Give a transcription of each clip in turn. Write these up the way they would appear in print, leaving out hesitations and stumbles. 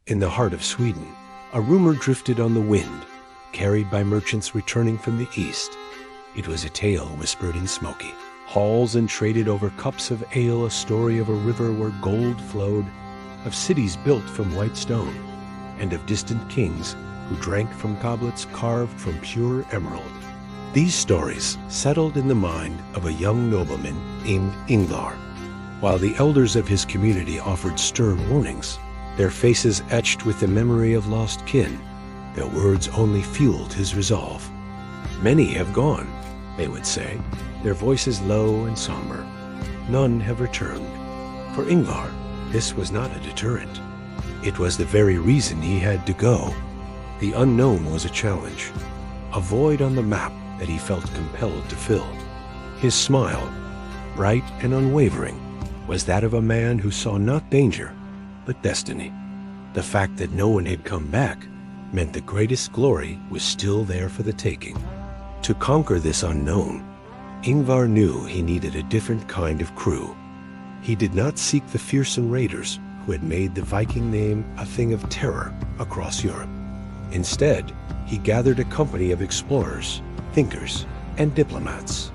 In the heart of Sweden, a rumor drifted on the wind, carried by merchants returning from the east. It was a tale whispered in smoky halls and traded over cups of ale, a story of a river where gold flowed, of cities built from white stone, and of distant kings who drank from goblets carved from pure emerald. These stories settled in the mind of a young nobleman named Ingvar. While the elders of his community offered stern warnings, their faces etched with the memory of lost kin, their words only fueled his resolve. "Many have gone," they would say, their voices low and somber. "None have returned." For Ingvar, this was not a deterrent. It was the very reason he had to go. The unknown was a challenge, a void on the map that he felt compelled to fill. His smile, bright and unwavering, was that of a man who saw not danger, but destiny. The fact that no one had come back meant the greatest glory was still there for the taking. To conquer this unknown, Ingvar knew he needed a different kind of crew. He did not seek the fearsome raiders who had made the Viking name a thing of terror across Europe. Instead, he gathered a company of explorers, thinkers, and diplomats.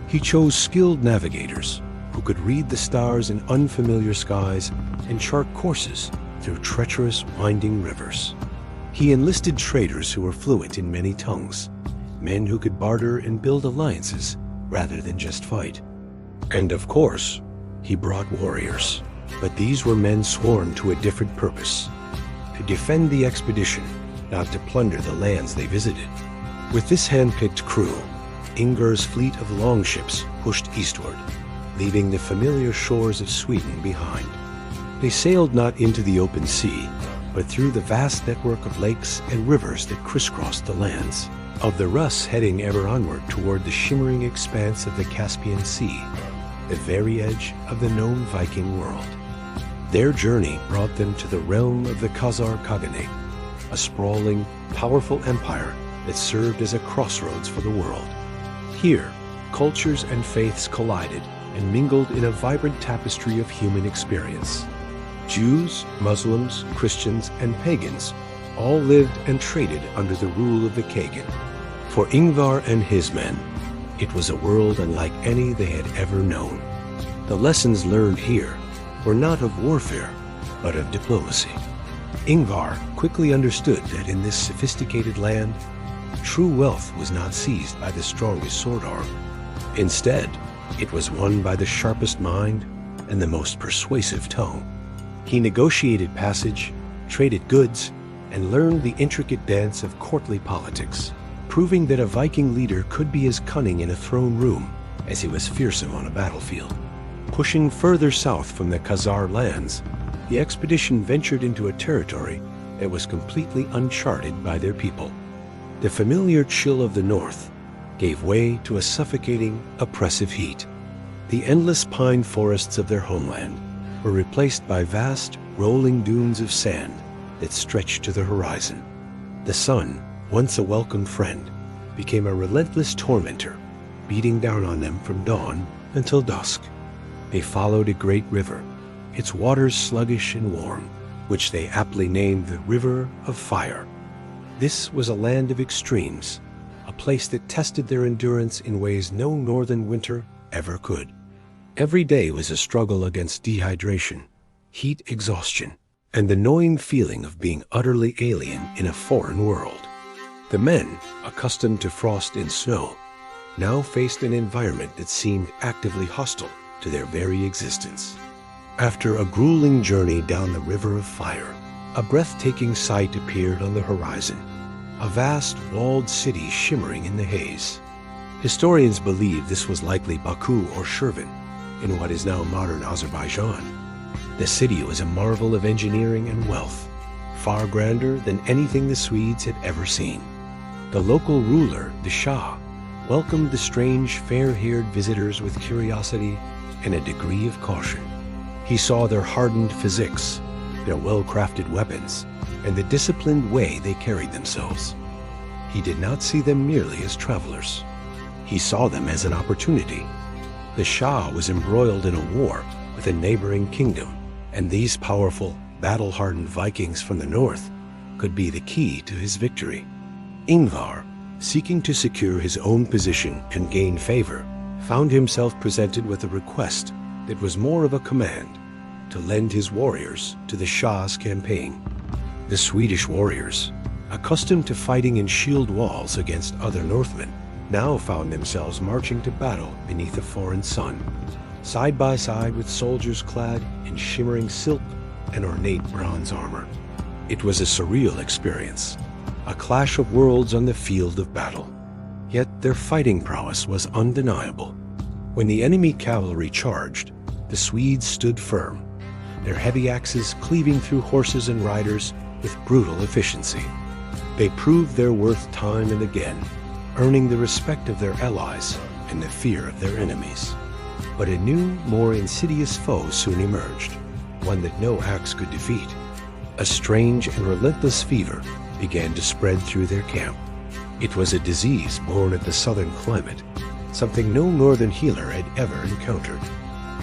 He chose skilled navigators who could read the stars in unfamiliar skies and chart courses through treacherous, winding rivers. He enlisted traders who were fluent in many tongues, men who could barter and build alliances rather than just fight. And of course, he brought warriors. But these were men sworn to a different purpose: to defend the expedition, not to plunder the lands they visited. With this hand-picked crew, Ingvar's fleet of longships pushed eastward, leaving the familiar shores of Sweden behind. They sailed not into the open sea, but through the vast network of lakes and rivers that crisscrossed the lands, of the Rus heading ever onward toward the shimmering expanse of the Caspian Sea, the very edge of the known Viking world. Their journey brought them to the realm of the Khazar Khaganate, a sprawling, powerful empire that served as a crossroads for the world. Here, cultures and faiths collided and mingled in a vibrant tapestry of human experience. Jews, Muslims, Christians, and pagans all lived and traded under the rule of the Kagan. For Ingvar and his men, it was a world unlike any they had ever known. The lessons learned here were not of warfare, but of diplomacy. Ingvar quickly understood that in this sophisticated land, true wealth was not seized by the strongest sword arm. Instead, it was won by the sharpest mind and the most persuasive tongue. He negotiated passage, traded goods, and learned the intricate dance of courtly politics, proving that a Viking leader could be as cunning in a throne room as he was fearsome on a battlefield. Pushing further south from the Khazar lands, the expedition ventured into a territory that was completely uncharted by their people. The familiar chill of the north gave way to a suffocating, oppressive heat. The endless pine forests of their homeland were replaced by vast, rolling dunes of sand that stretched to the horizon. The sun, once a welcome friend, became a relentless tormentor, beating down on them from dawn until dusk. They followed a great river, its waters sluggish and warm, which they aptly named the River of Fire. This was a land of extremes, a place that tested their endurance in ways no northern winter ever could. Every day was a struggle against dehydration, heat exhaustion, and the gnawing feeling of being utterly alien in a foreign world. The men, accustomed to frost and snow, now faced an environment that seemed actively hostile to their very existence. After a grueling journey down the River of Fire, a breathtaking sight appeared on the horizon, a vast walled city shimmering in the haze. Historians believe this was likely Baku or Shirvan, in what is now modern Azerbaijan. The city was a marvel of engineering and wealth, far grander than anything the Swedes had ever seen. The local ruler, the Shah, welcomed the strange, fair-haired visitors with curiosity and a degree of caution. He saw their hardened physiques, their well-crafted weapons, and the disciplined way they carried themselves. He did not see them merely as travelers. He saw them as an opportunity. The Shah was embroiled in a war with a neighboring kingdom, and these powerful, battle-hardened Vikings from the north could be the key to his victory. Ingvar, seeking to secure his own position and gain favor, found himself presented with a request that was more of a command: to lend his warriors to the Shah's campaign. The Swedish warriors, accustomed to fighting in shield walls against other Northmen, now found themselves marching to battle beneath a foreign sun, side by side with soldiers clad in shimmering silk and ornate bronze armor. It was a surreal experience, a clash of worlds on the field of battle. Yet their fighting prowess was undeniable. When the enemy cavalry charged, the Swedes stood firm, their heavy axes cleaving through horses and riders with brutal efficiency. They proved their worth time and again, earning the respect of their allies and the fear of their enemies. But a new, more insidious foe soon emerged, one that no axe could defeat. A strange and relentless fever began to spread through their camp. It was a disease born of the southern climate, something no northern healer had ever encountered.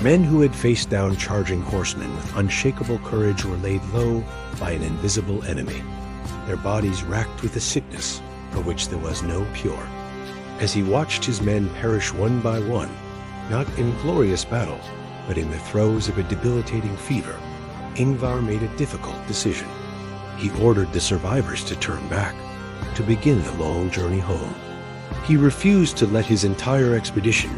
Men who had faced down charging horsemen with unshakable courage were laid low by an invisible enemy, their bodies racked with a sickness for which there was no cure. As he watched his men perish one by one, not in glorious battle, but in the throes of a debilitating fever, Ingvar made a difficult decision. He ordered the survivors to turn back, to begin the long journey home. He refused to let his entire expedition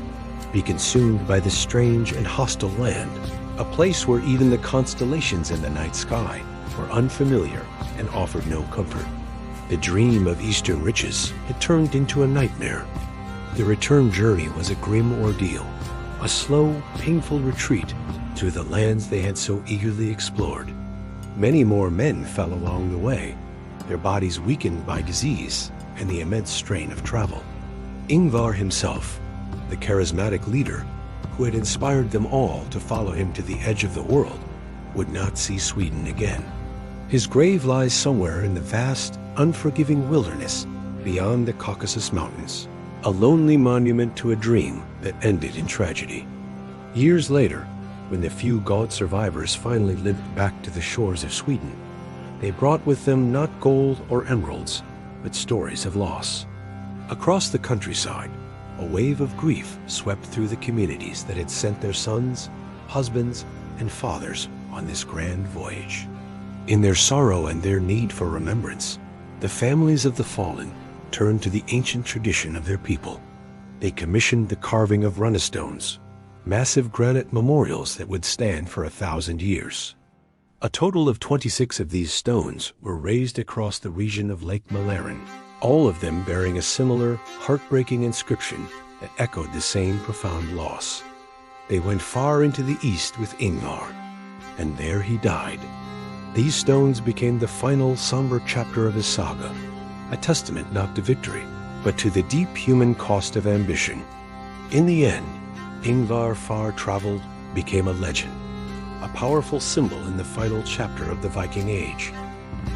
be consumed by the strange and hostile land, a place where even the constellations in the night sky were unfamiliar and offered no comfort. The dream of Eastern riches had turned into a nightmare. The return journey was a grim ordeal, a slow, painful retreat through the lands they had so eagerly explored. Many more men fell along the way, their bodies weakened by disease and the immense strain of travel. Ingvar himself, the charismatic leader who had inspired them all to follow him to the edge of the world, would not see Sweden again. His grave lies somewhere in the vast, unforgiving wilderness beyond the Caucasus Mountains, a lonely monument to a dream that ended in tragedy. Years later, when the few gaunt survivors finally limped back to the shores of Sweden, they brought with them not gold or emeralds, but stories of loss. Across the countryside, a wave of grief swept through the communities that had sent their sons, husbands, and fathers on this grand voyage. In their sorrow and their need for remembrance, the families of the fallen turned to the ancient tradition of their people. They commissioned the carving of runestone, massive granite memorials that would stand for 1,000 years. A total of 26 of these stones were raised across the region of Lake Mälaren, all of them bearing a similar, heartbreaking inscription that echoed the same profound loss. They went far into the east with Ingvar, and there he died. These stones became the final somber chapter of his saga, a testament not to victory, but to the deep human cost of ambition. In the end, Ingvar far-traveled became a legend, a powerful symbol in the final chapter of the Viking Age.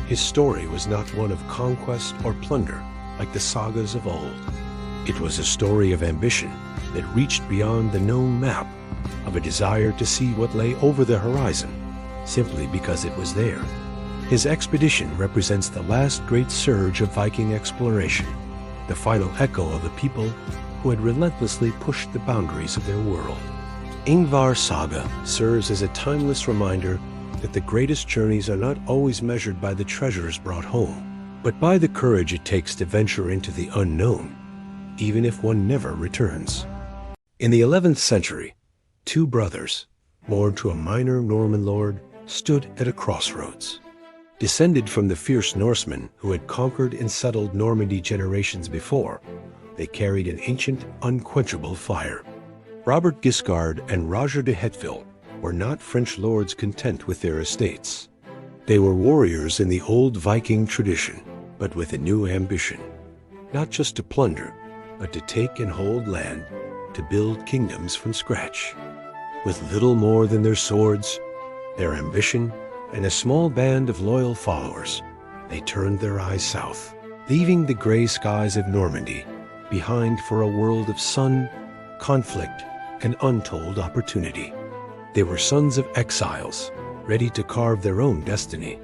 His story was not one of conquest or plunder like the sagas of old. It was a story of ambition that reached beyond the known map, of a desire to see what lay over the horizon, simply because it was there. His expedition represents the last great surge of Viking exploration, the final echo of a people who had relentlessly pushed the boundaries of their world. Ingvar's saga serves as a timeless reminder that the greatest journeys are not always measured by the treasures brought home, but by the courage it takes to venture into the unknown, even if one never returns. In the 11th century, two brothers, born to a minor Norman lord, stood at a crossroads. Descended from the fierce Norsemen who had conquered and settled Normandy generations before, they carried an ancient, unquenchable fire. Robert Guiscard and Roger de Heteville were not French lords content with their estates. They were warriors in the old Viking tradition, but with a new ambition, not just to plunder, but to take and hold land, to build kingdoms from scratch. With little more than their swords, their ambition, and a small band of loyal followers, they turned their eyes south, leaving the gray skies of Normandy behind for a world of sun, conflict, and untold opportunity. They were sons of exiles, ready to carve their own destiny.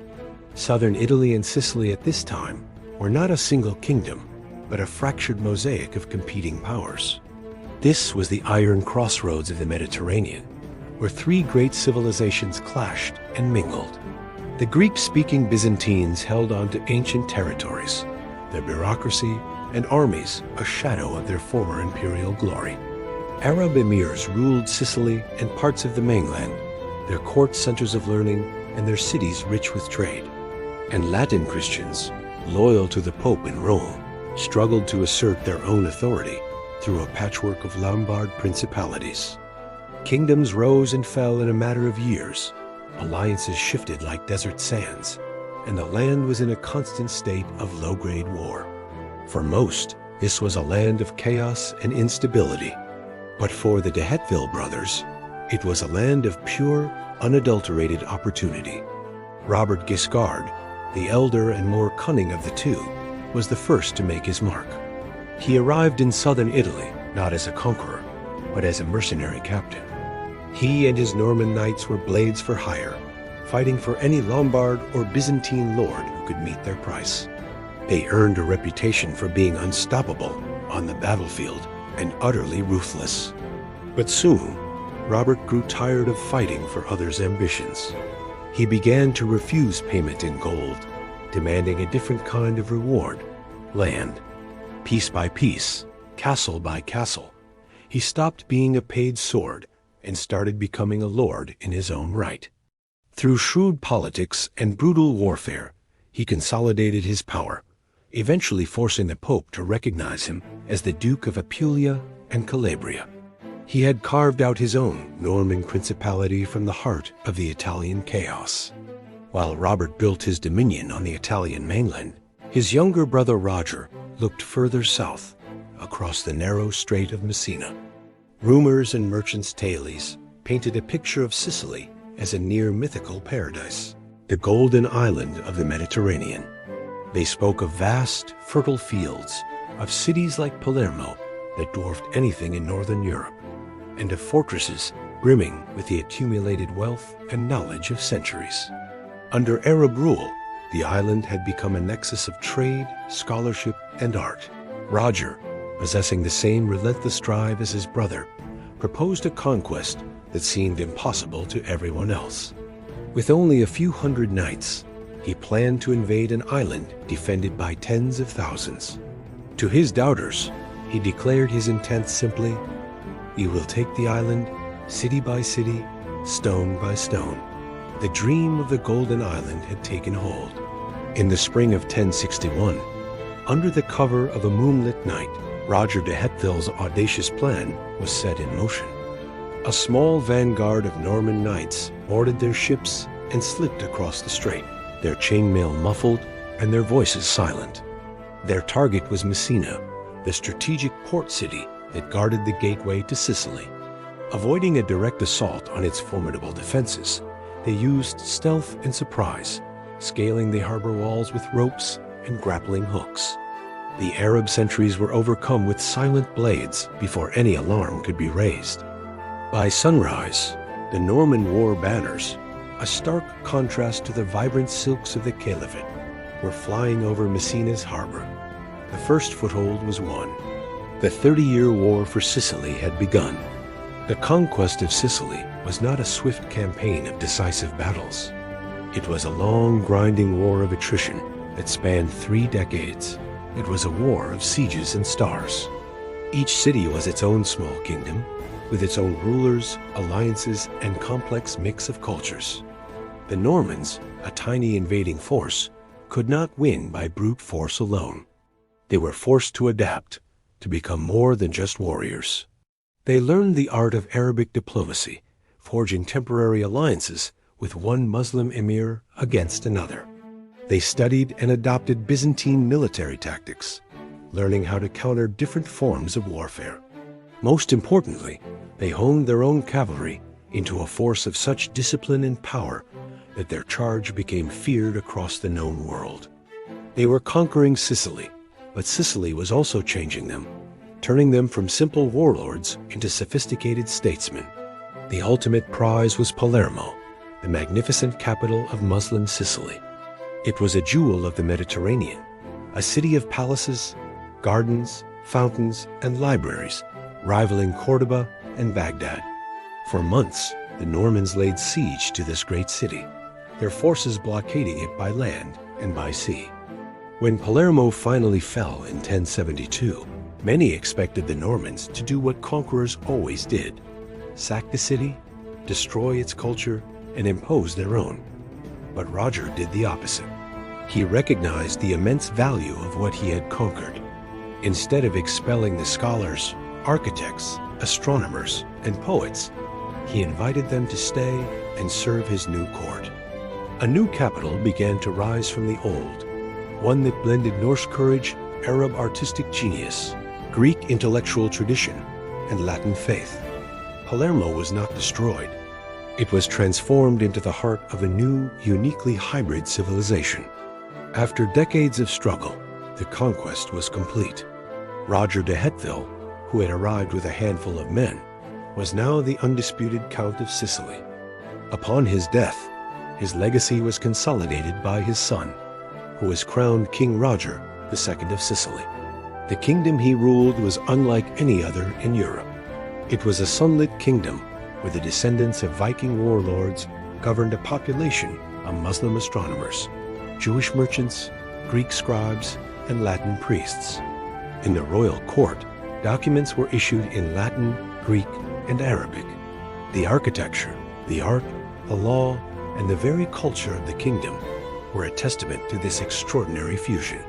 Southern Italy and Sicily at this time were not a single kingdom, but a fractured mosaic of competing powers. This was the iron crossroads of the Mediterranean, where three great civilizations clashed and mingled. The Greek-speaking Byzantines held on to ancient territories, their bureaucracy and armies a shadow of their former imperial glory. Arab emirs ruled Sicily and parts of the mainland, their court centers of learning and their cities rich with trade. And Latin Christians, loyal to the Pope in Rome, struggled to assert their own authority through a patchwork of Lombard principalities. Kingdoms rose and fell in a matter of years, alliances shifted like desert sands, and the land was in a constant state of low-grade war. For most, this was a land of chaos and instability. But for the de Hauteville brothers, it was a land of pure, unadulterated opportunity. Robert Guiscard, the elder and more cunning of the two, was the first to make his mark. He arrived in southern Italy not as a conqueror, but as a mercenary captain. He and his Norman knights were blades for hire, fighting for any Lombard or Byzantine lord who could meet their price. They earned a reputation for being unstoppable on the battlefield and utterly ruthless. But soon, Robert grew tired of fighting for others' ambitions. He began to refuse payment in gold, demanding a different kind of reward: land. Piece by piece, castle by castle, he stopped being a paid sword and started becoming a lord in his own right. Through shrewd politics and brutal warfare, he consolidated his power, eventually forcing the Pope to recognize him as the Duke of Apulia and Calabria. He had carved out his own Norman principality from the heart of the Italian chaos. While Robert built his dominion on the Italian mainland, his younger brother Roger looked further south, across the narrow Strait of Messina. Rumors and merchants' tales painted a picture of Sicily as a near-mythical paradise, the golden island of the Mediterranean. They spoke of vast, fertile fields, of cities like Palermo that dwarfed anything in northern Europe, and of fortresses brimming with the accumulated wealth and knowledge of centuries. Under Arab rule, the island had become a nexus of trade, scholarship, and art. Roger, possessing the same relentless drive as his brother, proposed a conquest that seemed impossible to everyone else. With only a few hundred knights, he planned to invade an island defended by tens of thousands. To his doubters, he declared his intent simply: "We will take the island, city by city, stone by stone." The dream of the Golden Island had taken hold. In the spring of 1061, under the cover of a moonlit night, Roger de Hauteville's audacious plan was set in motion. A small vanguard of Norman knights boarded their ships and slipped across the strait, their chainmail muffled and their voices silent. Their target was Messina, the strategic port city that guarded the gateway to Sicily. Avoiding a direct assault on its formidable defenses, they used stealth and surprise, scaling the harbor walls with ropes and grappling hooks. The Arab sentries were overcome with silent blades before any alarm could be raised. By sunrise, the Norman war banners, a stark contrast to the vibrant silks of the Caliphate, were flying over Messina's harbor. The first foothold was won. The 30-year war for Sicily had begun. The conquest of Sicily was not a swift campaign of decisive battles. It was a long, grinding war of attrition that spanned 3 decades. It was a war of sieges and stars. Each city was its own small kingdom, with its own rulers, alliances, and complex mix of cultures. The Normans, a tiny invading force, could not win by brute force alone. They were forced to adapt, to become more than just warriors. They learned the art of Arabic diplomacy, forging temporary alliances with one Muslim emir against another. They studied and adopted Byzantine military tactics, learning how to counter different forms of warfare. Most importantly, they honed their own cavalry into a force of such discipline and power that their charge became feared across the known world. They were conquering Sicily, but Sicily was also changing them, turning them from simple warlords into sophisticated statesmen. The ultimate prize was Palermo, the magnificent capital of Muslim Sicily. It was a jewel of the Mediterranean, a city of palaces, gardens, fountains, and libraries, rivaling Cordoba and Baghdad. For months, the Normans laid siege to this great city, their forces blockading it by land and by sea. When Palermo finally fell in 1072, many expected the Normans to do what conquerors always did: sack the city, destroy its culture, and impose their own. But Roger did the opposite. He recognized the immense value of what he had conquered. Instead of expelling the scholars, architects, astronomers, and poets, he invited them to stay and serve his new court. A new capital began to rise from the old, one that blended Norse courage, Arab artistic genius, Greek intellectual tradition, and Latin faith. Palermo was not destroyed. It was transformed into the heart of a new, uniquely hybrid civilization. After decades of struggle, the conquest was complete. Roger de Heteville, who had arrived with a handful of men, was now the undisputed Count of Sicily. Upon his death, his legacy was consolidated by his son, who was crowned King Roger II of Sicily. The kingdom he ruled was unlike any other in Europe. It was a sunlit kingdom where the descendants of Viking warlords governed a population of Muslim astronomers, Jewish merchants, Greek scribes, and Latin priests. In the royal court, documents were issued in Latin, Greek, and Arabic. The architecture, the art, the law, and the very culture of the kingdom were a testament to this extraordinary fusion.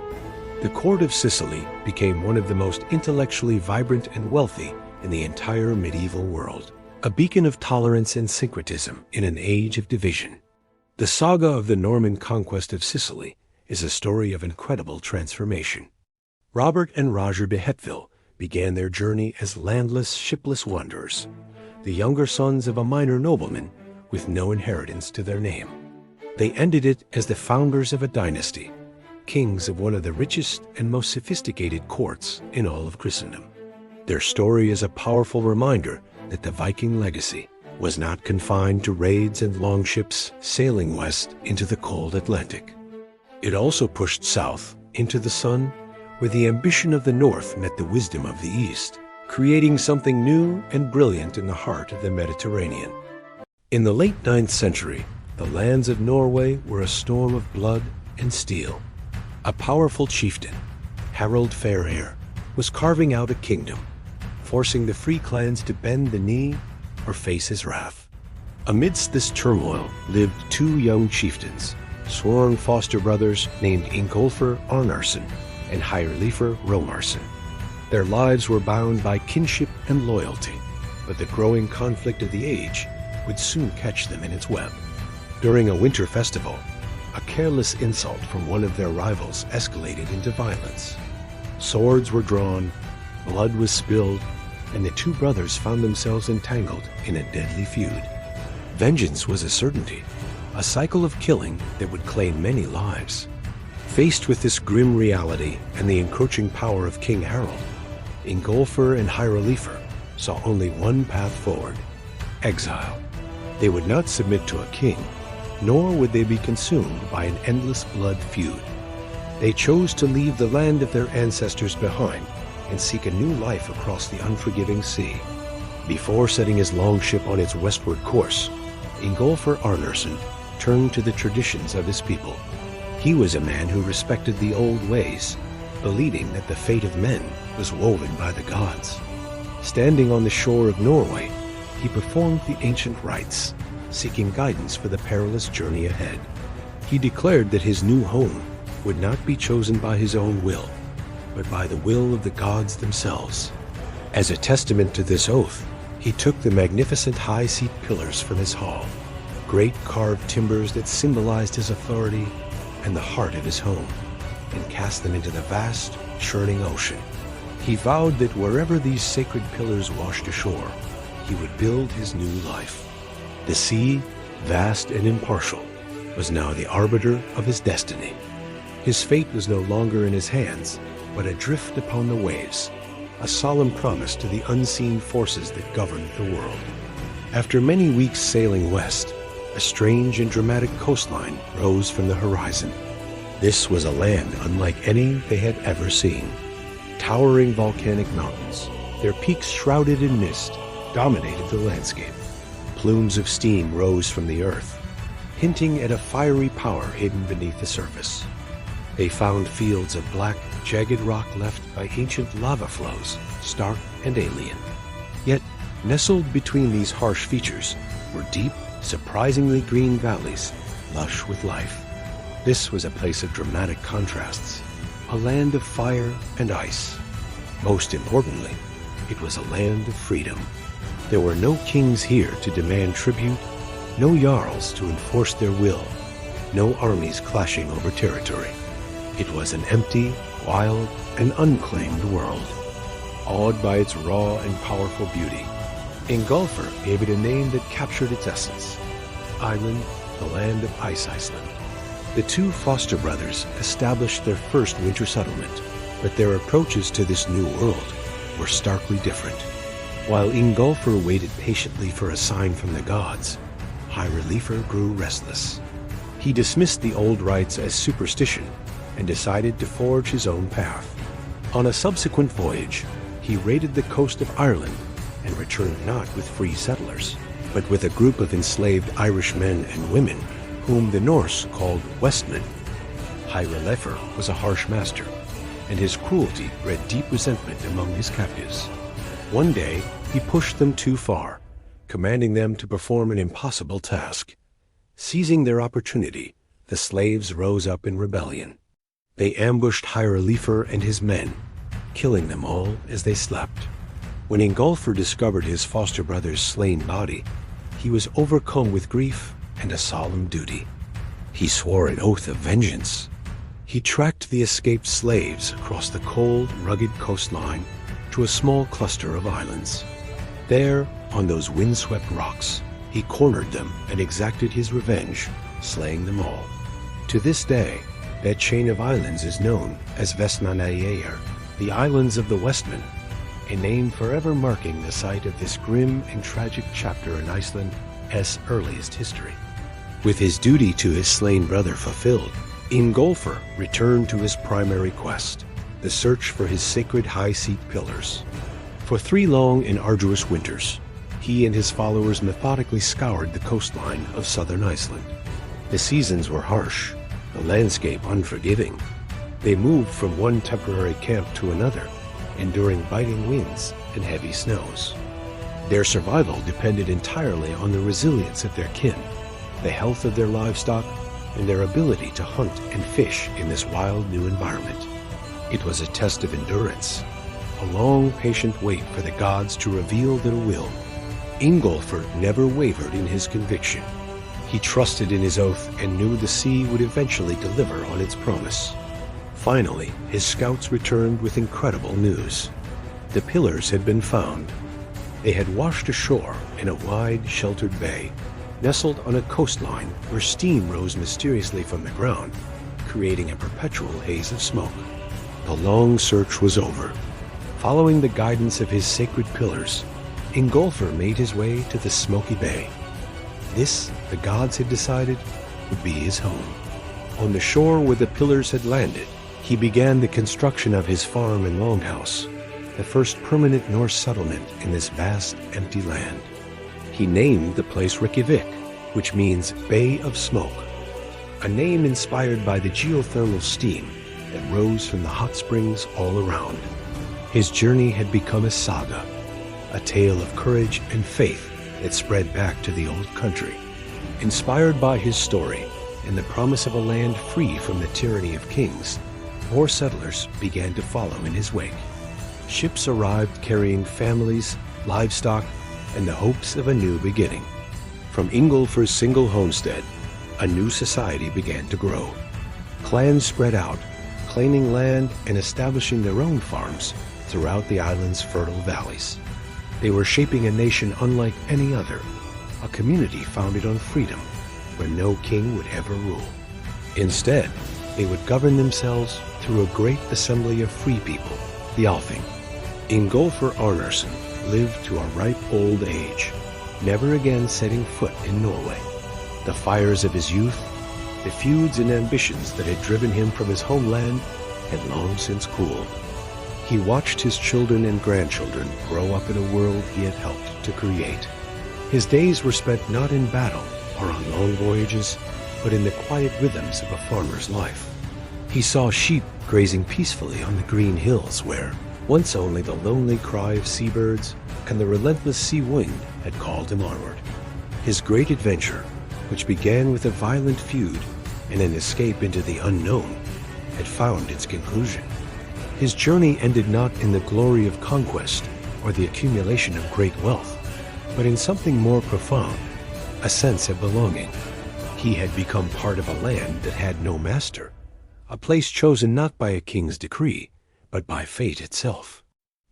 The court of Sicily became one of the most intellectually vibrant and wealthy in the entire medieval world, a beacon of tolerance and syncretism in an age of division. The saga of the Norman conquest of Sicily is a story of incredible transformation. Robert and Roger de Heteville began their journey as landless, shipless wanderers, the younger sons of a minor nobleman with no inheritance to their name. They ended it as the founders of a dynasty, kings of one of the richest and most sophisticated courts in all of Christendom. Their story is a powerful reminder that the Viking legacy was not confined to raids and longships sailing west into the cold Atlantic. It also pushed south into the sun, where the ambition of the North met the wisdom of the East, creating something new and brilliant in the heart of the Mediterranean. In the late 9th century, the lands of Norway were a storm of blood and steel. A powerful chieftain, Harald Fairhair, was carving out a kingdom, forcing the free clans to bend the knee or face his wrath. Amidst this turmoil lived two young chieftains, sworn foster brothers named Ingolfr Arnarsson and Hærleifr Romarsson. Their lives were bound by kinship and loyalty, but the growing conflict of the age would soon catch them in its web. During a winter festival, a careless insult from one of their rivals escalated into violence. Swords were drawn, blood was spilled, and the two brothers found themselves entangled in a deadly feud. Vengeance was a certainty, a cycle of killing that would claim many lives. Faced with this grim reality and the encroaching power of King Harald, Ingolfr and Hærleifr saw only one path forward: exile. They would not submit to a king, nor would they be consumed by an endless blood feud. They chose to leave the land of their ancestors behind and seek a new life across the unforgiving sea. Before setting his longship on its westward course, Ingolfr Arnarsson turned to the traditions of his people. He was a man who respected the old ways, believing that the fate of men was woven by the gods. Standing on the shore of Norway, he performed the ancient rites, seeking guidance for the perilous journey ahead. He declared that his new home would not be chosen by his own will, but by the will of the gods themselves. As a testament to this oath, he took the magnificent high-seat pillars from his hall, great carved timbers that symbolized his authority and the heart of his home, and cast them into the vast, churning ocean. He vowed that wherever these sacred pillars washed ashore, he would build his new life. The sea, vast and impartial, was now the arbiter of his destiny. His fate was no longer in his hands, but adrift upon the waves, a solemn promise to the unseen forces that governed the world. After many weeks sailing west, a strange and dramatic coastline rose from the horizon. This was a land unlike any they had ever seen. Towering volcanic mountains, their peaks shrouded in mist, dominated the landscape. Plumes of steam rose from the earth, hinting at a fiery power hidden beneath the surface. They found fields of black, jagged rock left by ancient lava flows, stark and alien. Yet, nestled between these harsh features were deep, surprisingly green valleys, lush with life. This was a place of dramatic contrasts, a land of fire and ice. Most importantly, it was a land of freedom. There were no kings here to demand tribute, no jarls to enforce their will, no armies clashing over territory. It was an empty, wild, and unclaimed world, awed by its raw and powerful beauty. Ingolfr gave it a name that captured its essence: Island, the land of Ice Iceland. The two foster brothers established their first winter settlement, but their approaches to this new world were starkly different. While Ingolfr waited patiently for a sign from the gods, Hyrelifr grew restless. He dismissed the old rites as superstition and decided to forge his own path. On a subsequent voyage, he raided the coast of Ireland and returned not with free settlers, but with a group of enslaved Irish men and women whom the Norse called Westmen. Hyrelifr was a harsh master, and his cruelty bred deep resentment among his captives. One day, he pushed them too far, commanding them to perform an impossible task. Seizing their opportunity, the slaves rose up in rebellion. They ambushed Hyrelifr and his men, killing them all as they slept. When Ingolfr discovered his foster brother's slain body, he was overcome with grief and a solemn duty. He swore an oath of vengeance. He tracked the escaped slaves across the cold, rugged coastline to a small cluster of islands. There, on those windswept rocks, he cornered them and exacted his revenge, slaying them all. To this day, that chain of islands is known as Vestmannaeyjar, the Islands of the Westmen, a name forever marking the site of this grim and tragic chapter in Iceland's earliest history. With his duty to his slain brother fulfilled, Ingolfr returned to his primary quest, the search for his sacred high seat pillars. For 3 long and arduous winters, he and his followers methodically scoured the coastline of southern Iceland. The seasons were harsh, the landscape unforgiving. They moved from one temporary camp to another, enduring biting winds and heavy snows. Their survival depended entirely on the resilience of their kin, the health of their livestock, and their ability to hunt and fish in this wild new environment. It was a test of endurance, a long, patient wait for the gods to reveal their will. Ingolfr never wavered in his conviction. He trusted in his oath and knew the sea would eventually deliver on its promise. Finally, his scouts returned with incredible news. The pillars had been found. They had washed ashore in a wide, sheltered bay, nestled on a coastline where steam rose mysteriously from the ground, creating a perpetual haze of smoke. The long search was over. Following the guidance of his sacred pillars, Ingolfr made his way to the smoky bay. This, the gods had decided, would be his home. On the shore where the pillars had landed, he began the construction of his farm and longhouse, the first permanent Norse settlement in this vast, empty land. He named the place Reykjavik, which means Bay of Smoke, a name inspired by the geothermal steam that rose from the hot springs all around. His journey had become a saga, a tale of courage and faith that spread back to the old country. Inspired by his story and the promise of a land free from the tyranny of kings, more settlers began to follow in his wake. Ships arrived carrying families, livestock, and the hopes of a new beginning. From Ingolfr's single homestead, a new society began to grow. Clans spread out, claiming land and establishing their own farms throughout the island's fertile valleys. They were shaping a nation unlike any other, a community founded on freedom, where no king would ever rule. Instead, they would govern themselves through a great assembly of free people, the Althing. Ingolfr Arnarsson lived to a ripe old age, never again setting foot in Norway. The fires of his youth, the feuds and ambitions that had driven him from his homeland, had long since cooled. He watched his children and grandchildren grow up in a world he had helped to create. His days were spent not in battle or on long voyages, but in the quiet rhythms of a farmer's life. He saw sheep grazing peacefully on the green hills where once only the lonely cry of seabirds and the relentless sea wind had called him onward. His great adventure, which began with a violent feud and an escape into the unknown, had found its conclusion. His journey ended not in the glory of conquest or the accumulation of great wealth, but in something more profound, a sense of belonging. He had become part of a land that had no master, a place chosen not by a king's decree, but by fate itself.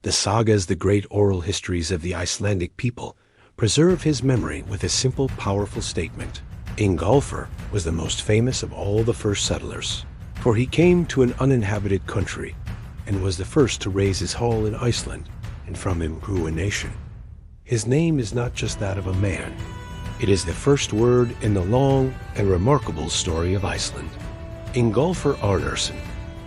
The sagas, the great oral histories of the Icelandic people, preserve his memory with a simple, powerful statement. Ingólfur was the most famous of all the first settlers, for he came to an uninhabited country and was the first to raise his hall in Iceland, and from him grew a nation. His name is not just that of a man. It is the first word in the long and remarkable story of Iceland. Ingólfur Arnarsson,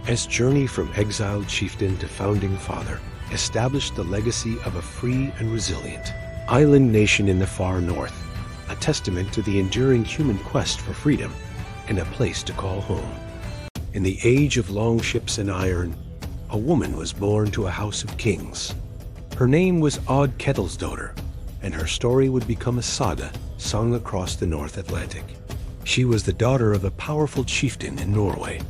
as journey from exiled chieftain to founding father, established the legacy of a free and resilient island nation in the far north, a testament to the enduring human quest for freedom and a place to call home. In the age of long ships and iron, a woman was born to a house of kings. Her name was Odd Ketilsdottir, and her story would become a saga sung across the North Atlantic. She was the daughter of a powerful chieftain in Norway,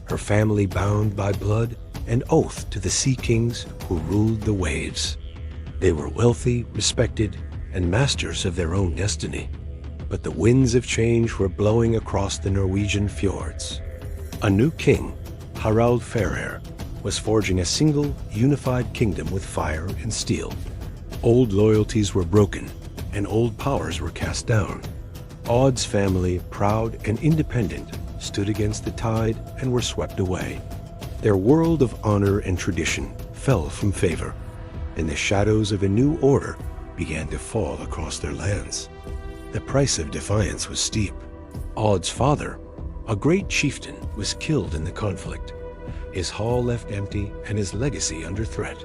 her family bound by blood and oath to the sea kings who ruled the waves. They were wealthy, respected, and masters of their own destiny. But the winds of change were blowing across the Norwegian fjords. A new king, Harald Fairhair, was forging a single, unified kingdom with fire and steel. Old loyalties were broken, and old powers were cast down. Odd's family, proud and independent, stood against the tide and were swept away. Their world of honor and tradition fell from favor, and the shadows of a new order began to fall across their lands. The price of defiance was steep. Odd's father, a great chieftain, was killed in the conflict, his hall left empty and his legacy under threat.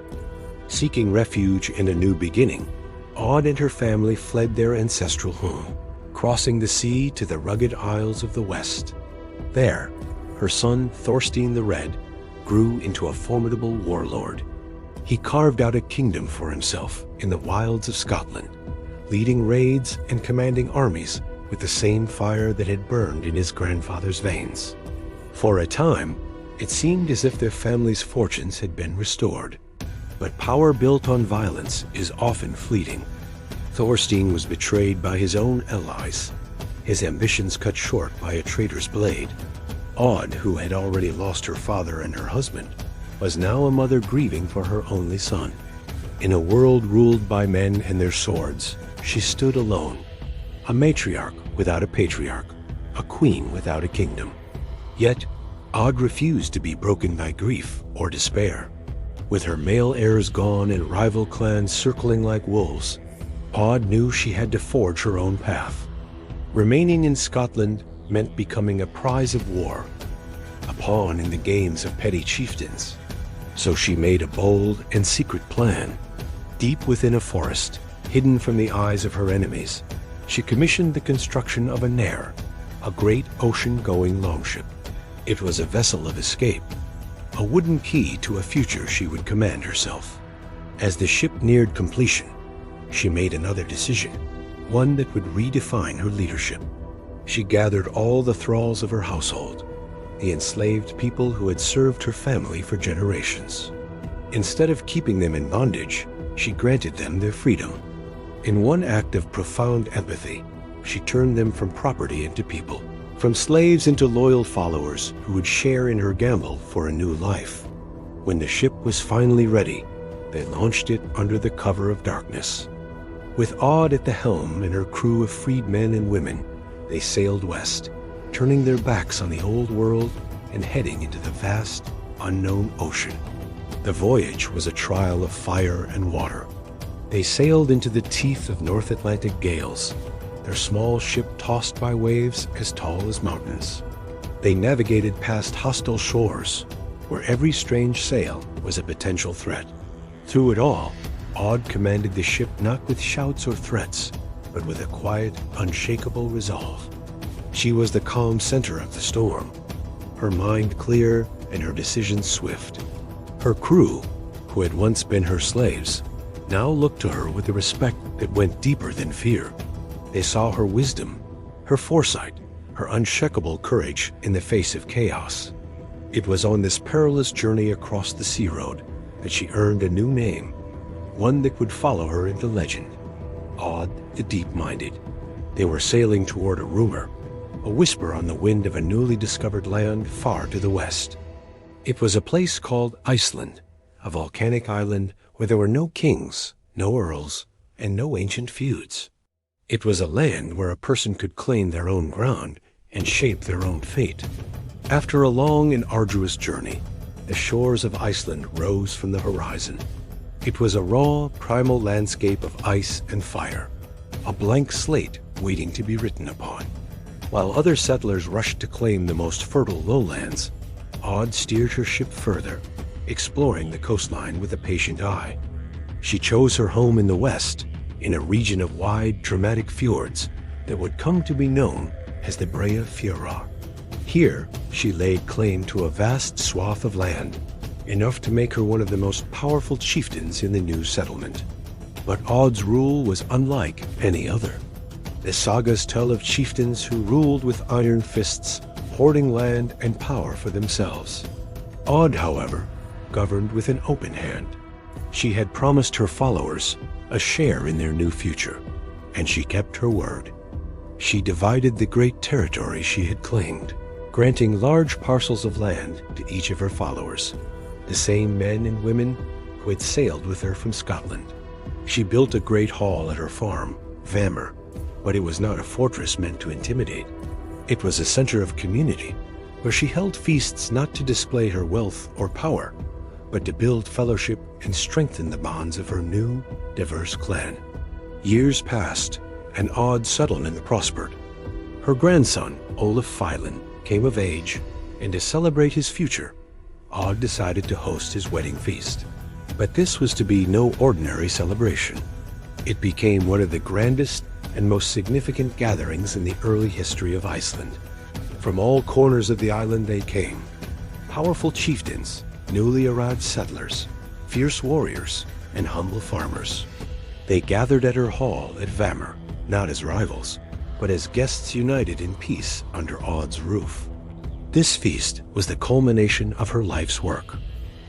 Seeking refuge in a new beginning, Odd and her family fled their ancestral home, crossing the sea to the rugged isles of the west. There, her son Thorstein the Red grew into a formidable warlord. He carved out a kingdom for himself in the wilds of Scotland, leading raids and commanding armies with the same fire that had burned in his grandfather's veins. For a time, it seemed as if their family's fortunes had been restored. But power built on violence is often fleeting. Thorstein was betrayed by his own allies, his ambitions cut short by a traitor's blade. Odd, who had already lost her father and her husband, was now a mother grieving for her only son. In a world ruled by men and their swords, she stood alone, a matriarch without a patriarch, a queen without a kingdom. Yet, Odd refused to be broken by grief or despair. With her male heirs gone and rival clans circling like wolves, Odd knew she had to forge her own path. Remaining in Scotland meant becoming a prize of war, a pawn in the games of petty chieftains. So she made a bold and secret plan. Deep within a forest, hidden from the eyes of her enemies, she commissioned the construction of a nair, a great ocean-going longship. It was a vessel of escape, a wooden key to a future she would command herself. As the ship neared completion, she made another decision, one that would redefine her leadership. She gathered all the thralls of her household, the enslaved people who had served her family for generations. Instead of keeping them in bondage, she granted them their freedom. In one act of profound empathy, she turned them from property into people, from slaves into loyal followers who would share in her gamble for a new life. When the ship was finally ready, they launched it under the cover of darkness. With Odd at the helm and her crew of freed men and women, they sailed west, turning their backs on the old world and heading into the vast, unknown ocean. The voyage was a trial of fire and water. They sailed into the teeth of North Atlantic gales, their small ship tossed by waves as tall as mountains. They navigated past hostile shores, where every strange sail was a potential threat. Through it all, Aud commanded the ship not with shouts or threats, but with a quiet, unshakable resolve. She was the calm center of the storm, her mind clear and her decisions swift. Her crew, who had once been her slaves, now looked to her with a respect that went deeper than fear. They saw her wisdom, her foresight, her unshakable courage in the face of chaos. It was on this perilous journey across the sea road that she earned a new name, one that would follow her into legend: Aud the Deep-Minded. They were sailing toward a rumor, a whisper on the wind of a newly discovered land far to the west. It was a place called Iceland, a volcanic island where there were no kings, no earls, and no ancient feuds. It was a land where a person could claim their own ground and shape their own fate. After a long and arduous journey, the shores of Iceland rose from the horizon. It was a raw, primal landscape of ice and fire, a blank slate waiting to be written upon. While other settlers rushed to claim the most fertile lowlands, Aud steered her ship further, exploring the coastline with a patient eye. She chose her home in the west, in a region of wide, dramatic fjords that would come to be known as the Brea Fjordur. Here, she laid claim to a vast swath of land, enough to make her one of the most powerful chieftains in the new settlement. But Aud's rule was unlike any other. The sagas tell of chieftains who ruled with iron fists, hoarding land and power for themselves. Aud, however, governed with an open hand. She had promised her followers a share in their new future, and she kept her word. She divided the great territory she had claimed, granting large parcels of land to each of her followers, the same men and women who had sailed with her from Scotland. She built a great hall at her farm, Vamr, but it was not a fortress meant to intimidate. It was a center of community, where she held feasts not to display her wealth or power, but to build fellowship and strengthen the bonds of her new, diverse clan. Years passed, and Aud settled and prospered. Her grandson, Olaf Fylen, came of age, and to celebrate his future, Aud decided to host his wedding feast. But this was to be no ordinary celebration. It became one of the grandest and most significant gatherings in the early history of Iceland. From all corners of the island they came: powerful chieftains, newly arrived settlers, fierce warriors, and humble farmers. They gathered at her hall at Vamr, not as rivals, but as guests united in peace under Aud's roof. This feast was the culmination of her life's work.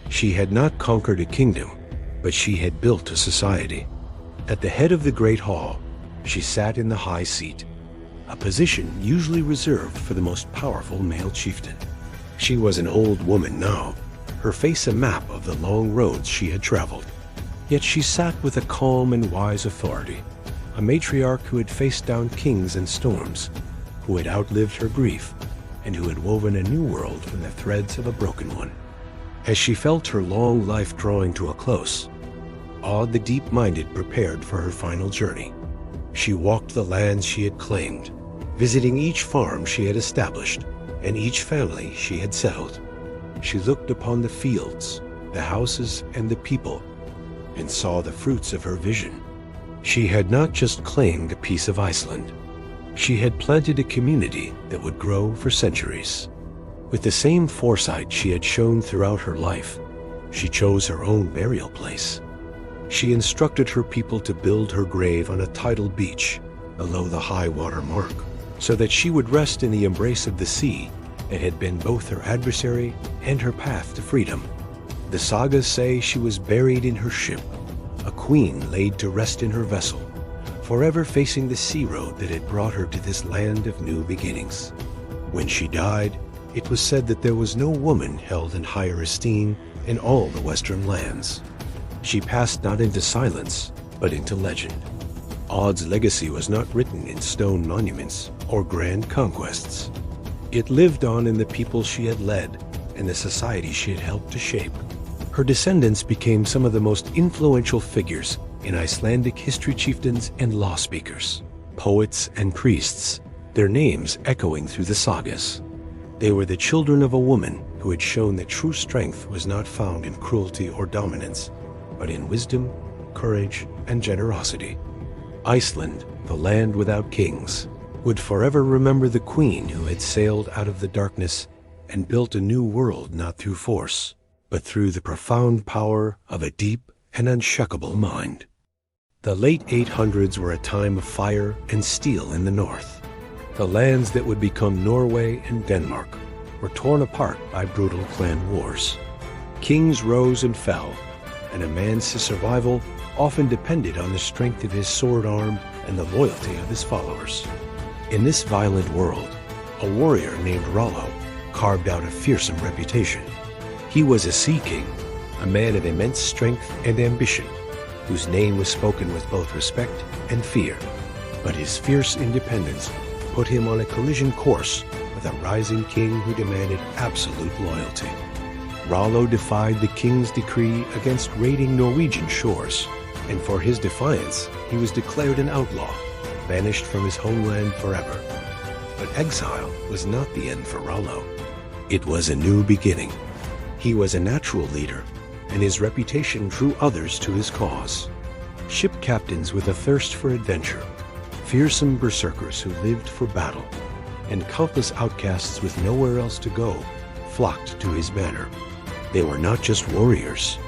She had not conquered a kingdom, but she had built a society. At the head of the great hall, she sat in the high seat, a position usually reserved for the most powerful male chieftain. She was an old woman now, her face a map of the long roads she had traveled. Yet she sat with a calm and wise authority, a matriarch who had faced down kings and storms, who had outlived her grief, and who had woven a new world from the threads of a broken one. As she felt her long life drawing to a close, Aud the Deep-Minded prepared for her final journey. She walked the lands she had claimed, visiting each farm she had established and each family she had settled. She looked upon the fields, the houses, and the people, and saw the fruits of her vision. She had not just claimed a piece of Iceland. She had planted a community that would grow for centuries. With the same foresight she had shown throughout her life, she chose her own burial place. She instructed her people to build her grave on a tidal beach below the high water mark, so that she would rest in the embrace of the sea that had been both her adversary and her path to freedom. The sagas say she was buried in her ship, a queen laid to rest in her vessel, forever facing the sea road that had brought her to this land of new beginnings. When she died, it was said that there was no woman held in higher esteem in all the western lands. She passed not into silence, but into legend. Aud's legacy was not written in stone monuments or grand conquests. It lived on in the people she had led and the society she had helped to shape. Her descendants became some of the most influential figures in Icelandic history, chieftains, and law speakers. poets and priests, their names echoing through the sagas. They were the children of a woman who had shown that true strength was not found in cruelty or dominance, but in wisdom, courage, and generosity. Iceland, the land without kings, would forever remember the queen who had sailed out of the darkness and built a new world not through force, but through the profound power of a deep and unshakable mind. The late 800s were a time of fire and steel in the north. The lands that would become Norway and Denmark were torn apart by brutal clan wars. Kings rose and fell, and a man's survival often depended on the strength of his sword arm and the loyalty of his followers. In this violent world, a warrior named Rollo carved out a fearsome reputation. He was a sea king, a man of immense strength and ambition, whose name was spoken with both respect and fear. But his fierce independence put him on a collision course with a rising king who demanded absolute loyalty. Rollo defied the king's decree against raiding Norwegian shores, and for his defiance, he was declared an outlaw, banished from his homeland forever. But exile was not the end for Rollo. It was a new beginning. He was a natural leader, and his reputation drew others to his cause. Ship captains with a thirst for adventure, fearsome berserkers who lived for battle, and countless outcasts with nowhere else to go flocked to his banner. They were not just warriors.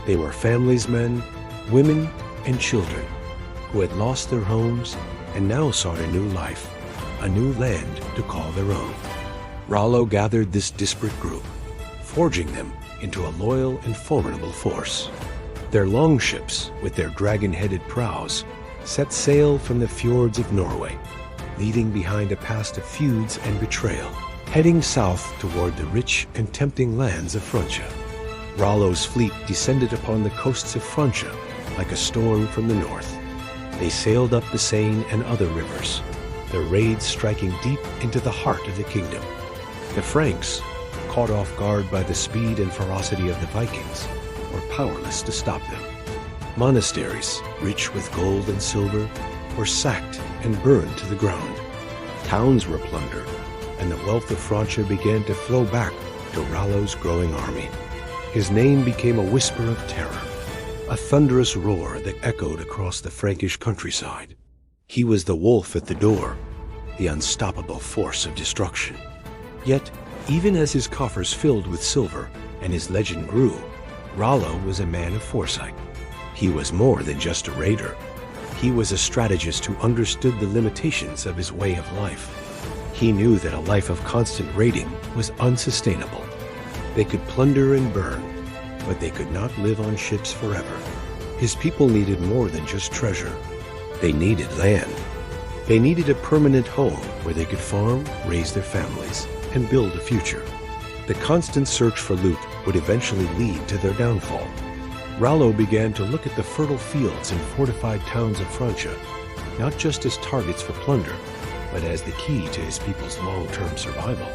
They were families' men, women, and children who had lost their homes and now sought a new life, a new land to call their own. Rollo gathered this disparate group, forging them into a loyal and formidable force. Their longships, with their dragon-headed prows, set sail from the fjords of Norway, leaving behind a past of feuds and betrayal, heading south toward the rich and tempting lands of Francia. Rollo's fleet descended upon the coasts of Francia like a storm from the north. They sailed up the Seine and other rivers, their raids striking deep into the heart of the kingdom. The Franks, caught off guard by the speed and ferocity of the Vikings, were powerless to stop them. Monasteries, rich with gold and silver, were sacked and burned to the ground. Towns were plundered, and the wealth of Francia began to flow back to Rollo's growing army. His name became a whisper of terror, a thunderous roar that echoed across the Frankish countryside. He was the wolf at the door, the unstoppable force of destruction. Yet, even as his coffers filled with silver and his legend grew, Rollo was a man of foresight. He was more than just a raider. He was a strategist who understood the limitations of his way of life. He knew that a life of constant raiding was unsustainable. They could plunder and burn, but they could not live on ships forever. His people needed more than just treasure. They needed land. They needed a permanent home where they could farm, raise their families, and build a future. The constant search for loot would eventually lead to their downfall. Rollo began to look at the fertile fields and fortified towns of Francia, not just as targets for plunder, but as the key to his people's long-term survival.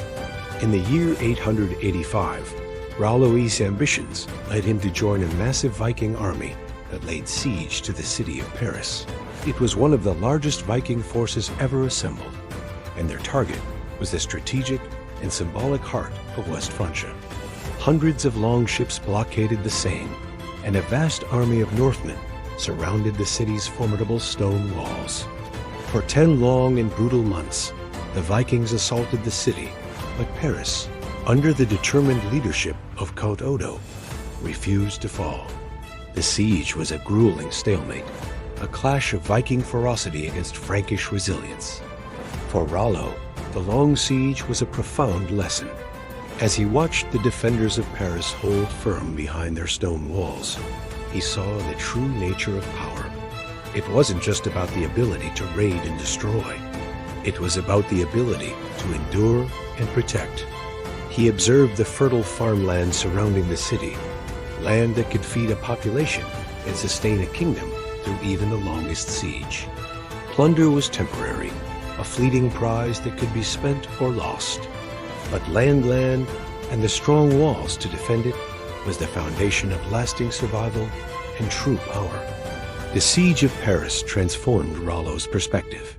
In the year 885, Rollo's ambitions led him to join a massive Viking army that laid siege to the city of Paris. It was one of the largest Viking forces ever assembled, and their target was the strategic and symbolic heart of West Francia. Hundreds of longships blockaded the Seine, and a vast army of Northmen surrounded the city's formidable stone walls. For 10 long and brutal months, the Vikings assaulted the city, but Paris, under the determined leadership of Count Odo, refused to fall. The siege was a grueling stalemate, a clash of Viking ferocity against Frankish resilience. For Rollo, the long siege was a profound lesson. As he watched the defenders of Paris hold firm behind their stone walls, he saw the true nature of power. It wasn't just about the ability to raid and destroy. It was about the ability to endure and protect. He observed the fertile farmland surrounding the city, land that could feed a population and sustain a kingdom through even the longest siege. Plunder was temporary, a fleeting prize that could be spent or lost. But land, and the strong walls to defend it was the foundation of lasting survival and true power. The siege of Paris transformed Rollo's perspective.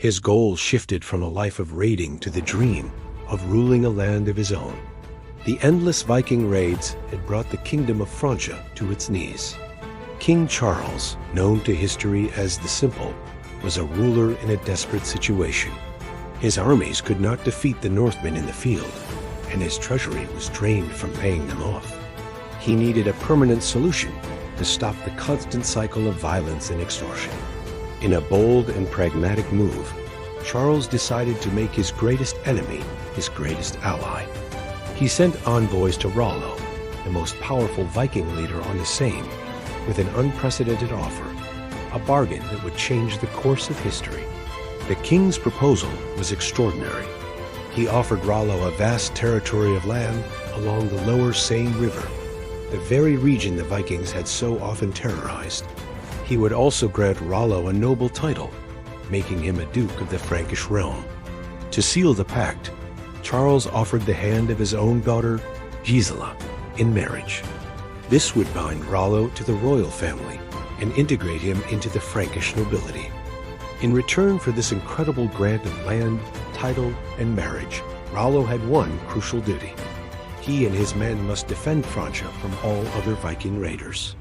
His goal shifted from a life of raiding to the dream of ruling a land of his own. The endless Viking raids had brought the kingdom of Francia to its knees. King Charles, known to history as the Simple, was a ruler in a desperate situation. His armies could not defeat the Northmen in the field, and his treasury was drained from paying them off. He needed a permanent solution to stop the constant cycle of violence and extortion. In a bold and pragmatic move, Charles decided to make his greatest enemy his greatest ally. He sent envoys to Rollo, the most powerful Viking leader on the Seine, with an unprecedented offer, a bargain that would change the course of history. The king's proposal was extraordinary. He offered Rollo a vast territory of land along the lower Seine River, the very region the Vikings had so often terrorized. He would also grant Rollo a noble title, making him a duke of the Frankish realm. To seal the pact, Charles offered the hand of his own daughter, Gisela, in marriage. This would bind Rollo to the royal family and integrate him into the Frankish nobility. In return for this incredible grant of land, title, and marriage, Rollo had one crucial duty. He and his men must defend Francia from all other Viking raiders.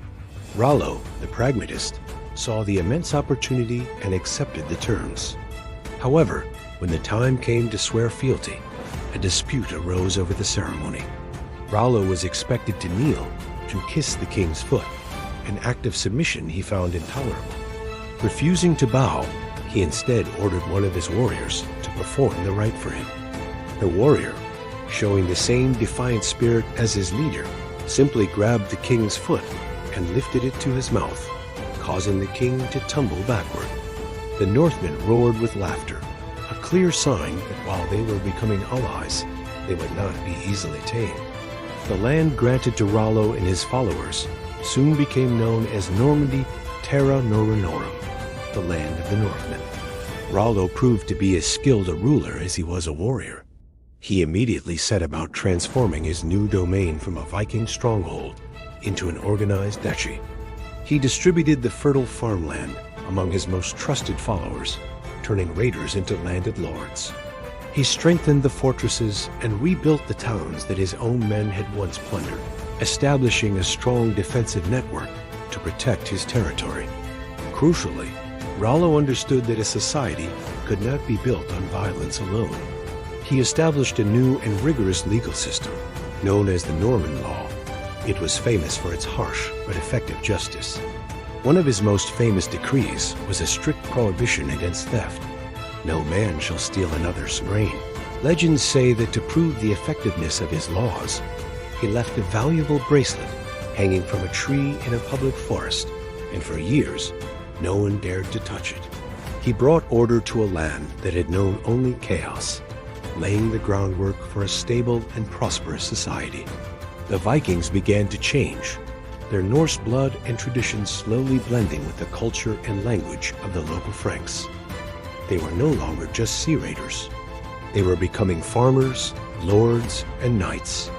Rollo, the pragmatist, saw the immense opportunity and accepted the terms. However, when the time came to swear fealty, a dispute arose over the ceremony. Rollo was expected to kneel and kiss the king's foot, an act of submission he found intolerable. Refusing to bow, he instead ordered one of his warriors to perform the rite for him. The warrior, showing the same defiant spirit as his leader, simply grabbed the king's foot and lifted it to his mouth, causing the king to tumble backward. The Northmen roared with laughter, a clear sign that while they were becoming allies, they would not be easily tamed. The land granted to Rollo and his followers soon became known as Normandy Terra Noranorum, the land of the Northmen. Rollo proved to be as skilled a ruler as he was a warrior. He immediately set about transforming his new domain from a Viking stronghold into an organized duchy. He distributed the fertile farmland among his most trusted followers, turning raiders into landed lords. He strengthened the fortresses and rebuilt the towns that his own men had once plundered, establishing a strong defensive network to protect his territory. Crucially, Rollo understood that a society could not be built on violence alone. He established a new and rigorous legal system, known as the Norman Law. It was famous for its harsh but effective justice. One of his most famous decrees was a strict prohibition against theft. No man shall steal another's grain. Legends say that to prove the effectiveness of his laws, he left a valuable bracelet hanging from a tree in a public forest, and for years, no one dared to touch it. He brought order to a land that had known only chaos, laying the groundwork for a stable and prosperous society. The Vikings began to change, their Norse blood and traditions slowly blending with the culture and language of the local Franks. They were no longer just sea raiders. They were becoming farmers, lords, and knights.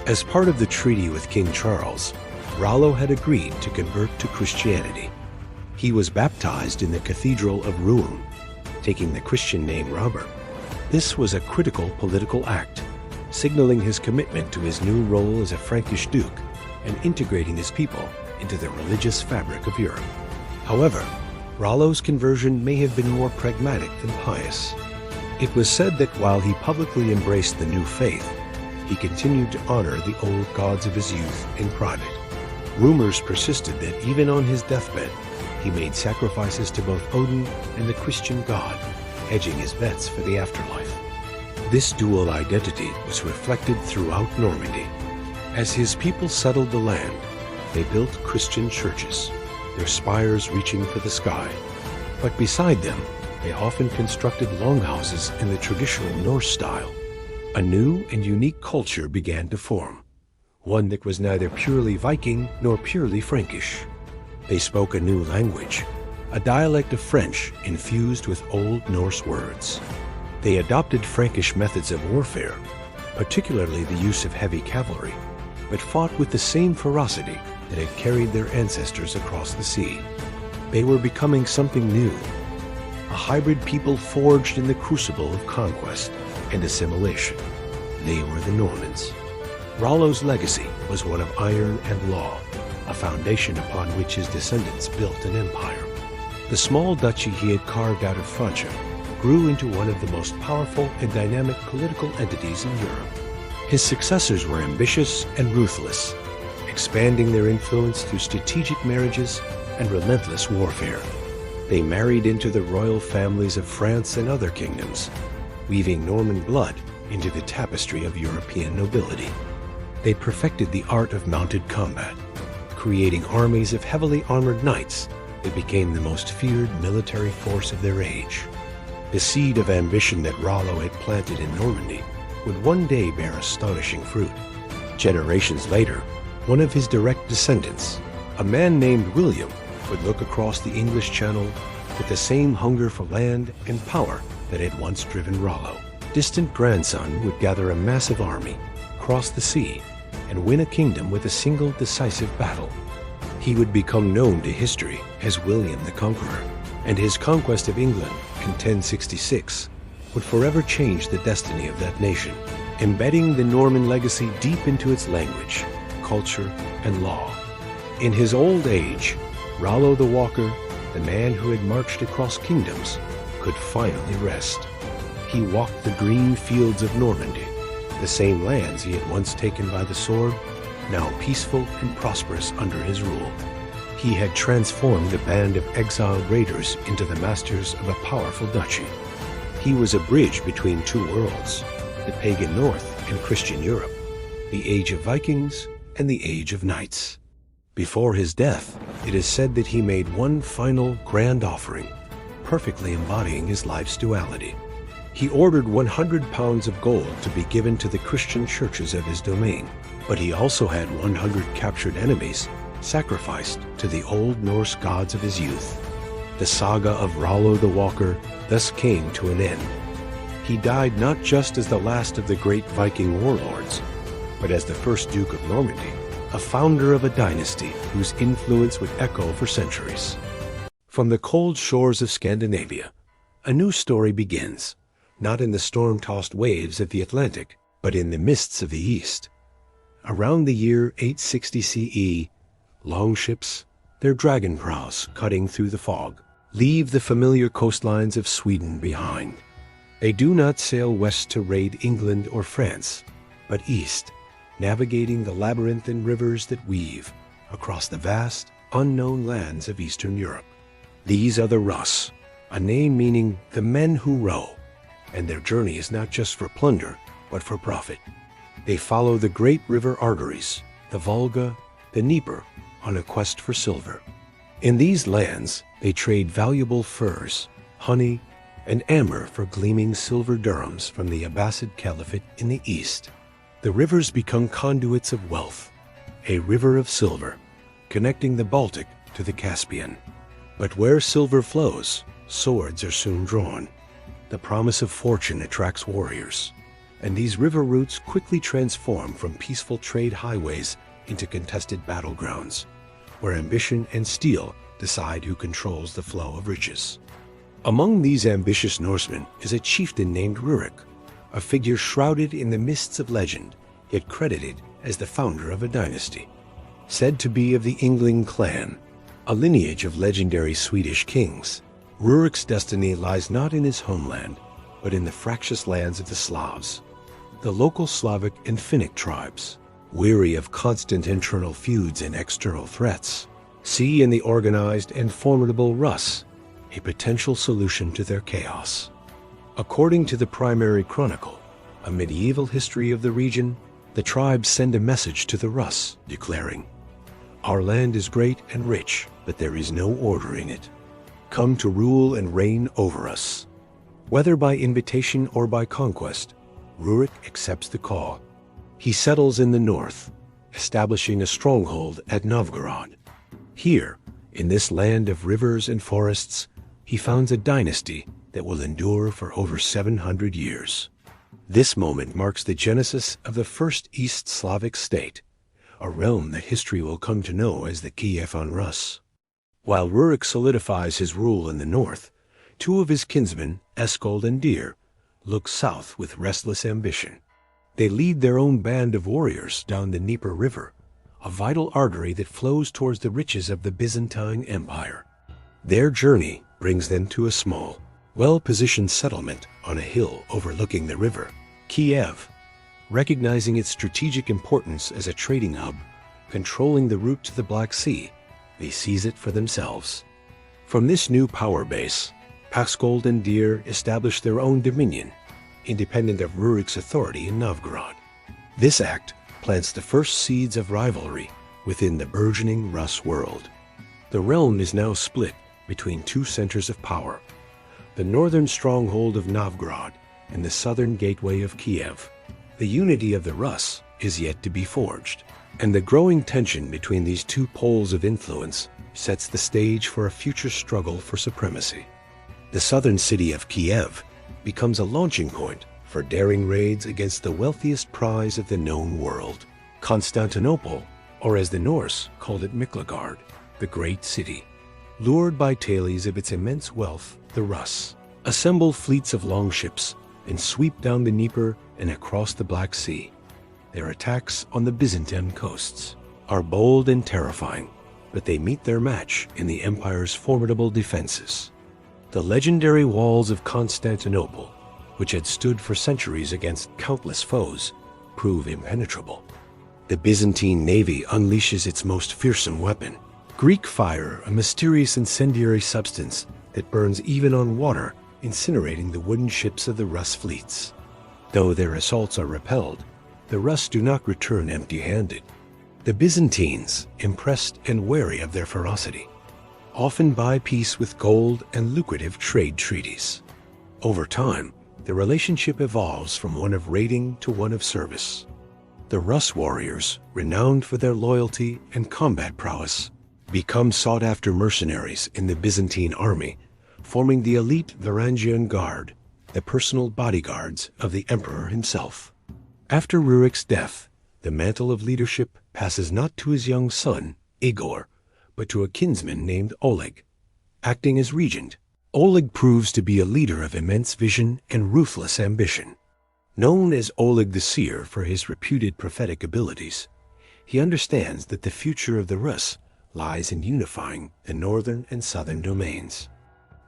As part of the treaty with King Charles, Rollo had agreed to convert to Christianity. He was baptized in the Cathedral of Rouen, taking the Christian name Robert. This was a critical political act, signaling his commitment to his new role as a Frankish duke and integrating his people into the religious fabric of Europe. However, Rollo's conversion may have been more pragmatic than pious. It was said that while he publicly embraced the new faith, he continued to honor the old gods of his youth in private. Rumors persisted that even on his deathbed, he made sacrifices to both Odin and the Christian god, hedging his bets for the afterlife. This dual identity was reflected throughout Normandy. As his people settled the land, they built Christian churches, their spires reaching for the sky. But beside them, they often constructed longhouses in the traditional Norse style. A new and unique culture began to form, one that was neither purely Viking nor purely Frankish. They spoke a new language, a dialect of French infused with Old Norse words. They adopted Frankish methods of warfare, particularly the use of heavy cavalry, but fought with the same ferocity that had carried their ancestors across the sea. They were becoming something new, a hybrid people forged in the crucible of conquest and assimilation. They were the Normans. Rollo's legacy was one of iron and law, a foundation upon which his descendants built an empire. The small duchy he had carved out of Francia grew into one of the most powerful and dynamic political entities in Europe. His successors were ambitious and ruthless, expanding their influence through strategic marriages and relentless warfare. They married into the royal families of France and other kingdoms, weaving Norman blood into the tapestry of European nobility. They perfected the art of mounted combat, creating armies of heavily armored knights that became the most feared military force of their age. The seed of ambition that Rollo had planted in Normandy would one day bear astonishing fruit. Generations later, one of his direct descendants, a man named William, would look across the English Channel with the same hunger for land and power that had once driven Rollo. Distant grandson would gather a massive army, cross the sea, and win a kingdom with a single decisive battle. He would become known to history as William the Conqueror, and his conquest of England in 1066 would forever change the destiny of that nation, embedding the Norman legacy deep into its language, culture, and law. In his old age, Rollo the Walker, the man who had marched across kingdoms, could finally rest. He walked the green fields of Normandy, the same lands he had once taken by the sword, now peaceful and prosperous under his rule. He had transformed a band of exiled raiders into the masters of a powerful duchy. He was a bridge between two worlds, the pagan North and Christian Europe, the age of Vikings and the age of knights. Before his death, it is said that he made one final grand offering, perfectly embodying his life's duality. He ordered 100 pounds of gold to be given to the Christian churches of his domain, but he also had 100 captured enemies sacrificed to the old Norse gods of his youth. The saga of Rollo the Walker thus came to an end. He died not just as the last of the great Viking warlords, but as the first Duke of Normandy, a founder of a dynasty whose influence would echo for centuries. From the cold shores of Scandinavia, a new story begins, not in the storm-tossed waves of the Atlantic, but in the mists of the East. Around the year 860 CE, longships, their dragon prows cutting through the fog, leave the familiar coastlines of Sweden behind. They do not sail west to raid England or France, but east, navigating the labyrinthine rivers that weave across the vast, unknown lands of Eastern Europe. These are the Russ, a name meaning the men who row, and their journey is not just for plunder, but for profit. They follow the great river arteries, the Volga, the Dnieper, on a quest for silver. In these lands, they trade valuable furs, honey, and amber for gleaming silver dirhams from the Abbasid Caliphate in the east. The rivers become conduits of wealth, a river of silver, connecting the Baltic to the Caspian. But where silver flows, swords are soon drawn. The promise of fortune attracts warriors, and these river routes quickly transform from peaceful trade highways into contested battlegrounds, where ambition and steel decide who controls the flow of riches. Among these ambitious Norsemen is a chieftain named Rurik, a figure shrouded in the mists of legend, yet credited as the founder of a dynasty. Said to be of the Yngling clan, a lineage of legendary Swedish kings, Rurik's destiny lies not in his homeland, but in the fractious lands of the Slavs. The local Slavic and Finnic tribes, weary of constant internal feuds and external threats, see in the organized and formidable Russ a potential solution to their chaos. According to the primary chronicle, a medieval history of the region, the tribes send a message to the Russ, declaring, "Our land is great and rich, but there is no order in it. Come to rule and reign over us." Whether by invitation or by conquest, Rurik accepts the call. He settles in the north, establishing a stronghold at Novgorod. Here, in this land of rivers and forests, he founds a dynasty that will endure for over 700 years. This moment marks the genesis of the first East Slavic state, a realm that history will come to know as the Kievan Rus. While Rurik solidifies his rule in the north, Two of his kinsmen, Eskold and Dir, look south with restless ambition. They lead their own band of warriors down the Dnieper River, a vital artery that flows towards the riches of the Byzantine Empire. Their journey brings them to a small, well-positioned settlement on a hill overlooking the river, Kiev. Recognizing its strategic importance as a trading hub, controlling the route to the Black Sea, they seize it for themselves. From this new power base, Eskold and Dir establish their own dominion, independent of Rurik's authority in Novgorod. This act plants the first seeds of rivalry within the burgeoning Rus world. The realm is now split between two centers of power, the northern stronghold of Novgorod and the southern gateway of Kiev. The unity of the Rus is yet to be forged, and the growing tension between these two poles of influence sets the stage for a future struggle for supremacy. The southern city of Kiev becomes a launching point for daring raids against the wealthiest prize of the known world, Constantinople, or as the Norse called it, Miklagard, the Great City. Lured by tales of its immense wealth, the Rus assemble fleets of longships and sweep down the Dnieper and across the Black Sea. Their attacks on the Byzantine coasts are bold and terrifying, but they meet their match in the empire's formidable defenses. The legendary walls of Constantinople, which had stood for centuries against countless foes, prove impenetrable. The Byzantine navy unleashes its most fearsome weapon, Greek fire, a mysterious incendiary substance that burns even on water, incinerating the wooden ships of the Rus fleets. Though their assaults are repelled, the Rus do not return empty-handed. The Byzantines, impressed and wary of their ferocity, often buy peace with gold and lucrative trade treaties. Over time, the relationship evolves from one of raiding to one of service. The Rus warriors, renowned for their loyalty and combat prowess, become sought-after mercenaries in the Byzantine army, forming the elite Varangian Guard, the personal bodyguards of the emperor himself. After Rurik's death, the mantle of leadership passes not to his young son, Igor, but to a kinsman named Oleg. Acting as regent, Oleg proves to be a leader of immense vision and ruthless ambition. Known as Oleg the Seer for his reputed prophetic abilities, he understands that the future of the Rus lies in unifying the northern and southern domains.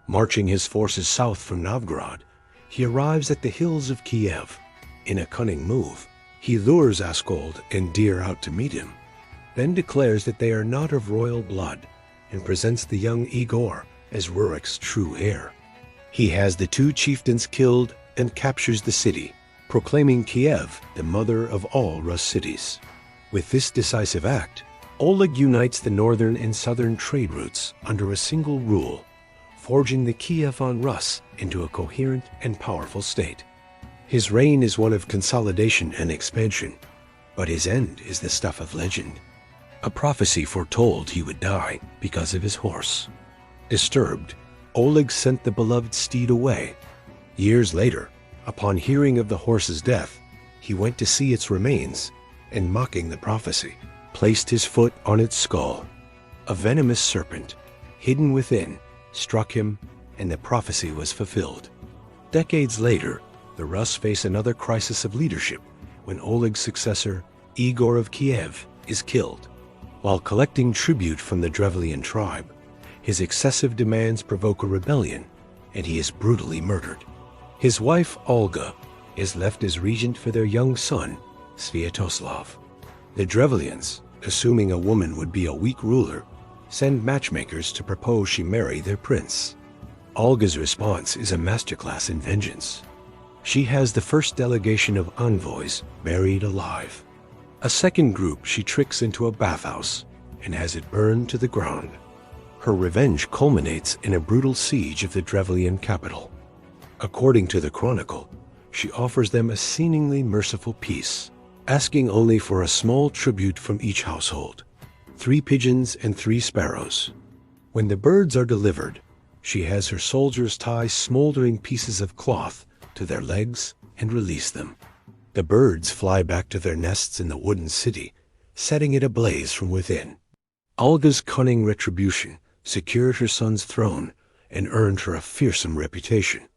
Marching his forces south from Novgorod, he arrives at the hills of Kiev. In a cunning move, he lures Eskold and Dir out to meet him, then declares that they are not of royal blood and presents the young Igor as Rurik's true heir. He has the two chieftains killed and captures the city, proclaiming Kiev the mother of all Rus cities. With this decisive act, Oleg unites the northern and southern trade routes under a single rule, forging the Kievan Rus into a coherent and powerful state. His reign is one of consolidation and expansion, but his end is the stuff of legend. A prophecy foretold he would die because of his horse. Disturbed, Oleg sent the beloved steed away. Years later, upon hearing of the horse's death, he went to see its remains and, mocking the prophecy, placed his foot on its skull. A venomous serpent, hidden within, struck him, and the prophecy was fulfilled. Decades later, the Rus face another crisis of leadership when Oleg's successor, Igor of Kiev, is killed. While collecting tribute from the Drevlian tribe, his excessive demands provoke a rebellion, and he is brutally murdered. His wife, Olga, is left as regent for their young son, Sviatoslav. The Drevlians, assuming a woman would be a weak ruler, send matchmakers to propose she marry their prince. Olga's response is a masterclass in vengeance. She has the first delegation of envoys buried alive. A second group she tricks into a bathhouse and has it burned to the ground. Her revenge culminates in a brutal siege of the Drevlian capital. According to the chronicle, she offers them a seemingly merciful peace, asking only for a small tribute from each household, 3 pigeons and 3 sparrows. When the birds are delivered, she has her soldiers tie smoldering pieces of cloth to their legs and release them. The birds fly back to their nests in the wooden city, setting it ablaze from within. Olga's cunning retribution secured her son's throne and earned her a fearsome reputation.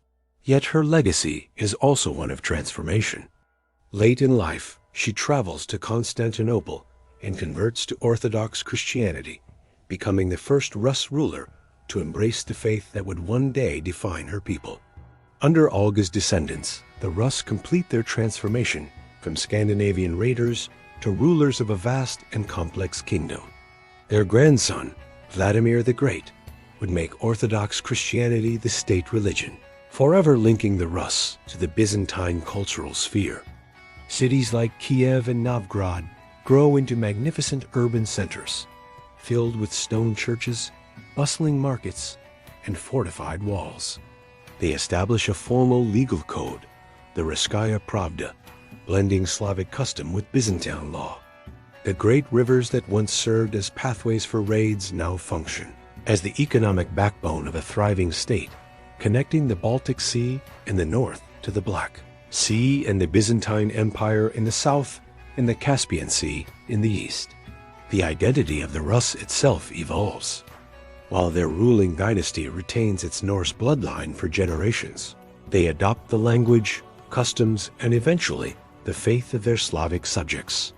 Yet her legacy is also one of transformation. Late in life, she travels to Constantinople and converts to Orthodox Christianity, becoming the first Rus ruler to embrace the faith that would one day define her people. Under Olga's descendants, the Rus complete their transformation from Scandinavian raiders to rulers of a vast and complex kingdom. Their grandson, Vladimir the Great, would make Orthodox Christianity the state religion, forever linking the Rus to the Byzantine cultural sphere. Cities like Kiev and Novgorod grow into magnificent urban centers, filled with stone churches, bustling markets, and fortified walls. They establish a formal legal code, the Ruskaya Pravda, blending Slavic custom with Byzantine law. The great rivers that once served as pathways for raids now function as the economic backbone of a thriving state, connecting the Baltic Sea in the north to the Black Sea and the Byzantine Empire in the south and the Caspian Sea in the east. The identity of the Rus itself evolves. While their ruling dynasty retains its Norse bloodline for generations, they adopt the language, customs, and eventually the faith of their Slavic subjects.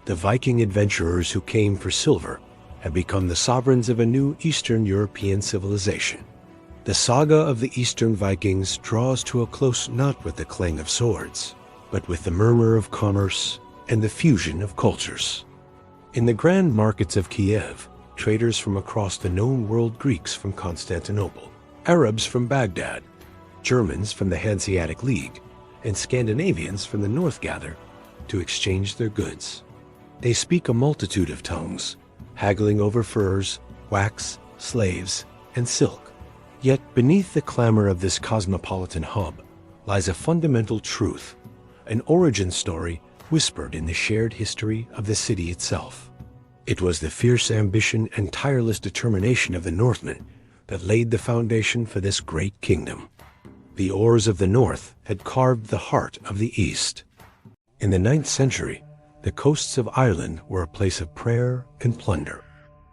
The Viking adventurers who came for silver have become the sovereigns of a new Eastern European civilization. The saga of the Eastern Vikings draws to a close not with the clang of swords, but with the murmur of commerce and the fusion of cultures. In the grand markets of Kiev, traders from across the known world, Greeks from Constantinople, Arabs from Baghdad, Germans from the Hanseatic League, and Scandinavians from the north gather to exchange their goods. They speak a multitude of tongues, haggling over furs, wax, slaves, and silk. Yet beneath the clamor of this cosmopolitan hub lies a fundamental truth, an origin story whispered in the shared history of the city itself. It was the fierce ambition and tireless determination of the Northmen that laid the foundation for this great kingdom. The oars of the north had carved the heart of the east. In the 9th century, the coasts of Ireland were a place of prayer and plunder.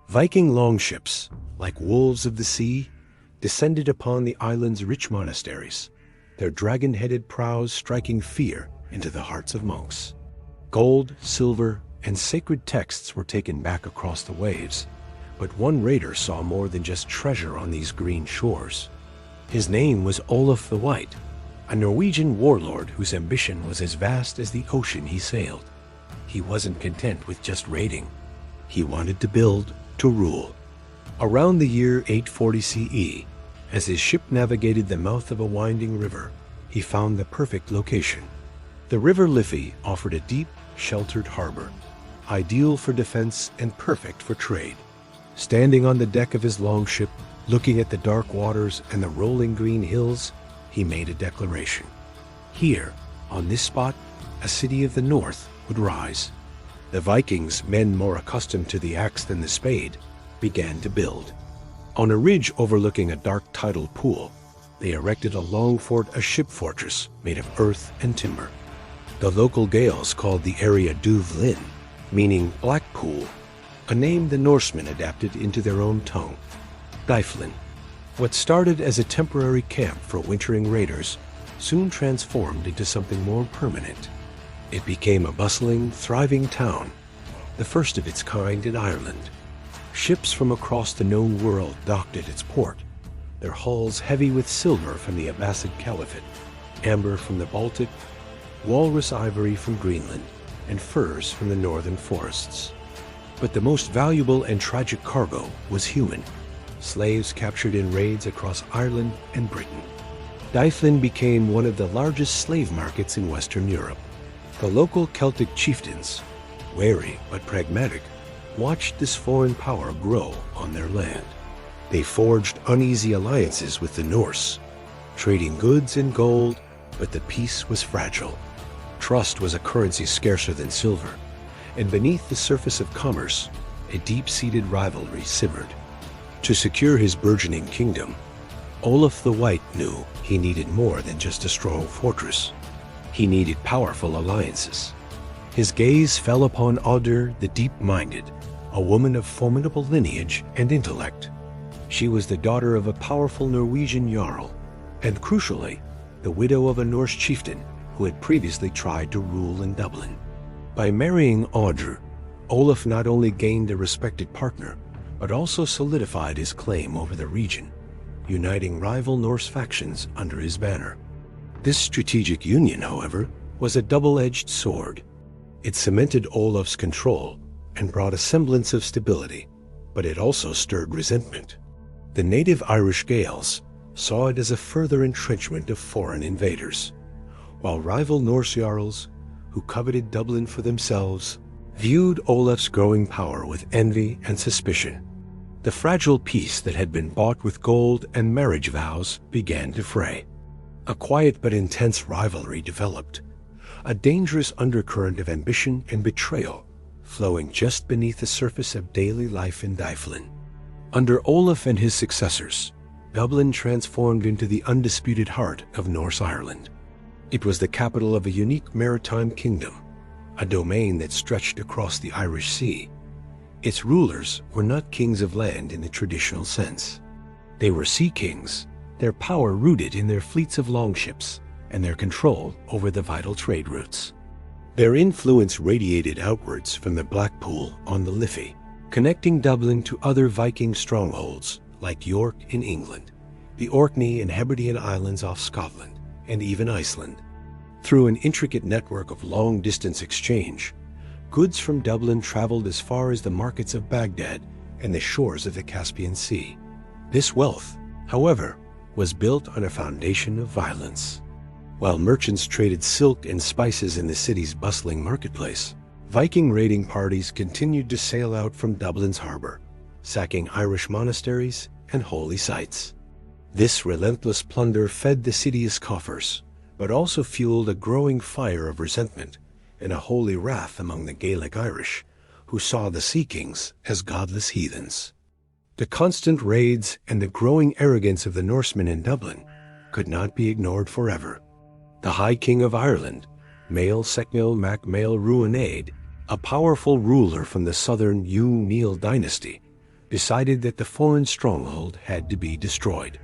Viking longships, like wolves of the sea, descended upon the island's rich monasteries, their dragon-headed prows striking fear into the hearts of monks. Gold, silver, and sacred texts were taken back across the waves, but one raider saw more than just treasure on these green shores. His name was Olaf the White, a Norwegian warlord whose ambition was as vast as the ocean he sailed. He wasn't content with just raiding. He wanted to build, to rule. Around the year 840 CE, as his ship navigated the mouth of a winding river, he found the perfect location. The River Liffey offered a deep, sheltered harbor, ideal for defense and perfect for trade. Standing on the deck of his longship, looking at the dark waters and the rolling green hills, he made a declaration. Here, on this spot, a city of the north would rise. The Vikings, men more accustomed to the axe than the spade, began to build. On a ridge overlooking a dark tidal pool, they erected a long fort, a ship fortress made of earth and timber. The local Gaels called the area Duvlin, meaning black pool, a name the Norsemen adapted into their own tongue. Dyflin. What started as a temporary camp for wintering raiders soon transformed into something more permanent. It became a bustling, thriving town, the first of its kind in Ireland. Ships from across the known world docked at its port, their hulls heavy with silver from the Abbasid Caliphate, amber from the Baltic, walrus ivory from Greenland, and furs from the northern forests. But the most valuable and tragic cargo was human, slaves captured in raids across Ireland and Britain. Dyflin became one of the largest slave markets in Western Europe. The local Celtic chieftains, wary but pragmatic, watched this foreign power grow on their land. They forged uneasy alliances with the Norse, trading goods and gold, but the peace was fragile. Trust was a currency scarcer than silver, and beneath the surface of commerce, a deep-seated rivalry simmered. To secure his burgeoning kingdom, Olaf the White knew he needed more than just a strong fortress. He needed powerful alliances. His gaze fell upon Audr the Deep-Minded, a woman of formidable lineage and intellect. She was the daughter of a powerful Norwegian jarl, and crucially, the widow of a Norse chieftain who had previously tried to rule in Dublin. By marrying Audre, Olaf not only gained a respected partner, but also solidified his claim over the region, uniting rival Norse factions under his banner. This strategic union, however, was a double-edged sword. It cemented Olaf's control and brought a semblance of stability, but it also stirred resentment. The native Irish Gaels saw it as a further entrenchment of foreign invaders, while rival Norse jarls, who coveted Dublin for themselves, viewed Olaf's growing power with envy and suspicion. The fragile peace that had been bought with gold and marriage vows began to fray. A quiet but intense rivalry developed, a dangerous undercurrent of ambition and betrayal flowing just beneath the surface of daily life in Dyflin. Under Olaf and his successors, Dublin transformed into the undisputed heart of Norse Ireland. It was the capital of a unique maritime kingdom, a domain that stretched across the Irish Sea. Its rulers were not kings of land in the traditional sense. They were sea kings, their power rooted in their fleets of longships and their control over the vital trade routes. Their influence radiated outwards from the Blackpool on the Liffey, connecting Dublin to other Viking strongholds like York in England, the Orkney and Hebridean Islands off Scotland, and even Iceland. Through an intricate network of long-distance exchange, goods from Dublin traveled as far as the markets of Baghdad and the shores of the Caspian Sea. This wealth, however, was built on a foundation of violence. While merchants traded silk and spices in the city's bustling marketplace, Viking raiding parties continued to sail out from Dublin's harbor, sacking Irish monasteries and holy sites. This relentless plunder fed the city's coffers, but also fueled a growing fire of resentment and a holy wrath among the Gaelic Irish, who saw the Sea Kings as godless heathens. The constant raids and the growing arrogance of the Norsemen in Dublin could not be ignored forever. The High King of Ireland, Mael Secnil Mac Mael Ruinade, a powerful ruler from the southern Hugh Neil dynasty, decided that the foreign stronghold had to be destroyed.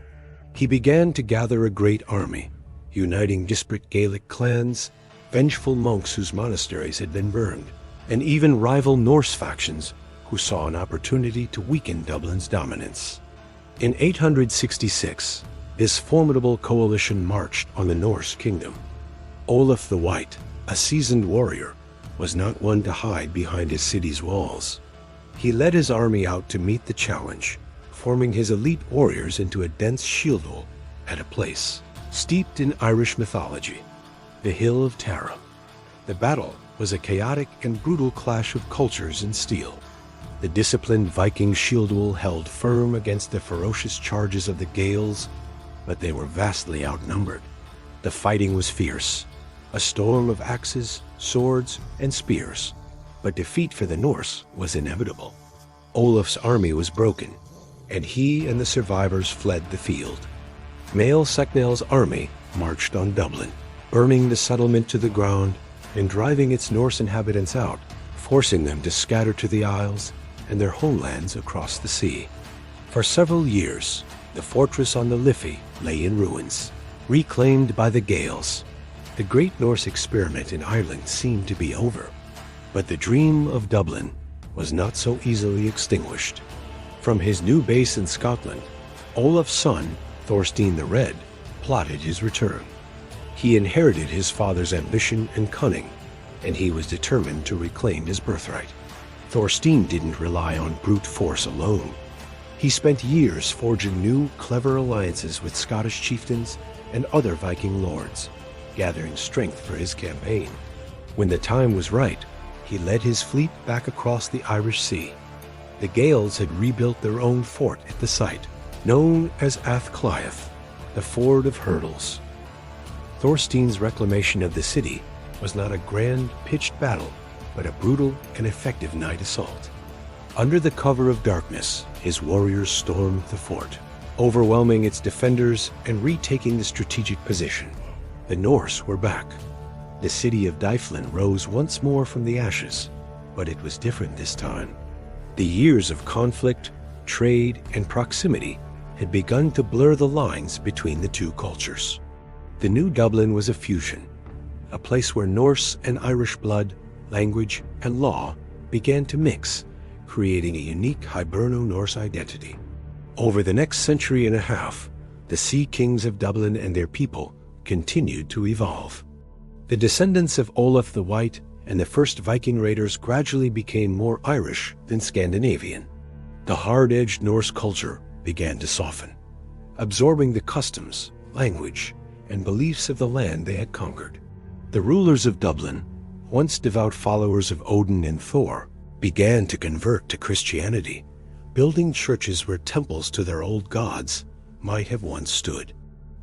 He began to gather a great army, uniting disparate Gaelic clans, vengeful monks whose monasteries had been burned, and even rival Norse factions who saw an opportunity to weaken Dublin's dominance. In 866, this formidable coalition marched on the Norse kingdom. Olaf the White, a seasoned warrior, was not one to hide behind his city's walls. He led his army out to meet the challenge, forming his elite warriors into a dense shield wall at a place steeped in Irish mythology, the Hill of Tara. The battle was a chaotic and brutal clash of cultures and steel. The disciplined Viking shield wall held firm against the ferocious charges of the Gaels, but they were vastly outnumbered. The fighting was fierce, a storm of axes, swords, and spears, but defeat for the Norse was inevitable. Olaf's army was broken, and he and the survivors fled the field. Mael Secnel's army marched on Dublin, burning the settlement to the ground and driving its Norse inhabitants out, forcing them to scatter to the Isles and their homelands across the sea. For several years, the fortress on the Liffey lay in ruins, reclaimed by the Gaels. The great Norse experiment in Ireland seemed to be over, but the dream of Dublin was not so easily extinguished. From his new base in Scotland, Olaf's son, Thorstein the Red, plotted his return. He inherited his father's ambition and cunning, and he was determined to reclaim his birthright. Thorstein didn't rely on brute force alone. He spent years forging new, clever alliances with Scottish chieftains and other Viking lords, gathering strength for his campaign. When the time was right, he led his fleet back across the Irish Sea. The Gaels had rebuilt their own fort at the site, known as Athcliath, the Ford of Hurdles. Thorstein's reclamation of the city was not a grand, pitched battle, but a brutal and effective night assault. Under the cover of darkness, his warriors stormed the fort, overwhelming its defenders and retaking the strategic position. The Norse were back. The city of Dyflin rose once more from the ashes, but it was different this time. The years of conflict, trade, and proximity had begun to blur the lines between the two cultures. The new Dublin was a fusion, a place where Norse and Irish blood, language, and law began to mix, creating a unique Hiberno-Norse identity. Over the next century and a half, the Sea Kings of Dublin and their people continued to evolve. The descendants of Olaf the White and the first Viking raiders gradually became more Irish than Scandinavian. The hard-edged Norse culture began to soften, absorbing the customs, language, and beliefs of the land they had conquered. The rulers of Dublin, once devout followers of Odin and Thor, began to convert to Christianity, building churches where temples to their old gods might have once stood.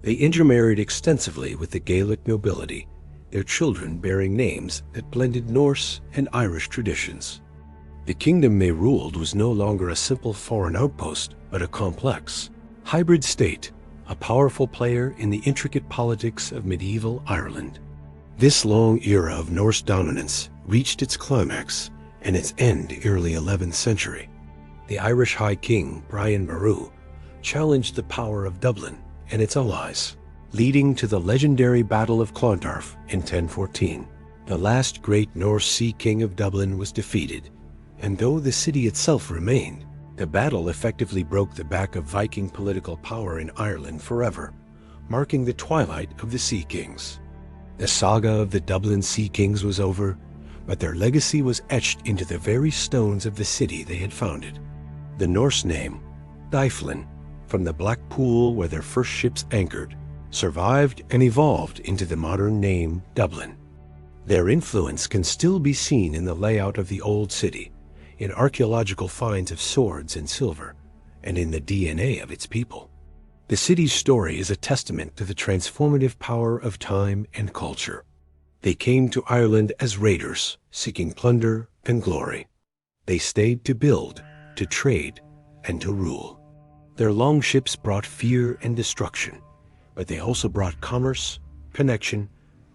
They intermarried extensively with the Gaelic nobility, their children bearing names that blended Norse and Irish traditions. The kingdom they ruled was no longer a simple foreign outpost, but a complex, hybrid state, a powerful player in the intricate politics of medieval Ireland. This long era of Norse dominance reached its climax and its end early 11th century. The Irish High King, Brian Boru, challenged the power of Dublin and its allies, leading to the legendary Battle of Clontarf in 1014. The last great Norse Sea King of Dublin was defeated, and though the city itself remained, the battle effectively broke the back of Viking political power in Ireland forever, marking the twilight of the Sea Kings. The saga of the Dublin Sea Kings was over, but their legacy was etched into the very stones of the city they had founded. The Norse name, Dyflin, from the black pool where their first ships anchored, survived and evolved into the modern name Dublin. Their influence can still be seen in the layout of the old city, in archaeological finds of swords and silver, and in the DNA of its people. The city's story is a testament to the transformative power of time and culture. They came to Ireland as raiders, seeking plunder and glory. They stayed to build, to trade, and to rule. Their longships brought fear and destruction, but they also brought commerce, connection,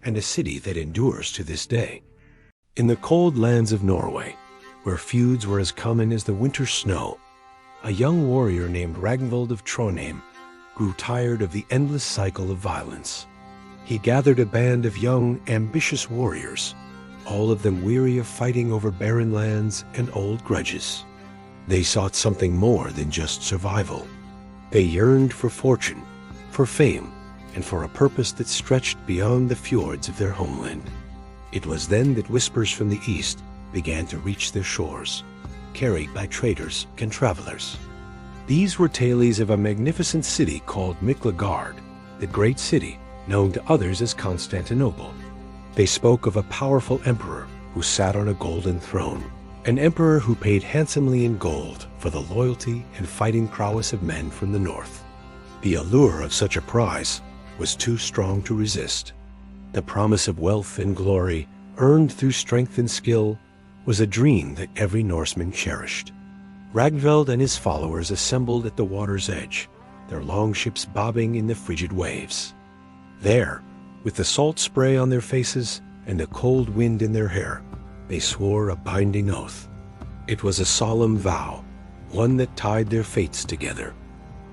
and a city that endures to this day. In the cold lands of Norway, where feuds were as common as the winter snow, a young warrior named Ragnvald of Trondheim grew tired of the endless cycle of violence. He gathered a band of young, ambitious warriors, all of them weary of fighting over barren lands and old grudges. They sought something more than just survival. They yearned for fortune, for fame, and for a purpose that stretched beyond the fjords of their homeland. It was then that whispers from the east began to reach their shores, carried by traders and travelers. These were tales of a magnificent city called Miklagard, the great city known to others as Constantinople. They spoke of a powerful emperor who sat on a golden throne, an emperor who paid handsomely in gold for the loyalty and fighting prowess of men from the north. The allure of such a prize was too strong to resist. The promise of wealth and glory, earned through strength and skill, was a dream that every Norseman cherished. Ragnvald and his followers assembled at the water's edge, their longships bobbing in the frigid waves. There, with the salt spray on their faces and the cold wind in their hair, they swore a binding oath. It was a solemn vow, one that tied their fates together.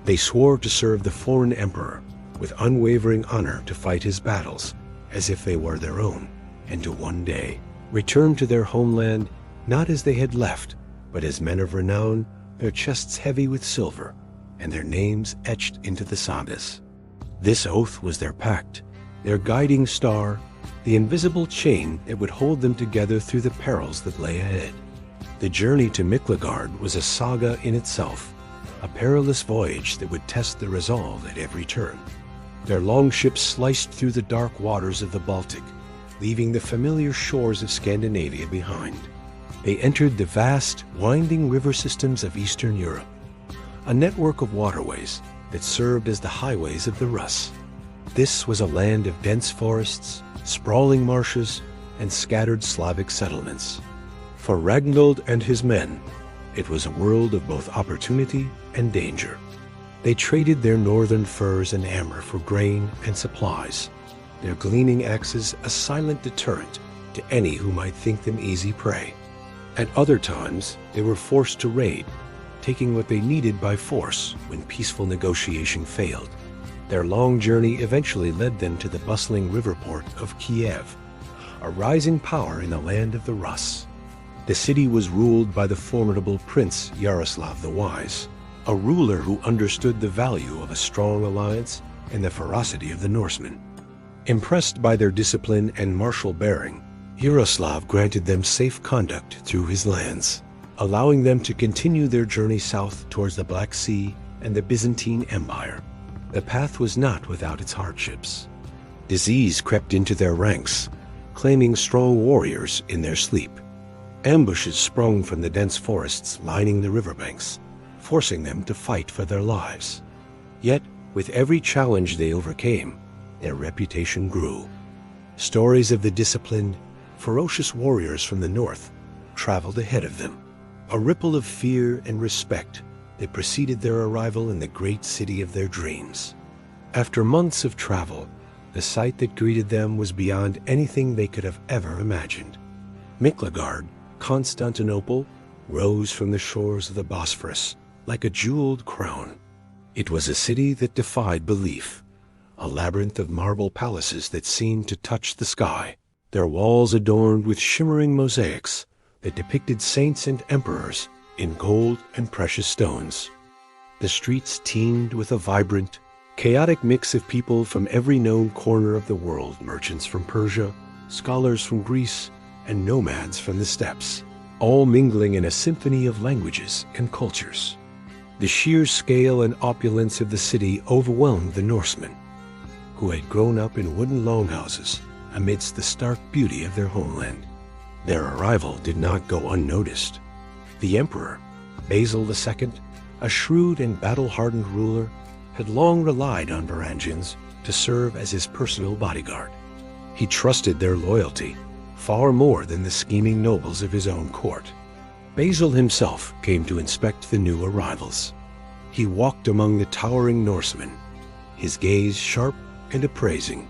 They swore to serve the foreign emperor with unwavering honor, to fight his battles as if they were their own, and to one day return to their homeland not as they had left, but as men of renown, their chests heavy with silver, and their names etched into the Sagas. This oath was their pact, their guiding star, the invisible chain that would hold them together through the perils that lay ahead. The journey to Miklagard was a saga in itself, a perilous voyage that would test their resolve at every turn. Their longships sliced through the dark waters of the Baltic, leaving the familiar shores of Scandinavia behind. They entered the vast, winding river systems of Eastern Europe, a network of waterways that served as the highways of the Rus. This was a land of dense forests, sprawling marshes, and scattered Slavic settlements. For Ragnvald and his men, it was a world of both opportunity and danger. They traded their northern furs and armor for grain and supplies, their gleaming axes a silent deterrent to any who might think them easy prey. At other times, they were forced to raid, taking what they needed by force when peaceful negotiation failed. Their long journey eventually led them to the bustling river port of Kiev, a rising power in the land of the Rus. The city was ruled by the formidable Prince Yaroslav the Wise, a ruler who understood the value of a strong alliance and the ferocity of the Norsemen. Impressed by their discipline and martial bearing, Yaroslav granted them safe conduct through his lands, allowing them to continue their journey south towards the Black Sea and the Byzantine Empire. The path was not without its hardships. Disease crept into their ranks, claiming strong warriors in their sleep. Ambushes sprung from the dense forests lining the riverbanks, forcing them to fight for their lives. Yet, with every challenge they overcame, their reputation grew. Stories of the disciplined, ferocious warriors from the north traveled ahead of them, a ripple of fear and respect that preceded their arrival in the great city of their dreams. After months of travel, the sight that greeted them was beyond anything they could have ever imagined. Miklagard, Constantinople, rose from the shores of the Bosphorus like a jeweled crown. It was a city that defied belief, a labyrinth of marble palaces that seemed to touch the sky, their walls adorned with shimmering mosaics that depicted saints and emperors in gold and precious stones. The streets teemed with a vibrant, chaotic mix of people from every known corner of the world, merchants from Persia, scholars from Greece, and nomads from the steppes, all mingling in a symphony of languages and cultures. The sheer scale and opulence of the city overwhelmed the Norsemen, who had grown up in wooden longhouses amidst the stark beauty of their homeland. Their arrival did not go unnoticed. The emperor, Basil II, a shrewd and battle-hardened ruler, had long relied on Varangians to serve as his personal bodyguard. He trusted their loyalty far more than the scheming nobles of his own court. Basil himself came to inspect the new arrivals. He walked among the towering Norsemen, his gaze sharp and appraising.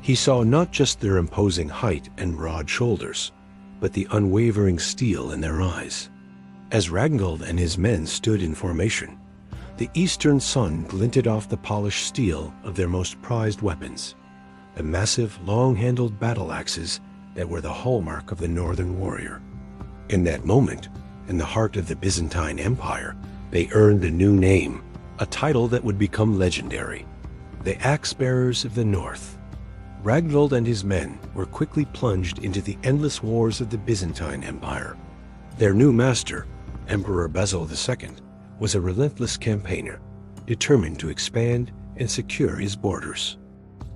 He saw not just their imposing height and broad shoulders, but the unwavering steel in their eyes. As Ragnvald and his men stood in formation, the eastern sun glinted off the polished steel of their most prized weapons, the massive, long-handled battle axes that were the hallmark of the northern warrior. In that moment, in the heart of the Byzantine Empire, they earned a new name, a title that would become legendary: the Axe-Bearers of the North. Ragnvald and his men were quickly plunged into the endless wars of the Byzantine Empire. Their new master, Emperor Basil II, was a relentless campaigner, determined to expand and secure his borders.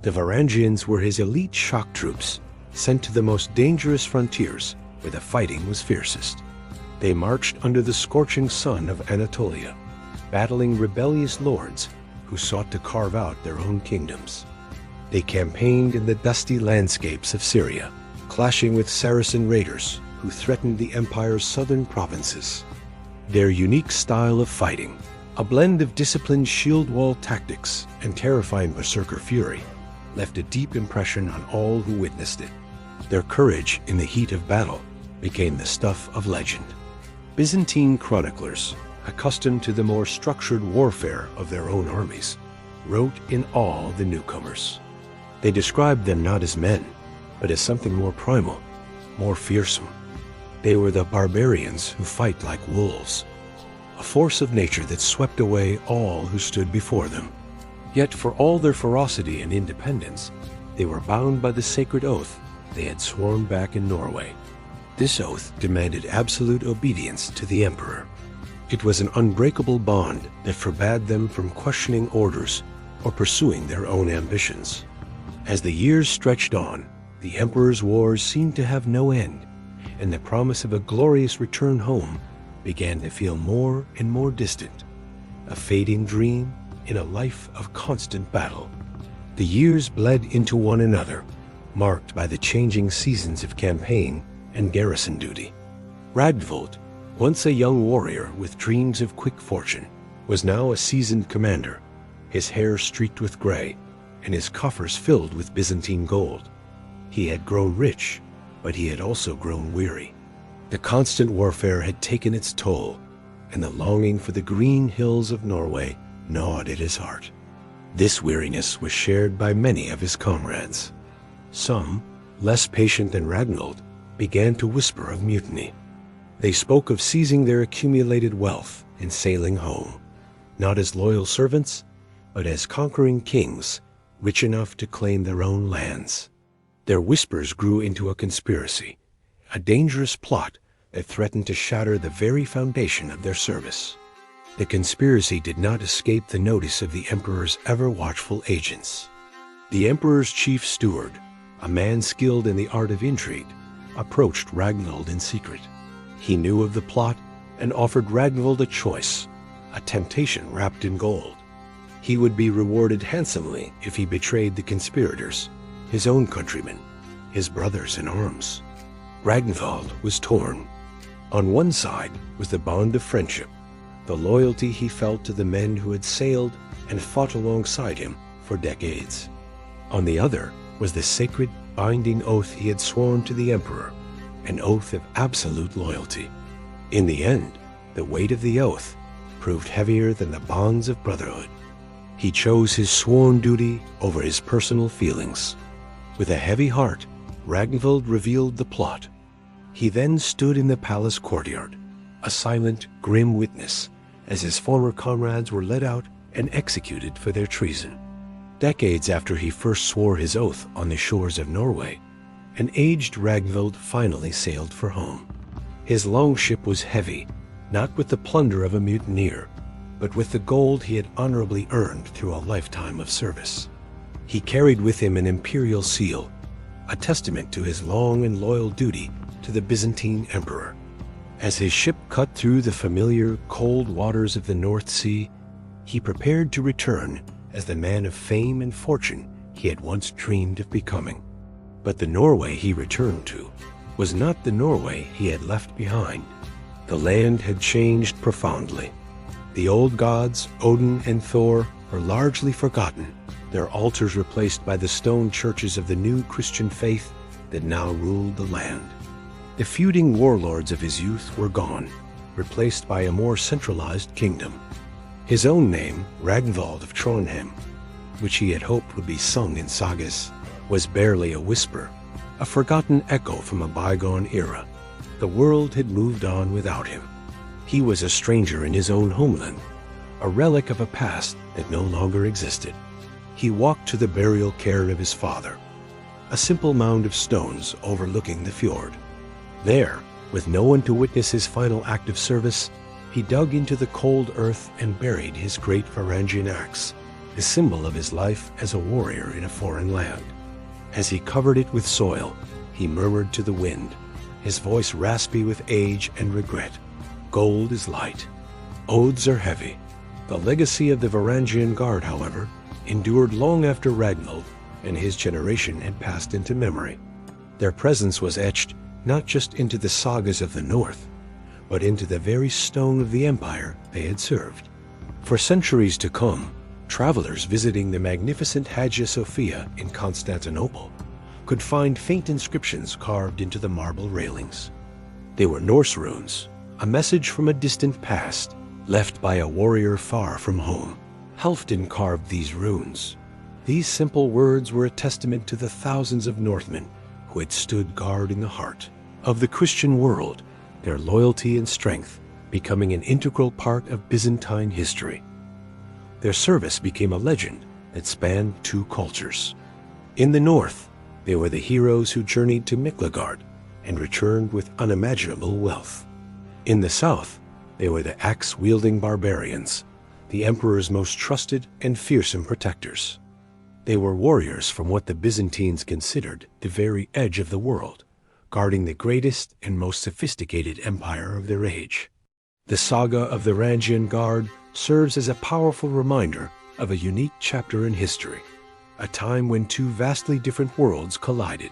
The Varangians were his elite shock troops, sent to the most dangerous frontiers where the fighting was fiercest. They marched under the scorching sun of Anatolia, battling rebellious lords who sought to carve out their own kingdoms. They campaigned in the dusty landscapes of Syria, clashing with Saracen raiders who threatened the empire's southern provinces. Their unique style of fighting, a blend of disciplined shield wall tactics and terrifying berserker fury, left a deep impression on all who witnessed it. Their courage in the heat of battle became the stuff of legend. Byzantine chroniclers, accustomed to the more structured warfare of their own armies, wrote in awe of the newcomers. They described them not as men, but as something more primal, more fearsome. They were the barbarians who fight like wolves, a force of nature that swept away all who stood before them. Yet for all their ferocity and independence, they were bound by the sacred oath they had sworn back in Norway. This oath demanded absolute obedience to the emperor. It was an unbreakable bond that forbade them from questioning orders or pursuing their own ambitions. As the years stretched on, the emperor's wars seemed to have no end, and the promise of a glorious return home began to feel more and more distant, a fading dream in a life of constant battle. The years bled into one another, marked by the changing seasons of campaign and garrison duty. Ragnvald, once a young warrior with dreams of quick fortune, was now a seasoned commander, his hair streaked with gray and his coffers filled with Byzantine gold. He had grown rich, but he had also grown weary. The constant warfare had taken its toll, and the longing for the green hills of Norway gnawed at his heart. This weariness was shared by many of his comrades. Some, less patient than Ragnvald, began to whisper of mutiny. They spoke of seizing their accumulated wealth and sailing home, not as loyal servants, but as conquering kings, rich enough to claim their own lands. Their whispers grew into a conspiracy, a dangerous plot that threatened to shatter the very foundation of their service. The conspiracy did not escape the notice of the emperor's ever-watchful agents. The emperor's chief steward, a man skilled in the art of intrigue, approached Ragnvald in secret. He knew of the plot and offered Ragnvald a choice, a temptation wrapped in gold. He would be rewarded handsomely if he betrayed the conspirators, his own countrymen, his brothers in arms. Ragnvald was torn. On one side was the bond of friendship, the loyalty he felt to the men who had sailed and fought alongside him for decades. On the other was the sacred, binding oath he had sworn to the emperor, an oath of absolute loyalty. In the end, the weight of the oath proved heavier than the bonds of brotherhood. He chose his sworn duty over his personal feelings. With a heavy heart, Ragnvald revealed the plot. He then stood in the palace courtyard, a silent, grim witness, as his former comrades were led out and executed for their treason. Decades after he first swore his oath on the shores of Norway, an aged Ragnvald finally sailed for home. His longship was heavy, not with the plunder of a mutineer, but with the gold he had honorably earned through a lifetime of service. He carried with him an imperial seal, a testament to his long and loyal duty to the Byzantine emperor. As his ship cut through the familiar, cold waters of the North Sea, he prepared to return as the man of fame and fortune he had once dreamed of becoming. But the Norway he returned to was not the Norway he had left behind. The land had changed profoundly. The old gods, Odin and Thor, were largely forgotten, their altars replaced by the stone churches of the new Christian faith that now ruled the land. The feuding warlords of his youth were gone, replaced by a more centralized kingdom. His own name, Ragnvald of Trondheim, which he had hoped would be sung in sagas, was barely a whisper, a forgotten echo from a bygone era. The world had moved on without him. He was a stranger in his own homeland, a relic of a past that no longer existed. He walked to the burial cairn of his father, a simple mound of stones overlooking the fjord. There, with no one to witness his final act of service, he dug into the cold earth and buried his great Varangian axe, the symbol of his life as a warrior in a foreign land. As he covered it with soil, he murmured to the wind, his voice raspy with age and regret. Gold is light. Oaths are heavy. The legacy of the Varangian Guard, however, endured long after Ragnvald and his generation had passed into memory. Their presence was etched not just into the sagas of the North, but into the very stone of the empire they had served. For centuries to come, travelers visiting the magnificent Hagia Sophia in Constantinople could find faint inscriptions carved into the marble railings. They were Norse runes, a message from a distant past, left by a warrior far from home. Halfdan carved these runes. These simple words were a testament to the thousands of Northmen who had stood guard in the heart of the Christian world, their loyalty and strength becoming an integral part of Byzantine history. Their service became a legend that spanned two cultures. In the north, they were the heroes who journeyed to Miklagard and returned with unimaginable wealth. In the south, they were the axe-wielding barbarians, the emperor's most trusted and fearsome protectors. They were warriors from what the Byzantines considered the very edge of the world, guarding the greatest and most sophisticated empire of their age. The saga of the Varangian Guard serves as a powerful reminder of a unique chapter in history, a time when two vastly different worlds collided.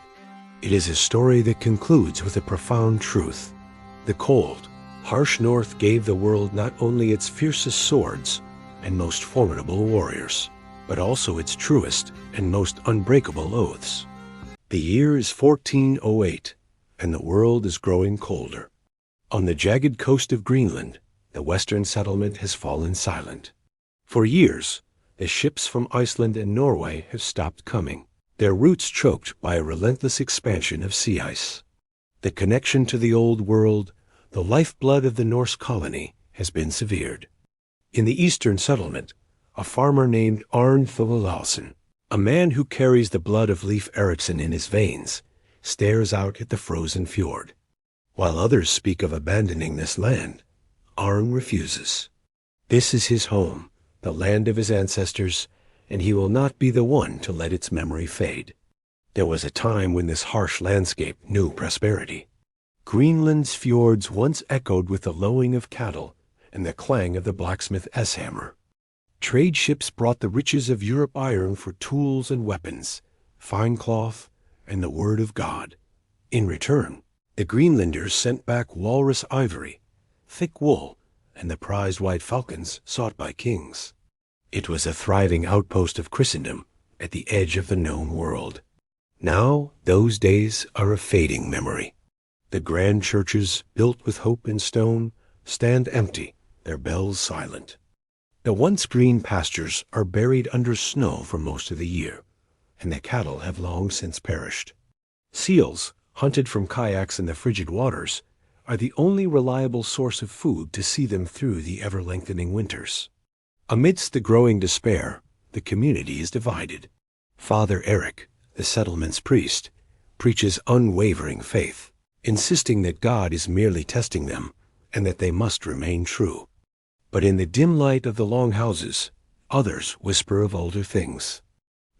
It is a story that concludes with a profound truth. The cold, harsh north gave the world not only its fiercest swords and most formidable warriors, but also its truest and most unbreakable oaths. The year is 1408, and the world is growing colder. On the jagged coast of Greenland, the western settlement has fallen silent. For years, the ships from Iceland and Norway have stopped coming, their routes choked by a relentless expansion of sea ice. The connection to the old world, the lifeblood of the Norse colony, has been severed. In the eastern settlement, a farmer named Arn Thorvaldsen, a man who carries the blood of Leif Erikson in his veins, stares out at the frozen fjord. While others speak of abandoning this land, Arn refuses. This is his home, the land of his ancestors, and he will not be the one to let its memory fade. There was a time when this harsh landscape knew prosperity. Greenland's fjords once echoed with the lowing of cattle and the clang of the blacksmith S-hammer. Trade ships brought the riches of Europe iron for tools and weapons, fine cloth, and the word of God. In return, the Greenlanders sent back walrus ivory, thick wool, and the prized white falcons sought by kings. It was a thriving outpost of Christendom at the edge of the known world. Now those days are a fading memory. The grand churches, built with hope and stone, stand empty, their bells silent. The once green pastures are buried under snow for most of the year, and the cattle have long since perished. Seals, hunted from kayaks in the frigid waters, are the only reliable source of food to see them through the ever-lengthening winters. Amidst the growing despair, the community is divided. Father Eric, the settlement's priest, preaches unwavering faith, insisting that God is merely testing them and that they must remain true. But in the dim light of the long houses, others whisper of older things.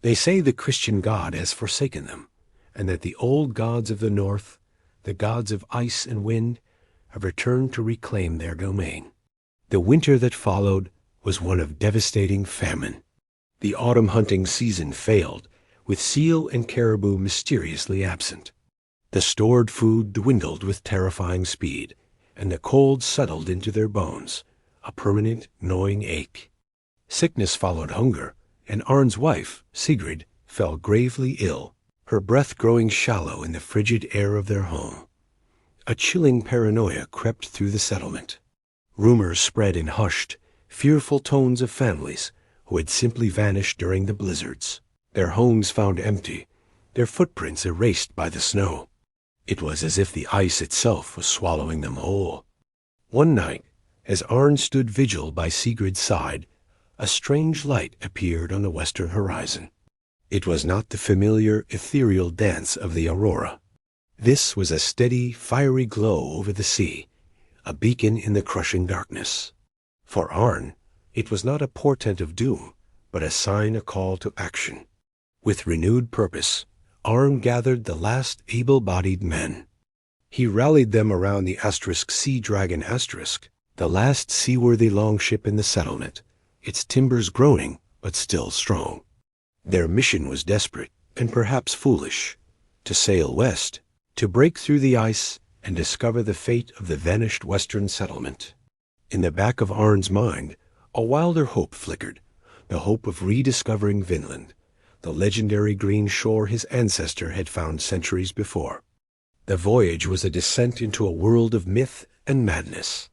They say the Christian God has forsaken them, and that the old gods of the north, the gods of ice and wind, have returned to reclaim their domain. The winter that followed was one of devastating famine. The autumn hunting season failed, with seal and caribou mysteriously absent. The stored food dwindled with terrifying speed, and the cold settled into their bones, a permanent gnawing ache. Sickness followed hunger, and Arn's wife, Sigrid, fell gravely ill, her breath growing shallow in the frigid air of their home. A chilling paranoia crept through the settlement. Rumors spread in hushed, fearful tones of families who had simply vanished during the blizzards, their homes found empty, their footprints erased by the snow. It was as if the ice itself was swallowing them whole. One night, as Arn stood vigil by Sigrid's side, a strange light appeared on the western horizon. It was not the familiar, ethereal dance of the aurora. This was a steady, fiery glow over the sea, a beacon in the crushing darkness. For Arn, it was not a portent of doom, but a sign, a call to action. With renewed purpose, Arn gathered the last able-bodied men. He rallied them around the Sea Dragon *, the last seaworthy longship in the settlement, its timbers groaning but still strong. Their mission was desperate and perhaps foolish: to sail west, to break through the ice and discover the fate of the vanished western settlement. In the back of Arn's mind, a wilder hope flickered, the hope of rediscovering Vinland, the legendary green shore his ancestor had found centuries before. The voyage was a descent into a world of myth and madness.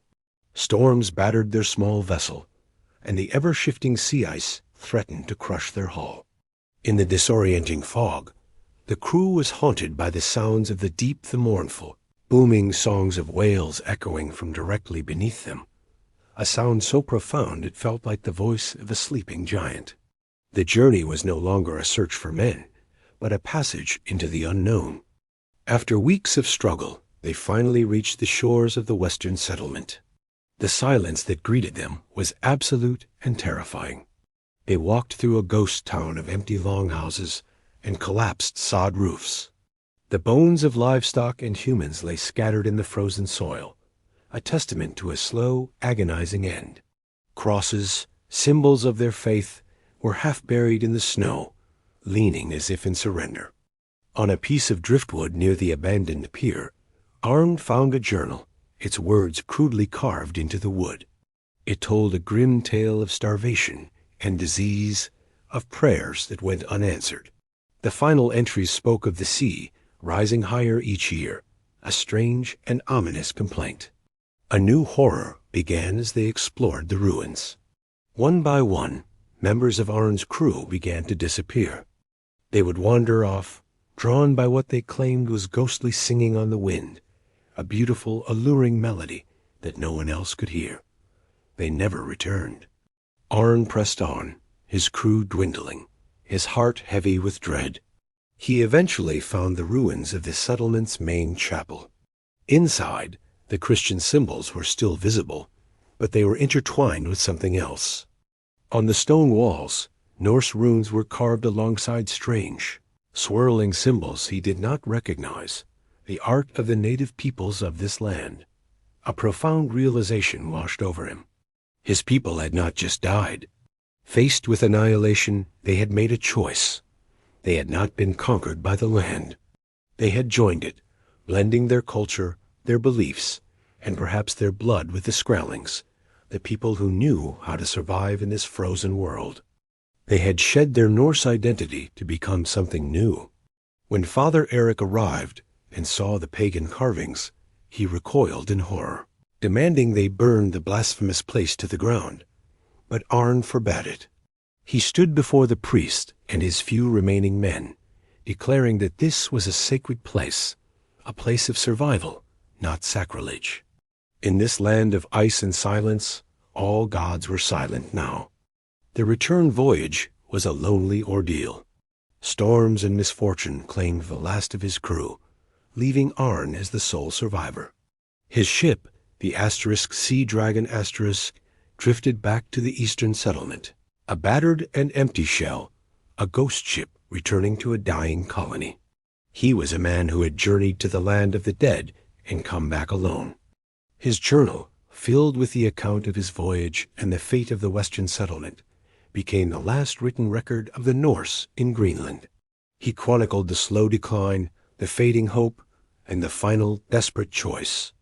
Storms battered their small vessel, and the ever-shifting sea ice threatened to crush their hull. In the disorienting fog, the crew was haunted by the sounds of the deep, the mournful, booming songs of whales echoing from directly beneath them, a sound so profound it felt like the voice of a sleeping giant. The journey was no longer a search for men, but a passage into the unknown. After weeks of struggle, they finally reached the shores of the western settlement. The silence that greeted them was absolute and terrifying. They walked through a ghost town of empty longhouses and collapsed sod roofs. The bones of livestock and humans lay scattered in the frozen soil, a testament to a slow, agonizing end. Crosses, symbols of their faith, were half buried in the snow, leaning as if in surrender. On a piece of driftwood near the abandoned pier, Arn found a journal, its words crudely carved into the wood. It told a grim tale of starvation and disease, of prayers that went unanswered. The final entries spoke of the sea rising higher each year, a strange and ominous complaint. A new horror began as they explored the ruins. One by one, members of Arn's crew began to disappear. They would wander off, drawn by what they claimed was ghostly singing on the wind, a beautiful, alluring melody that no one else could hear. They never returned. Arn pressed on, his crew dwindling, his heart heavy with dread. He eventually found the ruins of the settlement's main chapel. Inside, the Christian symbols were still visible, but they were intertwined with something else. On the stone walls, Norse runes were carved alongside strange, swirling symbols he did not recognize, the art of the native peoples of this land. A profound realization washed over him. His people had not just died. Faced with annihilation, they had made a choice. They had not been conquered by the land. They had joined it, blending their culture, their beliefs, and perhaps their blood with the Skrellings, the people who knew how to survive in this frozen world. They had shed their Norse identity to become something new. When Father Eric arrived and saw the pagan carvings, he recoiled in horror, demanding they burn the blasphemous place to the ground. But Arn forbade it. He stood before the priest and his few remaining men, declaring that this was a sacred place, a place of survival, not sacrilege. In this land of ice and silence, all gods were silent now. The return voyage was a lonely ordeal. Storms and misfortune claimed the last of his crew, leaving Arn as the sole survivor. His ship, the Sea Dragon Asterisk, drifted back to the eastern settlement, a battered and empty shell, a ghost ship returning to a dying colony. He was a man who had journeyed to the land of the dead and come back alone. His journal, filled with the account of his voyage and the fate of the western settlement, became the last written record of the Norse in Greenland. He chronicled the slow decline, the fading hope, and the final desperate choice.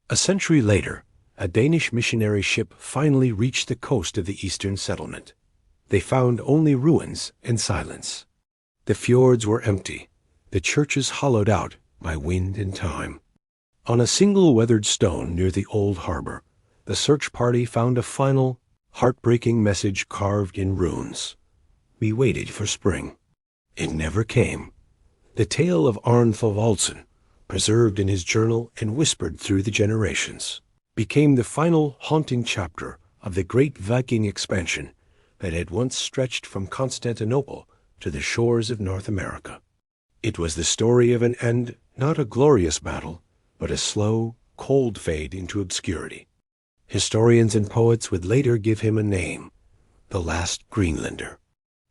A century later, a Danish missionary ship finally reached the coast of the eastern settlement. They found only ruins and silence. The fjords were empty, the churches hollowed out by wind and time. On a single weathered stone near the old harbor, the search party found a final, heartbreaking message carved in runes. We waited for spring. It never came. The tale of Arn Thorvaldsen, preserved in his journal and whispered through the generations, became the final haunting chapter of the great Viking expansion that had once stretched from Constantinople to the shores of North America. It was the story of an end, not a glorious battle, but a slow, cold fade into obscurity. Historians and poets would later give him a name, the last Greenlander.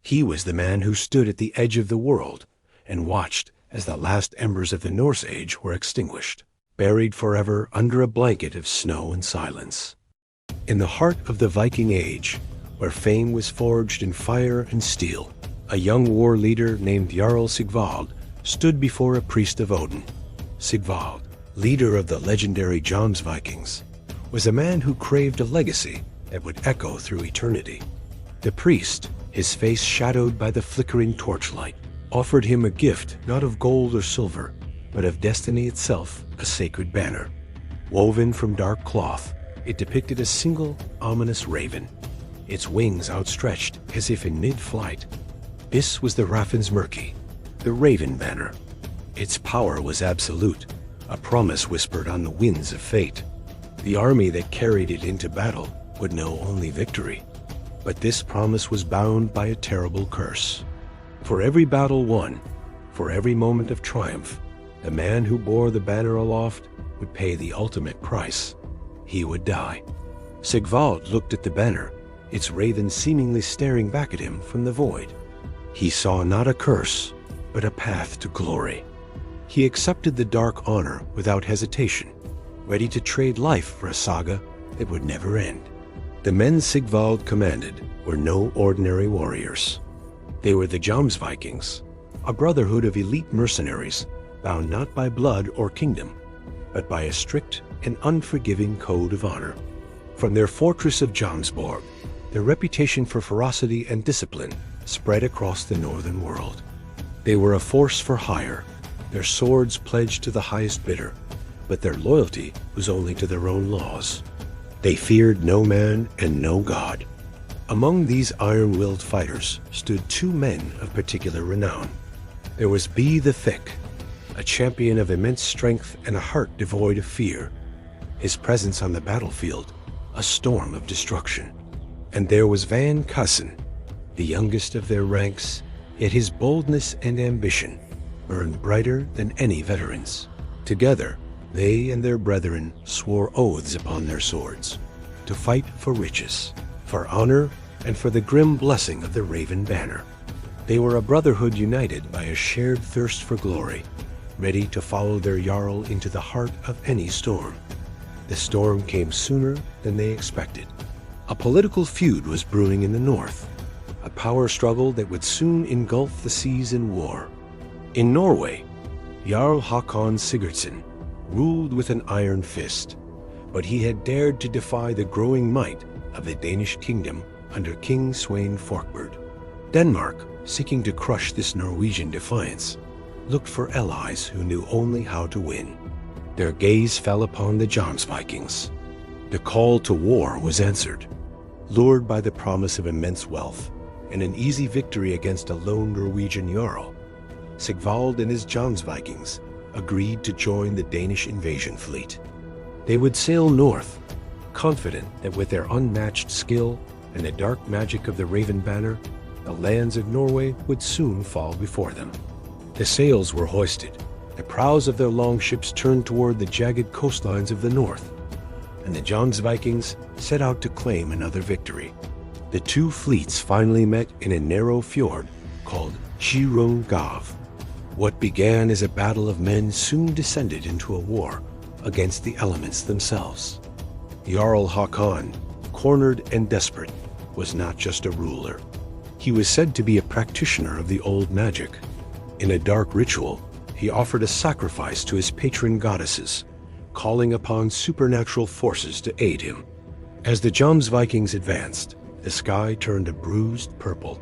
He was the man who stood at the edge of the world and watched as the last embers of the Norse Age were extinguished, buried forever under a blanket of snow and silence. In the heart of the Viking Age, where fame was forged in fire and steel, a young war leader named Jarl Sigvald stood before a priest of Odin. Sigvald, leader of the legendary Jomsvikings, was a man who craved a legacy that would echo through eternity. The priest, his face shadowed by the flickering torchlight, offered him a gift not of gold or silver, but of destiny itself, a sacred banner. Woven from dark cloth, it depicted a single, ominous raven, its wings outstretched as if in mid-flight. This was the Raffin's Murki, the Raven Banner. Its power was absolute, a promise whispered on the winds of fate. The army that carried it into battle would know only victory. But this promise was bound by a terrible curse. For every battle won, for every moment of triumph, the man who bore the banner aloft would pay the ultimate price. He would die. Sigvald looked at the banner, its raven seemingly staring back at him from the void. He saw not a curse, but a path to glory. He accepted the dark honor without hesitation, ready to trade life for a saga that would never end. The men Sigvald commanded were no ordinary warriors. They were the Jomsvikings, a brotherhood of elite mercenaries bound not by blood or kingdom, but by a strict and unforgiving code of honor. From their fortress of Jomsborg, their reputation for ferocity and discipline spread across the northern world. They were a force for hire, their swords pledged to the highest bidder, but their loyalty was only to their own laws. They feared no man and no god. Among these iron-willed fighters stood two men of particular renown. There was Be the Thick, a champion of immense strength and a heart devoid of fear. His presence on the battlefield, a storm of destruction. And there was Van Cussen, the youngest of their ranks, yet his boldness and ambition burned brighter than any veterans. Together, they and their brethren swore oaths upon their swords to fight for riches, for honor, and for the grim blessing of the Raven Banner. They were a brotherhood united by a shared thirst for glory, ready to follow their Jarl into the heart of any storm. The storm came sooner than they expected. A political feud was brewing in the north, a power struggle that would soon engulf the seas in war. In Norway, Jarl Hakon Sigurdsson ruled with an iron fist, but he had dared to defy the growing might of the Danish kingdom under King Sweyn Forkbeard. Denmark, seeking to crush this Norwegian defiance, looked for allies who knew only how to win. Their gaze fell upon the Jomsvikings. The call to war was answered. Lured by the promise of immense wealth and an easy victory against a lone Norwegian Jarl, Sigvald and his Jomsvikings agreed to join the Danish invasion fleet. They would sail north, confident that with their unmatched skill and the dark magic of the Raven Banner, the lands of Norway would soon fall before them. The sails were hoisted, the prows of their longships turned toward the jagged coastlines of the north, and the Jomsvikings set out to claim another victory. The two fleets finally met in a narrow fjord called Gav. What began as a battle of men soon descended into a war against the elements themselves. Jarl Hakon, cornered and desperate, was not just a ruler. He was said to be a practitioner of the old magic. In a dark ritual, he offered a sacrifice to his patron goddesses, calling upon supernatural forces to aid him. As the Jomsvikings advanced, the sky turned a bruised purple.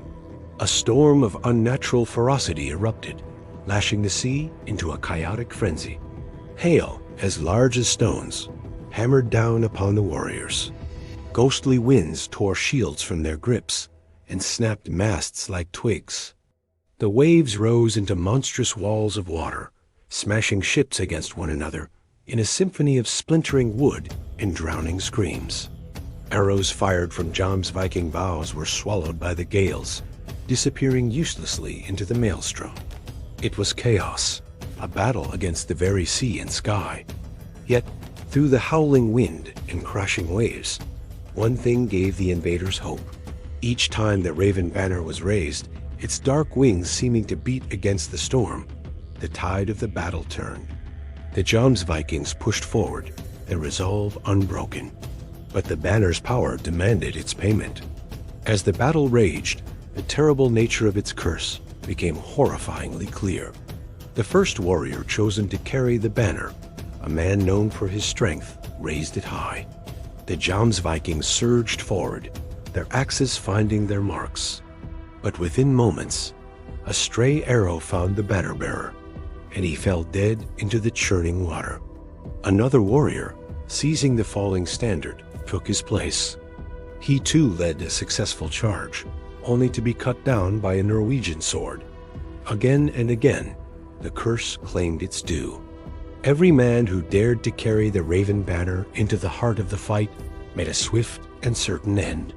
A storm of unnatural ferocity erupted, lashing the sea into a chaotic frenzy. Hail, as large as stones, hammered down upon the warriors. Ghostly winds tore shields from their grips and snapped masts like twigs. The waves rose into monstrous walls of water, smashing ships against one another in a symphony of splintering wood and drowning screams. Arrows fired from Jomsviking bows were swallowed by the gales, disappearing uselessly into the maelstrom. It was chaos, a battle against the very sea and sky. Yet, through the howling wind and crashing waves, one thing gave the invaders hope. Each time the Raven Banner was raised, its dark wings seeming to beat against the storm, the tide of the battle turned. The Jomsvikings pushed forward, their resolve unbroken. But the banner's power demanded its payment. As the battle raged, the terrible nature of its curse became horrifyingly clear. The first warrior chosen to carry the banner, a man known for his strength, raised it high. The Jomsvikings surged forward, their axes finding their marks. But within moments, a stray arrow found the banner-bearer, and he fell dead into the churning water. Another warrior, seizing the falling standard, took his place. He too led a successful charge, only to be cut down by a Norwegian sword. Again and again, the curse claimed its due. Every man who dared to carry the Raven Banner into the heart of the fight met a swift and certain end.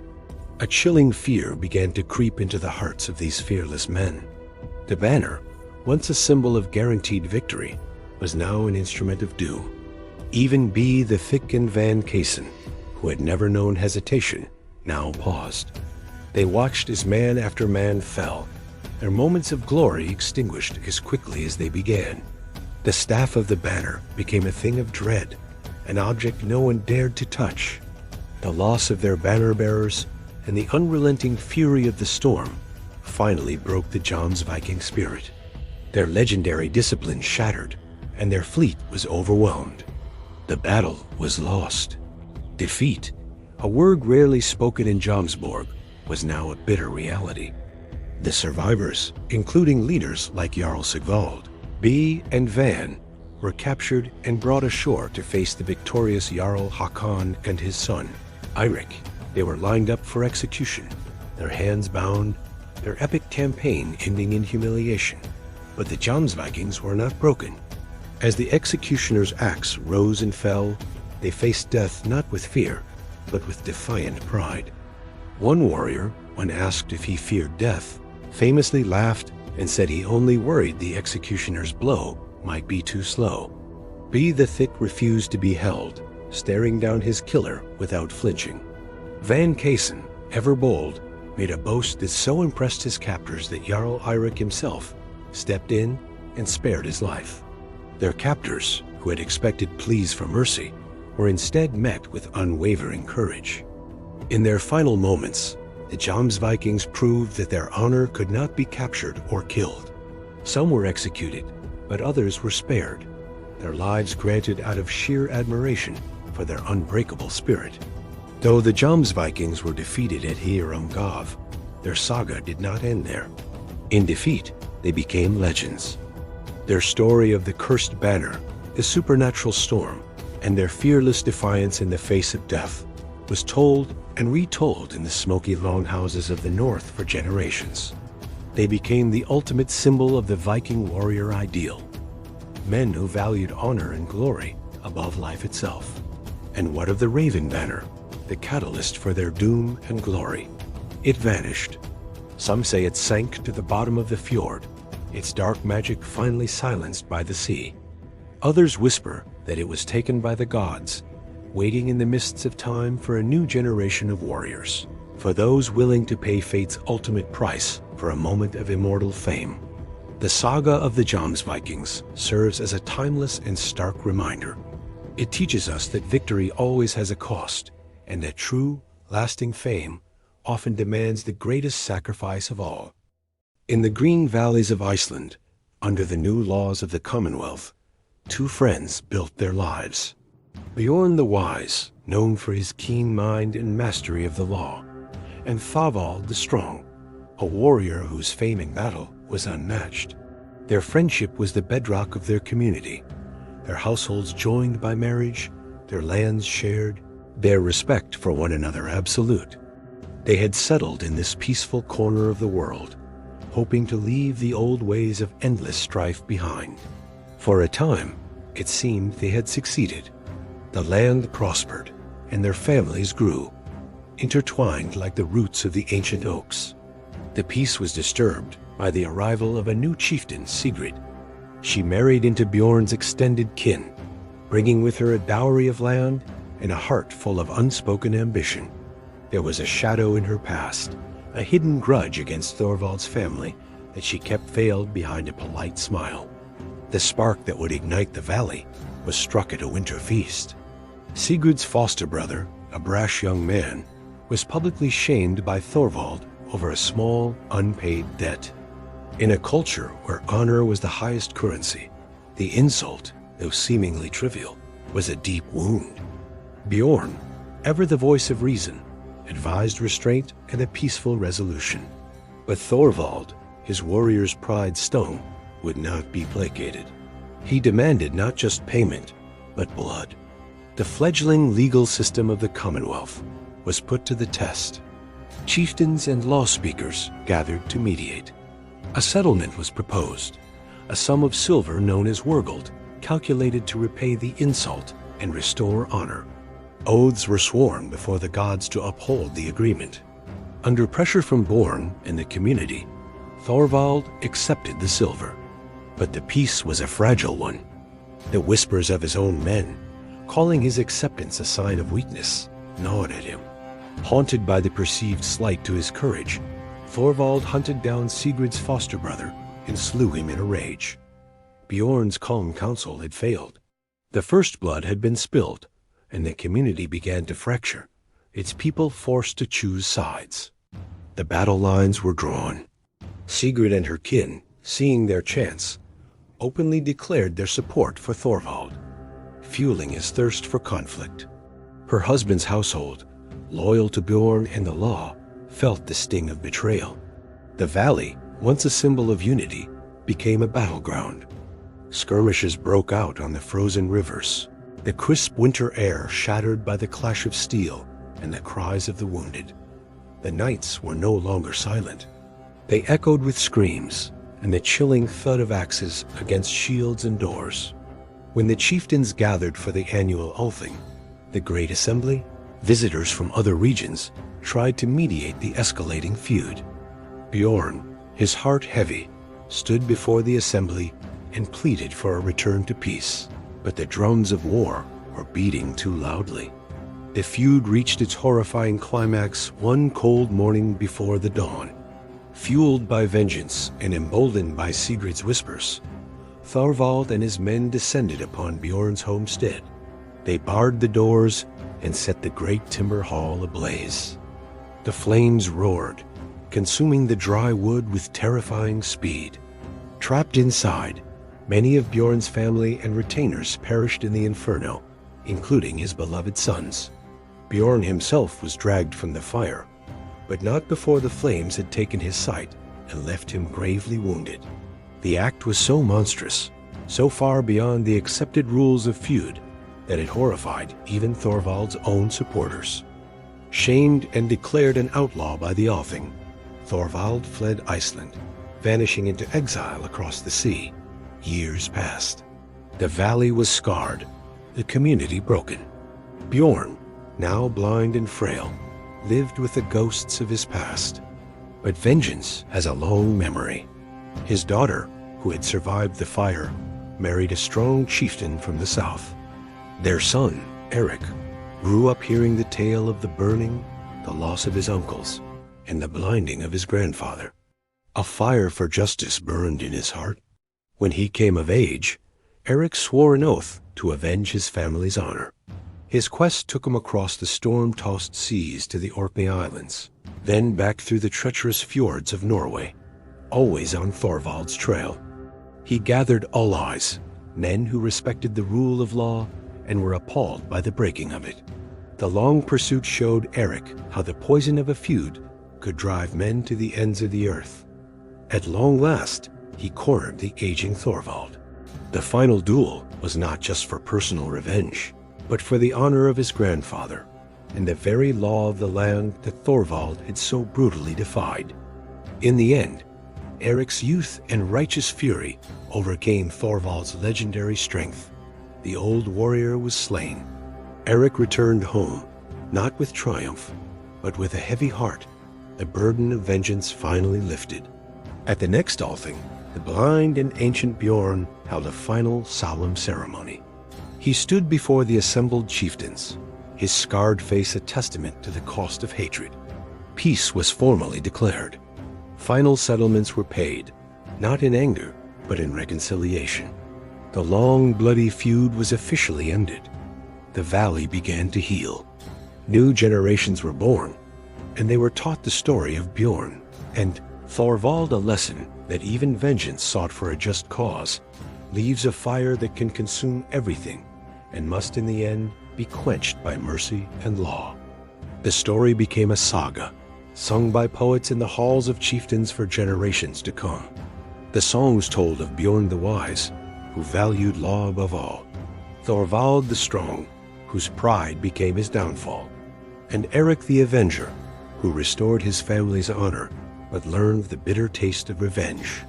A chilling fear began to creep into the hearts of these fearless men. The banner, once a symbol of guaranteed victory, was now an instrument of doom. Even Be the Thick and Van Cussen, who had never known hesitation, now paused. They watched as man after man fell, their moments of glory extinguished as quickly as they began. The staff of the banner became a thing of dread, an object no one dared to touch. The loss of their banner-bearers and the unrelenting fury of the storm finally broke the Jomsviking spirit. Their legendary discipline shattered, and their fleet was overwhelmed. The battle was lost. Defeat, a word rarely spoken in Jomsborg, was now a bitter reality. The survivors, including leaders like Jarl Sigvald, Be and Van, were captured and brought ashore to face the victorious Jarl Hakon and his son, Eirik. They were lined up for execution, their hands bound, their epic campaign ending in humiliation. But the Jomsvikings were not broken. As the executioner's axe rose and fell, they faced death not with fear, but with defiant pride. One warrior, when asked if he feared death, famously laughed and said he only worried the executioner's blow might be too slow. B the Thick refused to be held, staring down his killer without flinching. Van Kaysen, ever bold, made a boast that so impressed his captors that Jarl Eirik himself stepped in and spared his life. Their captors, who had expected pleas for mercy, were instead met with unwavering courage. In their final moments, the Jomsvikings proved that their honor could not be captured or killed. Some were executed, but others were spared, their lives granted out of sheer admiration for their unbreakable spirit. Though the Jomsvikings were defeated at Hierumgav, their saga did not end there. In defeat, they became legends. Their story of the cursed banner, the supernatural storm, and their fearless defiance in the face of death was told and retold in the smoky longhouses of the north for generations. They became the ultimate symbol of the Viking warrior ideal, men who valued honor and glory above life itself. And what of the Raven banner, the catalyst for their doom and glory? It vanished. Some say it sank to the bottom of the fjord, its dark magic finally silenced by the sea. Others whisper that it was taken by the gods, waiting in the mists of time for a new generation of warriors, for those willing to pay fate's ultimate price for a moment of immortal fame. The saga of the Jomsvikings serves as a timeless and stark reminder. It teaches us that victory always has a cost, and that true, lasting fame often demands the greatest sacrifice of all. In the green valleys of Iceland, under the new laws of the Commonwealth, two friends built their lives. Bjorn the Wise, known for his keen mind and mastery of the law, and Thorvald the Strong, a warrior whose fame in battle was unmatched. Their friendship was the bedrock of their community, their households joined by marriage, their lands shared, their respect for one another absolute. They had settled in this peaceful corner of the world, hoping to leave the old ways of endless strife behind. For a time, it seemed they had succeeded. The land prospered, and their families grew, intertwined like the roots of the ancient oaks. The peace was disturbed by the arrival of a new chieftain, Sigrid. She married into Bjorn's extended kin, bringing with her a dowry of land and a heart full of unspoken ambition. There was a shadow in her past, a hidden grudge against Thorvald's family that she kept veiled behind a polite smile. The spark that would ignite the valley was struck at a winter feast. Sigurd's foster brother, a brash young man, was publicly shamed by Thorvald over a small, unpaid debt. In a culture where honor was the highest currency, the insult, though seemingly trivial, was a deep wound. Bjorn, ever the voice of reason, advised restraint and a peaceful resolution. But Thorvald, his warrior's pride stung, would not be placated. He demanded not just payment, but blood. The fledgling legal system of the Commonwealth was put to the test. Chieftains and law speakers gathered to mediate. A settlement was proposed, a sum of silver known as wurgold, calculated to repay the insult and restore honor. Oaths were sworn before the gods to uphold the agreement. Under pressure from Born and the community, Thorvald accepted the silver. But the peace was a fragile one. The whispers of his own men, calling his acceptance a sign of weakness, gnawed at him. Haunted by the perceived slight to his courage, Thorvald hunted down Sigrid's foster brother and slew him in a rage. Bjorn's calm counsel had failed. The first blood had been spilled, and the community began to fracture, its people forced to choose sides. The battle lines were drawn. Sigrid and her kin, seeing their chance, openly declared their support for Thorvald, fueling his thirst for conflict. Her husband's household, loyal to Bjorn and the law, felt the sting of betrayal. The valley, once a symbol of unity, became a battleground. Skirmishes broke out on the frozen rivers, the crisp winter air shattered by the clash of steel and the cries of the wounded. The nights were no longer silent. They echoed with screams and the chilling thud of axes against shields and doors. When the chieftains gathered for the annual Ulthing, the Great Assembly, visitors from other regions tried to mediate the escalating feud. Bjorn, his heart heavy, stood before the assembly and pleaded for a return to peace, but the drums of war were beating too loudly. The feud reached its horrifying climax one cold morning before the dawn. Fueled by vengeance and emboldened by Sigrid's whispers, Thorvald and his men descended upon Bjorn's homestead. They barred the doors and set the great timber hall ablaze. The flames roared, consuming the dry wood with terrifying speed. Trapped inside, many of Bjorn's family and retainers perished in the inferno, including his beloved sons. Bjorn himself was dragged from the fire, but not before the flames had taken his sight and left him gravely wounded. The act was so monstrous, so far beyond the accepted rules of feud, that it horrified even Thorvald's own supporters. Shamed and declared an outlaw by the Althing, Thorvald fled Iceland, vanishing into exile across the sea. Years passed. The valley was scarred, the community broken. Bjorn, now blind and frail, lived with the ghosts of his past. But vengeance has a long memory. His daughter, who had survived the fire, married a strong chieftain from the south. Their son, Eric, grew up hearing the tale of the burning, the loss of his uncles, and the blinding of his grandfather. A fire for justice burned in his heart. When he came of age, Eric swore an oath to avenge his family's honor. His quest took him across the storm-tossed seas to the Orkney Islands, then back through the treacherous fjords of Norway, always on Thorvald's trail. He gathered allies, men who respected the rule of law and were appalled by the breaking of it. The long pursuit showed Eric how the poison of a feud could drive men to the ends of the earth. At long last, he cornered the aging Thorvald. The final duel was not just for personal revenge, but for the honor of his grandfather and the very law of the land that Thorvald had so brutally defied. In the end, Eric's youth and righteous fury overcame Thorvald's legendary strength. The old warrior was slain. Eric returned home, not with triumph, but with a heavy heart, the burden of vengeance finally lifted. At the next Althing, the blind and ancient Bjorn held a final solemn ceremony. He stood before the assembled chieftains, his scarred face a testament to the cost of hatred. Peace was formally declared. Final settlements were paid, not in anger, but in reconciliation. The long, bloody feud was officially ended. The valley began to heal. New generations were born, and they were taught the story of Bjorn and Thorvald a lesson that even vengeance sought for a just cause leaves a fire that can consume everything and must in the end be quenched by mercy and law. The story became a saga, sung by poets in the halls of chieftains for generations to come. The songs told of Bjorn the Wise, who valued law above all, Thorvald the Strong, whose pride became his downfall, and Eric the Avenger, who restored his family's honor but learned the bitter taste of revenge.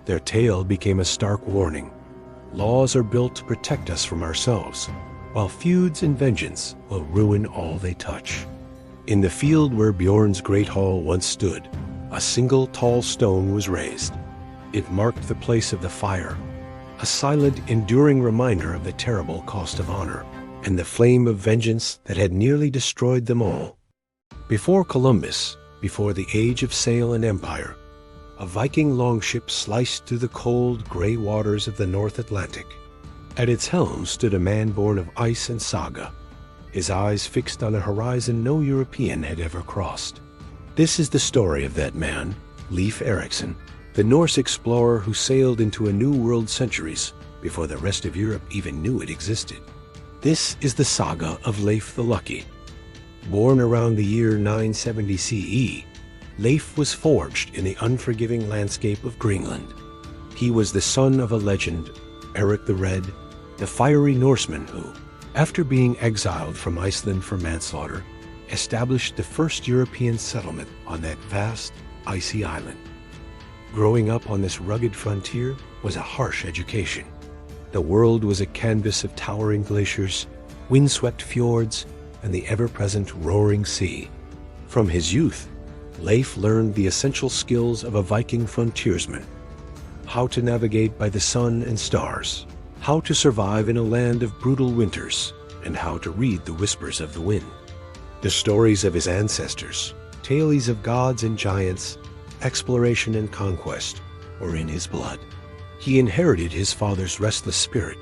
Their tale became a stark warning. Laws are built to protect us from ourselves, while feuds and vengeance will ruin all they touch. In the field where Bjorn's great hall once stood, a single tall stone was raised. It marked the place of the fire, a silent, enduring reminder of the terrible cost of honor and the flame of vengeance that had nearly destroyed them all. Before Columbus, before the age of sail and empire, a Viking longship sliced through the cold, gray waters of the North Atlantic. At its helm stood a man born of ice and saga, his eyes fixed on a horizon no European had ever crossed. This is the story of that man, Leif Erikson, the Norse explorer who sailed into a new world centuries before the rest of Europe even knew it existed. This is the saga of Leif the Lucky. Born around the year 970 CE, Leif was forged in the unforgiving landscape of Greenland. He was the son of a legend, Eric the Red, the fiery Norseman who, after being exiled from Iceland for manslaughter, established the first European settlement on that vast, icy island. Growing up on this rugged frontier was a harsh education. The world was a canvas of towering glaciers, windswept fjords, and the ever-present roaring sea. From his youth, Leif learned the essential skills of a Viking frontiersman: how to navigate by the sun and stars, how to survive in a land of brutal winters, and how to read the whispers of the wind. The stories of his ancestors, tales of gods and giants, exploration and conquest, were in his blood. He inherited his father's restless spirit,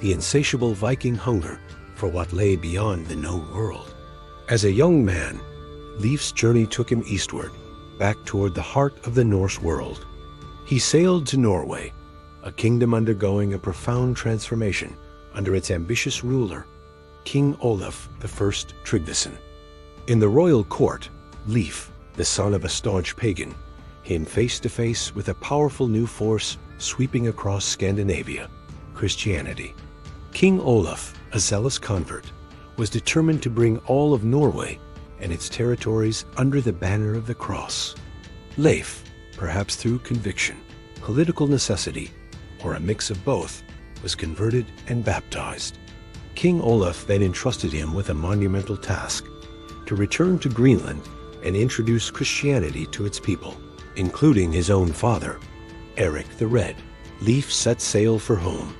the insatiable Viking hunger for what lay beyond the known world. As a young man, Leif's journey took him eastward, back toward the heart of the Norse world. He sailed to Norway, a kingdom undergoing a profound transformation under its ambitious ruler, King Olaf I Tryggvason. In the royal court, Leif, the son of a staunch pagan, came face to face with a powerful new force sweeping across Scandinavia: Christianity. King Olaf, a zealous convert, was determined to bring all of Norway and its territories under the banner of the cross. Leif, perhaps through conviction, political necessity, or a mix of both, was converted and baptized. King Olaf then entrusted him with a monumental task: to return to Greenland and introduce Christianity to its people, including his own father, Eric the Red. Leif set sail for home,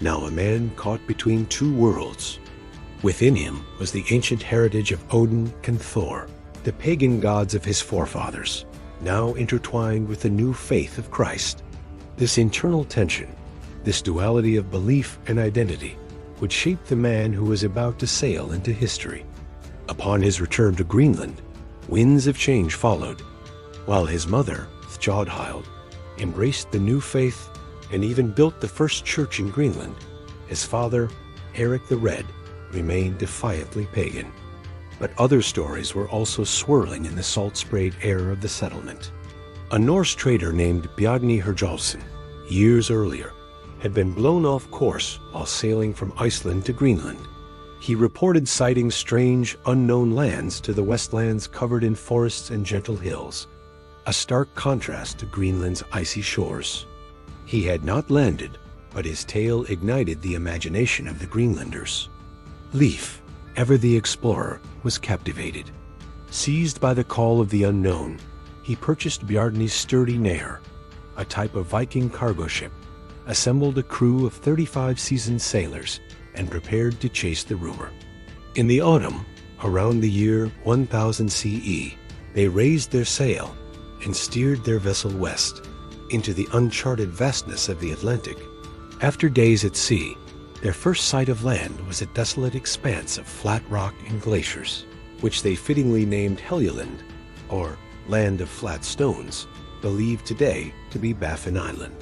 now a man caught between two worlds. Within him was the ancient heritage of Odin and Thor, the pagan gods of his forefathers, now intertwined with the new faith of Christ. This internal tension, this duality of belief and identity, would shape the man who was about to sail into history. Upon his return to Greenland, winds of change followed. While his mother, Thjodhild, embraced the new faith and even built the first church in Greenland, his father, Eric the Red, remained defiantly pagan. But other stories were also swirling in the salt-sprayed air of the settlement. A Norse trader named Bjarni Herjolfsson, years earlier, had been blown off course while sailing from Iceland to Greenland. He reported sighting strange, unknown lands to the westlands covered in forests and gentle hills, a stark contrast to Greenland's icy shores. He had not landed, but his tale ignited the imagination of the Greenlanders. Leif, ever the explorer, was captivated. Seized by the call of the unknown, he purchased Bjarni's sturdy Nair, a type of Viking cargo ship, assembled a crew of 35 seasoned sailors, and prepared to chase the rumor. In the autumn, around the year 1000 CE, they raised their sail and steered their vessel west, into the uncharted vastness of the Atlantic. After days at sea, their first sight of land was a desolate expanse of flat rock and glaciers, which they fittingly named Helgeland, or Land of Flat Stones, believed today to be Baffin Island.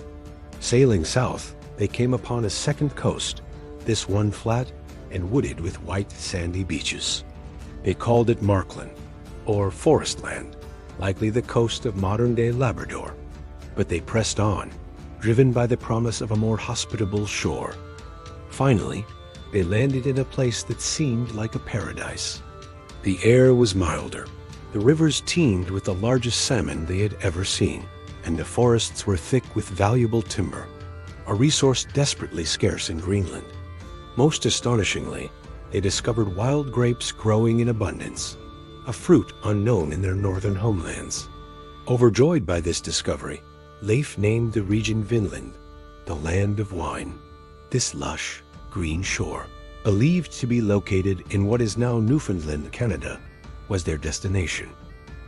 Sailing south, they came upon a second coast, this one flat and wooded with white sandy beaches. They called it Markland, or Forest Land, likely the coast of modern-day Labrador. But they pressed on, driven by the promise of a more hospitable shore. Finally, they landed in a place that seemed like a paradise. The air was milder, the rivers teemed with the largest salmon they had ever seen, and the forests were thick with valuable timber, a resource desperately scarce in Greenland. Most astonishingly, they discovered wild grapes growing in abundance, a fruit unknown in their northern homelands. Overjoyed by this discovery, Leif named the region Vinland, the land of wine. This lush, green shore, believed to be located in what is now Newfoundland, Canada, was their destination.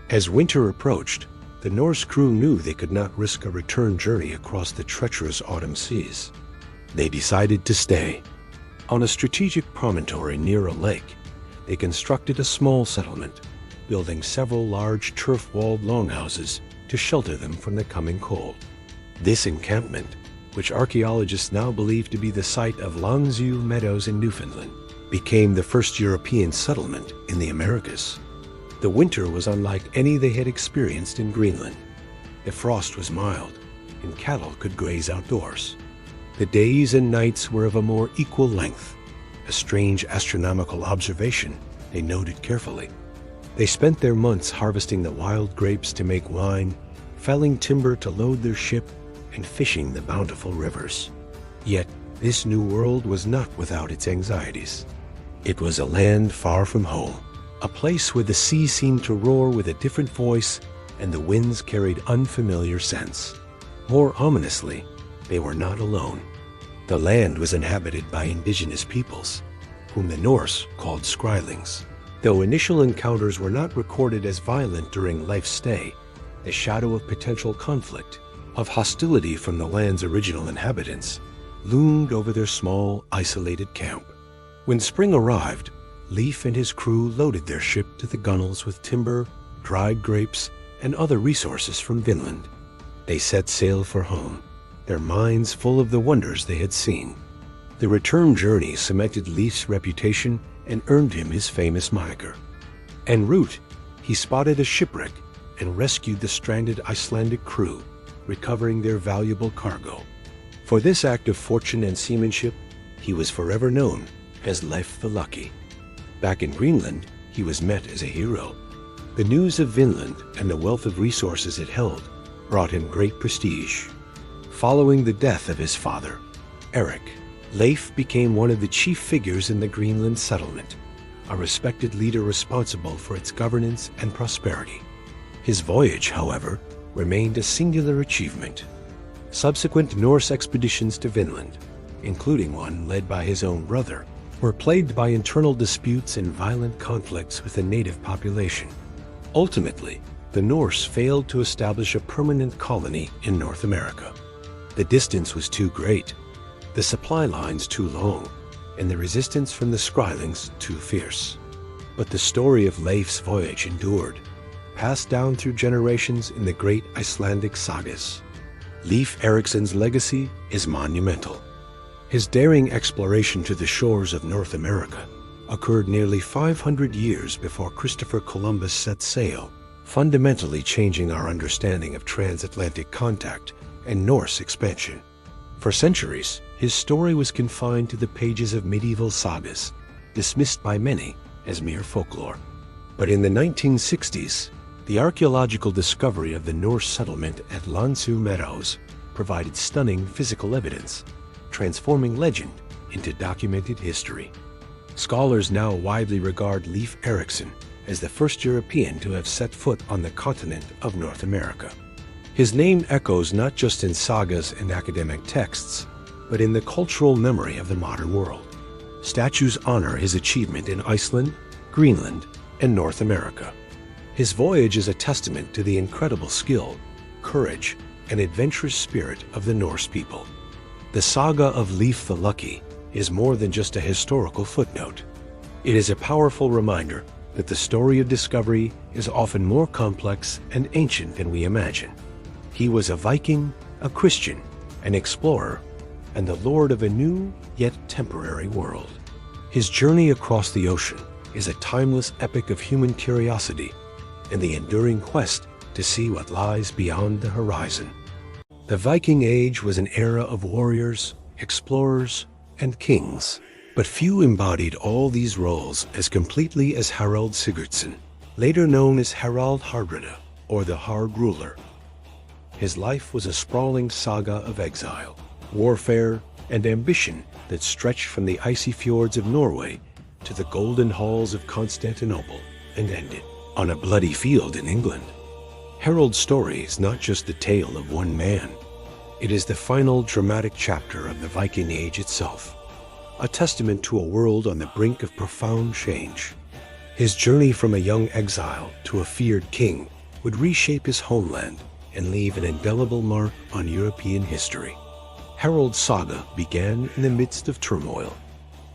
As winter approached, the Norse crew knew they could not risk a return journey across the treacherous autumn seas. They decided to stay. On a strategic promontory near a lake, they constructed a small settlement, building several large turf-walled longhouses to shelter them from the coming cold. This encampment, which archaeologists now believe to be the site of Longzhu Meadows in Newfoundland, became the first European settlement in the Americas. The winter was unlike any they had experienced in Greenland. The frost was mild, and cattle could graze outdoors. The days and nights were of a more equal length, a strange astronomical observation they noted carefully. They spent their months harvesting the wild grapes to make wine, felling timber to load their ship, and fishing the bountiful rivers. Yet, this new world was not without its anxieties. It was a land far from home, a place where the sea seemed to roar with a different voice and the winds carried unfamiliar scents. More ominously, they were not alone. The land was inhabited by indigenous peoples, whom the Norse called Skrælings. Though initial encounters were not recorded as violent during life's stay, the shadow of potential conflict, of hostility from the land's original inhabitants, loomed over their small, isolated camp. When spring arrived, Leif and his crew loaded their ship to the gunwales with timber, dried grapes, and other resources from Vinland. They set sail for home, their minds full of the wonders they had seen. The return journey cemented Leif's reputation and earned him his famous moniker. En route, he spotted a shipwreck and rescued the stranded Icelandic crew, recovering their valuable cargo. For this act of fortune and seamanship, he was forever known as Leif the Lucky. Back in Greenland, he was met as a hero. The news of Vinland and the wealth of resources it held brought him great prestige. Following the death of his father, Eric, Leif became one of the chief figures in the Greenland settlement, a respected leader responsible for its governance and prosperity. His voyage, however, remained a singular achievement. Subsequent Norse expeditions to Vinland, including one led by his own brother, were plagued by internal disputes and violent conflicts with the native population. Ultimately, the Norse failed to establish a permanent colony in North America. The distance was too great, the supply lines too long, and the resistance from the Skrælings too fierce. But the story of Leif's voyage endured, passed down through generations in the great Icelandic sagas. Leif Eriksson's legacy is monumental. His daring exploration to the shores of North America occurred nearly 500 years before Christopher Columbus set sail, fundamentally changing our understanding of transatlantic contact and Norse expansion. For centuries, his story was confined to the pages of medieval sagas, dismissed by many as mere folklore. But in the 1960s, the archaeological discovery of the Norse settlement at Landsø Meadows provided stunning physical evidence, transforming legend into documented history. Scholars now widely regard Leif Erikson as the first European to have set foot on the continent of North America. His name echoes not just in sagas and academic texts, but in the cultural memory of the modern world. Statues honor his achievement in Iceland, Greenland, and North America. His voyage is a testament to the incredible skill, courage, and adventurous spirit of the Norse people. The saga of Leif the Lucky is more than just a historical footnote. It is a powerful reminder that the story of discovery is often more complex and ancient than we imagine. He was a Viking, a Christian, an explorer, and the lord of a new yet temporary world. His journey across the ocean is a timeless epic of human curiosity and the enduring quest to see what lies beyond the horizon. The Viking Age was an era of warriors, explorers, and kings, but few embodied all these roles as completely as Harald Sigurdsson, later known as Harald Hardrada, or the Hard Ruler. His life was a sprawling saga of exile, warfare, and ambition that stretched from the icy fjords of Norway to the golden halls of Constantinople and ended on a bloody field in England. Harald's story is not just the tale of one man. It is the final dramatic chapter of the Viking Age itself, a testament to a world on the brink of profound change. His journey from a young exile to a feared king would reshape his homeland and leave an indelible mark on European history. Harald's saga began in the midst of turmoil.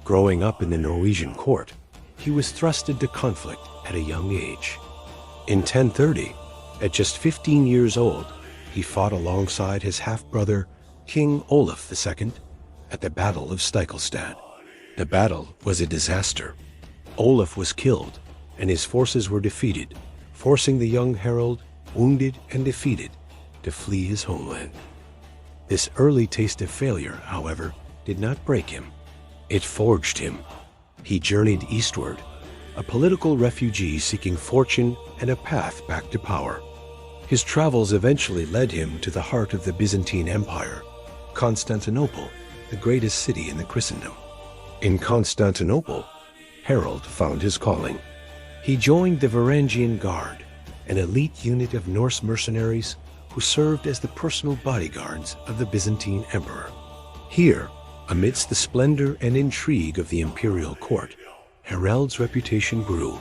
Growing up in the Norwegian court, he was thrust into conflict at a young age. In 1030, at just 15 years old, he fought alongside his half-brother, King Olaf II, at the Battle of Stiklestad. The battle was a disaster. Olaf was killed, and his forces were defeated, forcing the young Harald, wounded and defeated, to flee his homeland. This early taste of failure, however, did not break him. It forged him. He journeyed eastward, a political refugee seeking fortune and a path back to power. His travels eventually led him to the heart of the Byzantine Empire, Constantinople, the greatest city in the Christendom. In Constantinople, Harold found his calling. He joined the Varangian Guard, an elite unit of Norse mercenaries who served as the personal bodyguards of the Byzantine emperor. Here, amidst the splendor and intrigue of the imperial court, Harold's reputation grew.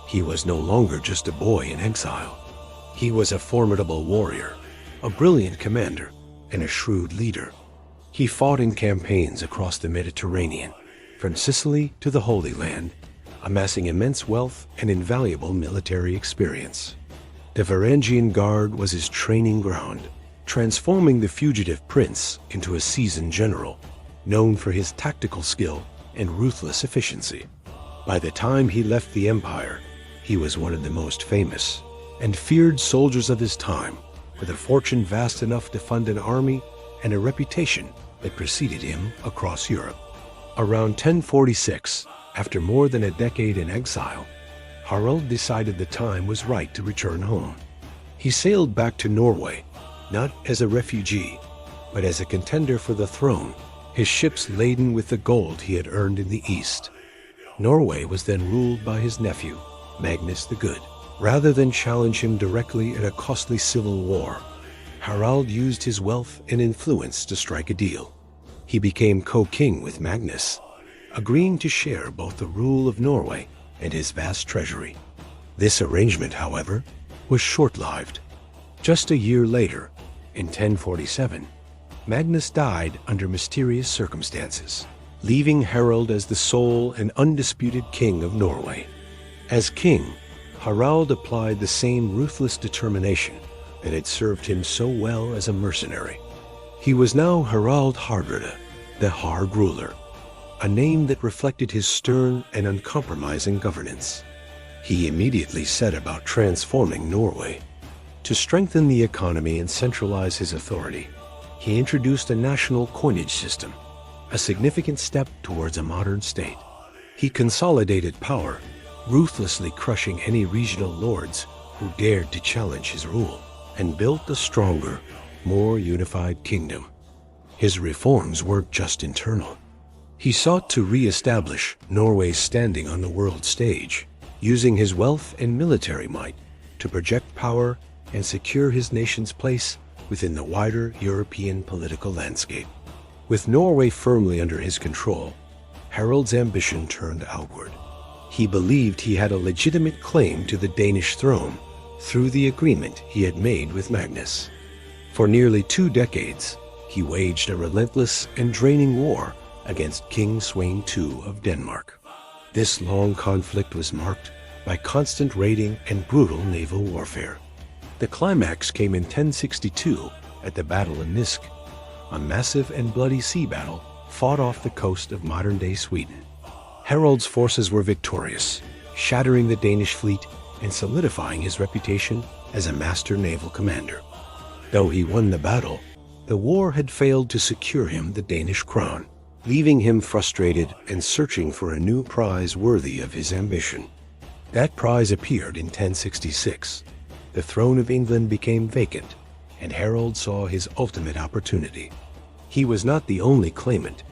He was no longer just a boy in exile. He was a formidable warrior, a brilliant commander, and a shrewd leader. He fought in campaigns across the Mediterranean, from Sicily to the Holy Land, amassing immense wealth and invaluable military experience. The Varangian Guard was his training ground, transforming the fugitive prince into a seasoned general, known for his tactical skill and ruthless efficiency. By the time he left the empire, he was one of the most famous and feared soldiers of his time, with a fortune vast enough to fund an army and a reputation that preceded him across Europe. Around 1046, after more than a decade in exile, Harald decided the time was right to return home. He sailed back to Norway, not as a refugee, but as a contender for the throne, his ships laden with the gold he had earned in the east. Norway was then ruled by his nephew, Magnus the Good. Rather than challenge him directly in a costly civil war, Harald used his wealth and influence to strike a deal. He became co-king with Magnus, agreeing to share both the rule of Norway and his vast treasury. This arrangement, however, was short-lived. Just a year later, in 1047, Magnus died under mysterious circumstances, leaving Harald as the sole and undisputed king of Norway. As king, Harald applied the same ruthless determination that had served him so well as a mercenary. He was now Harald Hardrada, the Hard Ruler, a name that reflected his stern and uncompromising governance. He immediately set about transforming Norway. To strengthen the economy and centralize his authority, he introduced a national coinage system, a significant step towards a modern state. He consolidated power, ruthlessly crushing any regional lords who dared to challenge his rule, and built a stronger, more unified kingdom. His reforms weren't just internal. He sought to re-establish Norway's standing on the world stage, using his wealth and military might to project power and secure his nation's place within the wider European political landscape. With Norway firmly under his control, Harald's ambition turned outward. He believed he had a legitimate claim to the Danish throne through the agreement he had made with Magnus. For nearly 2 decades, he waged a relentless and draining war against King Sweyn II of Denmark. This long conflict was marked by constant raiding and brutal naval warfare. The climax came in 1062 at the Battle of Nisk, a massive and bloody sea battle fought off the coast of modern-day Sweden. Harald's forces were victorious, shattering the Danish fleet and solidifying his reputation as a master naval commander. Though he won the battle, the war had failed to secure him the Danish crown, leaving him frustrated and searching for a new prize worthy of his ambition. That prize appeared in 1066. The throne of England became vacant, and Harold saw his ultimate opportunity. He was not the only claimant,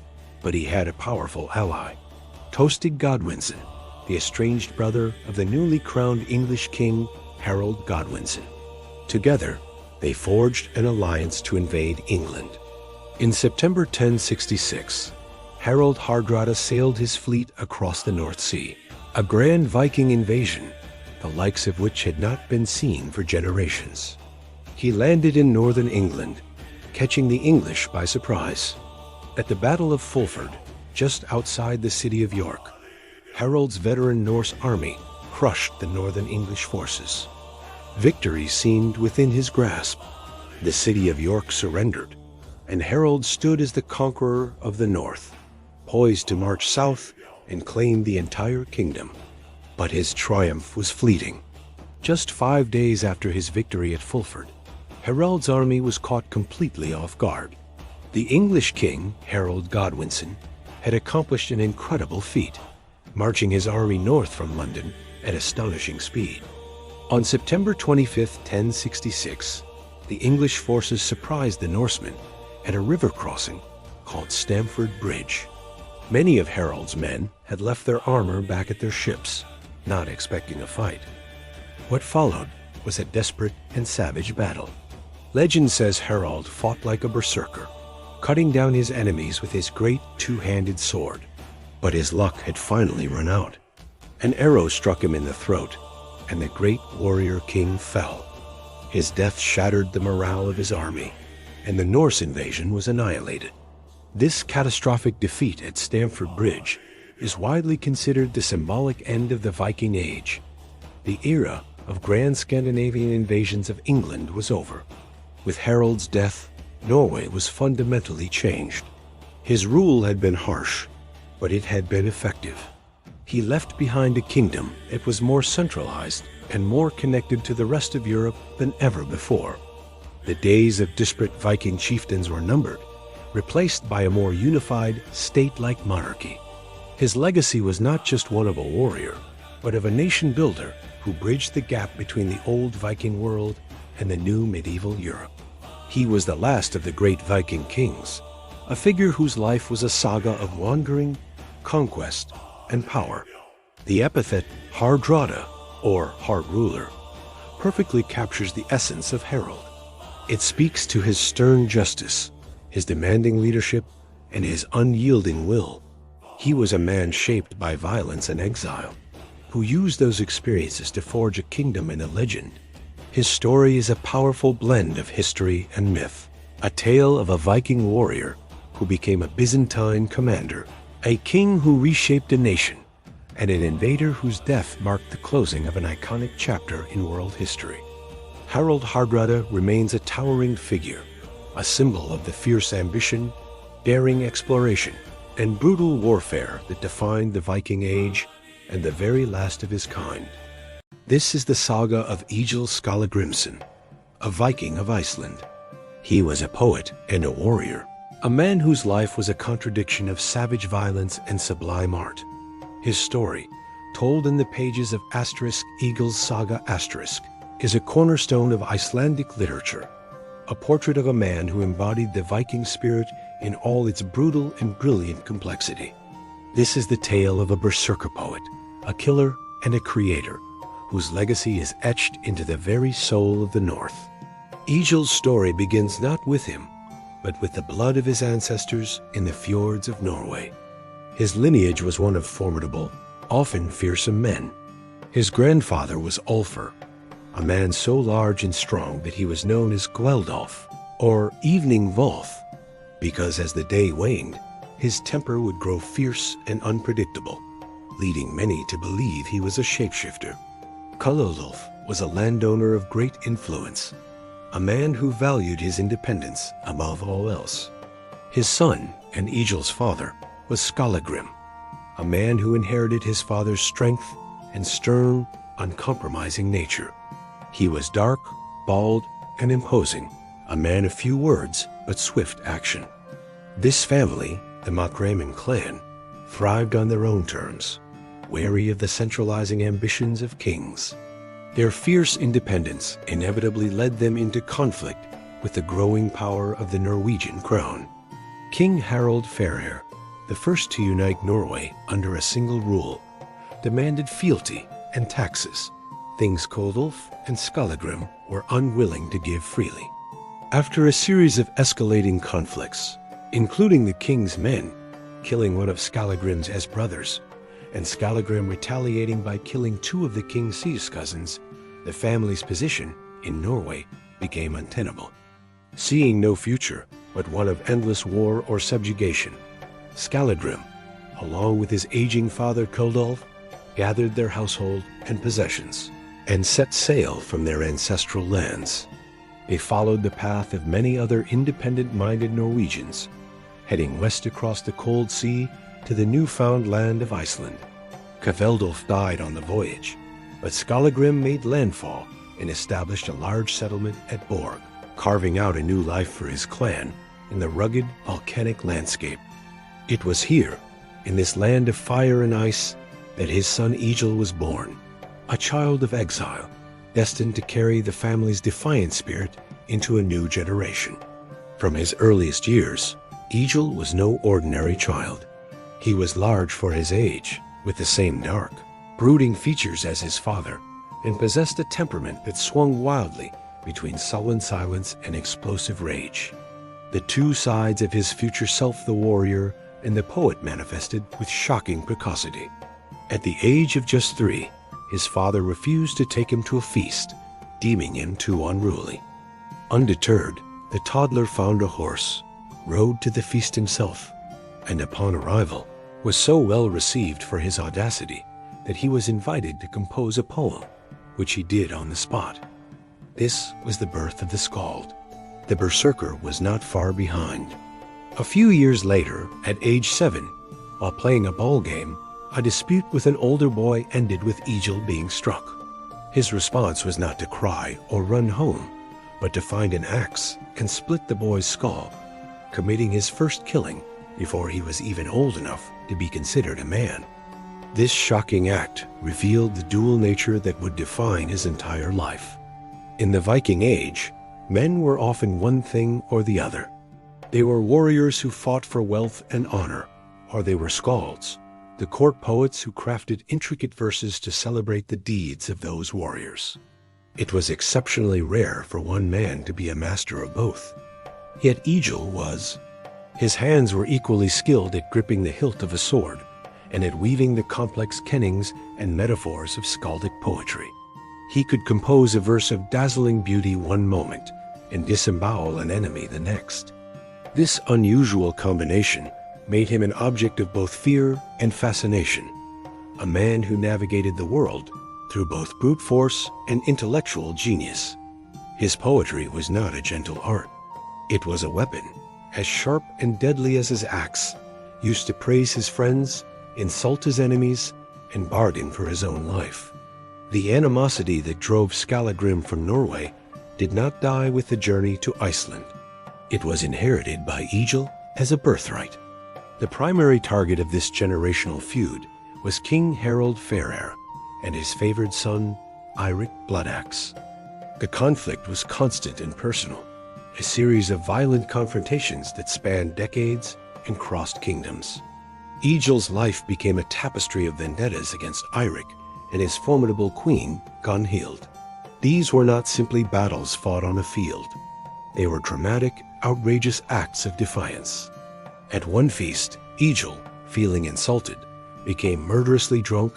but he had a powerful ally, Tostig Godwinson, the estranged brother of the newly crowned English king Harold Godwinson. Together, they forged an alliance to invade England. In September 1066, Harald Hardrada sailed his fleet across the North Sea, a grand Viking invasion, the likes of which had not been seen for generations. He landed in northern England, catching the English by surprise. At the Battle of Fulford, just outside the city of York, Harold's veteran Norse army crushed the northern English forces. Victory seemed within his grasp. The city of York surrendered, and Harold stood as the conqueror of the north, poised to march south and claim the entire kingdom. But his triumph was fleeting. Just 5 days after his victory at Fulford, Harold's army was caught completely off guard. The English king, Harold Godwinson, had accomplished an incredible feat, marching his army north from London at astonishing speed. On September 25, 1066, the English forces surprised the Norsemen at a river crossing called Stamford Bridge. Many of Harold's men had left their armor back at their ships, not expecting a fight. What followed was a desperate and savage battle. Legend says Harold fought like a berserker, cutting down his enemies with his great two-handed sword. But his luck had finally run out. An arrow struck him in the throat, and the great warrior king fell. His death shattered the morale of his army, and the Norse invasion was annihilated. This catastrophic defeat at Stamford Bridge is widely considered the symbolic end of the Viking Age. The era of grand Scandinavian invasions of England was over. With Harold's death, Norway was fundamentally changed. His rule had been harsh, but it had been effective. He left behind a kingdom that was more centralized and more connected to the rest of Europe than ever before. The days of disparate Viking chieftains were numbered, replaced by a more unified, state-like monarchy. His legacy was not just one of a warrior, but of a nation builder who bridged the gap between the old Viking world and the new medieval Europe. He was the last of the great Viking kings, a figure whose life was a saga of wandering, conquest, and power. The epithet Hardrada, or hard ruler, perfectly captures the essence of Harold. It speaks to his stern justice, his demanding leadership, and his unyielding will. He was a man shaped by violence and exile, who used those experiences to forge a kingdom and a legend. His story is a powerful blend of history and myth, a tale of a Viking warrior who became a Byzantine commander, a king who reshaped a nation, and an invader whose death marked the closing of an iconic chapter in world history. Harald Hardrada remains a towering figure, a symbol of the fierce ambition, daring exploration, and brutal warfare that defined the Viking Age and the very last of his kind. This is the saga of Egil Skallagrimsson, a Viking of Iceland. He was a poet and a warrior, a man whose life was a contradiction of savage violence and sublime art. His story, told in the pages of Egil's Saga is a cornerstone of Icelandic literature, a portrait of a man who embodied the Viking spirit in all its brutal and brilliant complexity. This is the tale of a berserker poet, a killer and a creator, whose legacy is etched into the very soul of the North. Egil's story begins not with him, but with the blood of his ancestors in the fjords of Norway. His lineage was one of formidable, often fearsome men. His grandfather was Ulfr, a man so large and strong that he was known as Gweldolf, or Evening Volf, because as the day waned, his temper would grow fierce and unpredictable, leading many to believe he was a shapeshifter. Kullululf was a landowner of great influence, a man who valued his independence above all else. His son, and Egil's father, was Skallagrim, a man who inherited his father's strength and stern, uncompromising nature. He was dark, bald, and imposing, a man of few words but swift action. This family, the Makramen clan, thrived on their own terms, wary of the centralizing ambitions of kings. Their fierce independence inevitably led them into conflict with the growing power of the Norwegian crown. King Harald Fairhair, the first to unite Norway under a single rule, demanded fealty and taxes, things Kodulf and Skallagrim were unwilling to give freely. After a series of escalating conflicts, including the king's men killing one of Skallagrim's brothers, and Skallagrim retaliating by killing two of the king's sister cousins, the family's position in Norway became untenable. Seeing no future but one of endless war or subjugation, Skallagrim, along with his aging father Kodulf, gathered their household and possessions and set sail from their ancestral lands. They followed the path of many other independent-minded Norwegians, heading west across the cold sea to the newfound land of Iceland. Kveldulf died on the voyage, but Skallagrim made landfall and established a large settlement at Borg, carving out a new life for his clan in the rugged, volcanic landscape. It was here, in this land of fire and ice, that his son Egil was born, a child of exile, destined to carry the family's defiant spirit into a new generation. From his earliest years, Egil was no ordinary child. He was large for his age, with the same dark, brooding features as his father, and possessed a temperament that swung wildly between sullen silence and explosive rage. The two sides of his future self, the warrior and the poet, manifested with shocking precocity. At the age of just 3, his father refused to take him to a feast, deeming him too unruly. Undeterred, the toddler found a horse, rode to the feast himself, and upon arrival was so well received for his audacity that he was invited to compose a poem, which he did on the spot. This was the birth of the Skald. The berserker was not far behind. A few years later, at age 7, while playing a ball game, a dispute with an older boy ended with Egil being struck. His response was not to cry or run home, but to find an axe and split the boy's skull, committing his first killing before he was even old enough to be considered a man. This shocking act revealed the dual nature that would define his entire life. In the Viking Age, men were often one thing or the other. They were warriors who fought for wealth and honor, or they were skalds, the court poets who crafted intricate verses to celebrate the deeds of those warriors. It was exceptionally rare for one man to be a master of both. Yet Egil was. His hands were equally skilled at gripping the hilt of a sword and at weaving the complex kennings and metaphors of skaldic poetry. He could compose a verse of dazzling beauty one moment and disembowel an enemy the next. This unusual combination made him an object of both fear and fascination, a man who navigated the world through both brute force and intellectual genius. His poetry was not a gentle art. It was a weapon, as sharp and deadly as his axe, used to praise his friends, insult his enemies, and bargain for his own life. The animosity that drove Skallagrim from Norway did not die with the journey to Iceland. It was inherited by Egil as a birthright. The primary target of this generational feud was King Harald Fairhair and his favored son, Eirik Bloodaxe. The conflict was constant and personal, a series of violent confrontations that spanned decades and crossed kingdoms. Egil's life became a tapestry of vendettas against Eirik and his formidable queen, Gunhild. These were not simply battles fought on a field. They were dramatic, outrageous acts of defiance. At one feast, Egil, feeling insulted, became murderously drunk,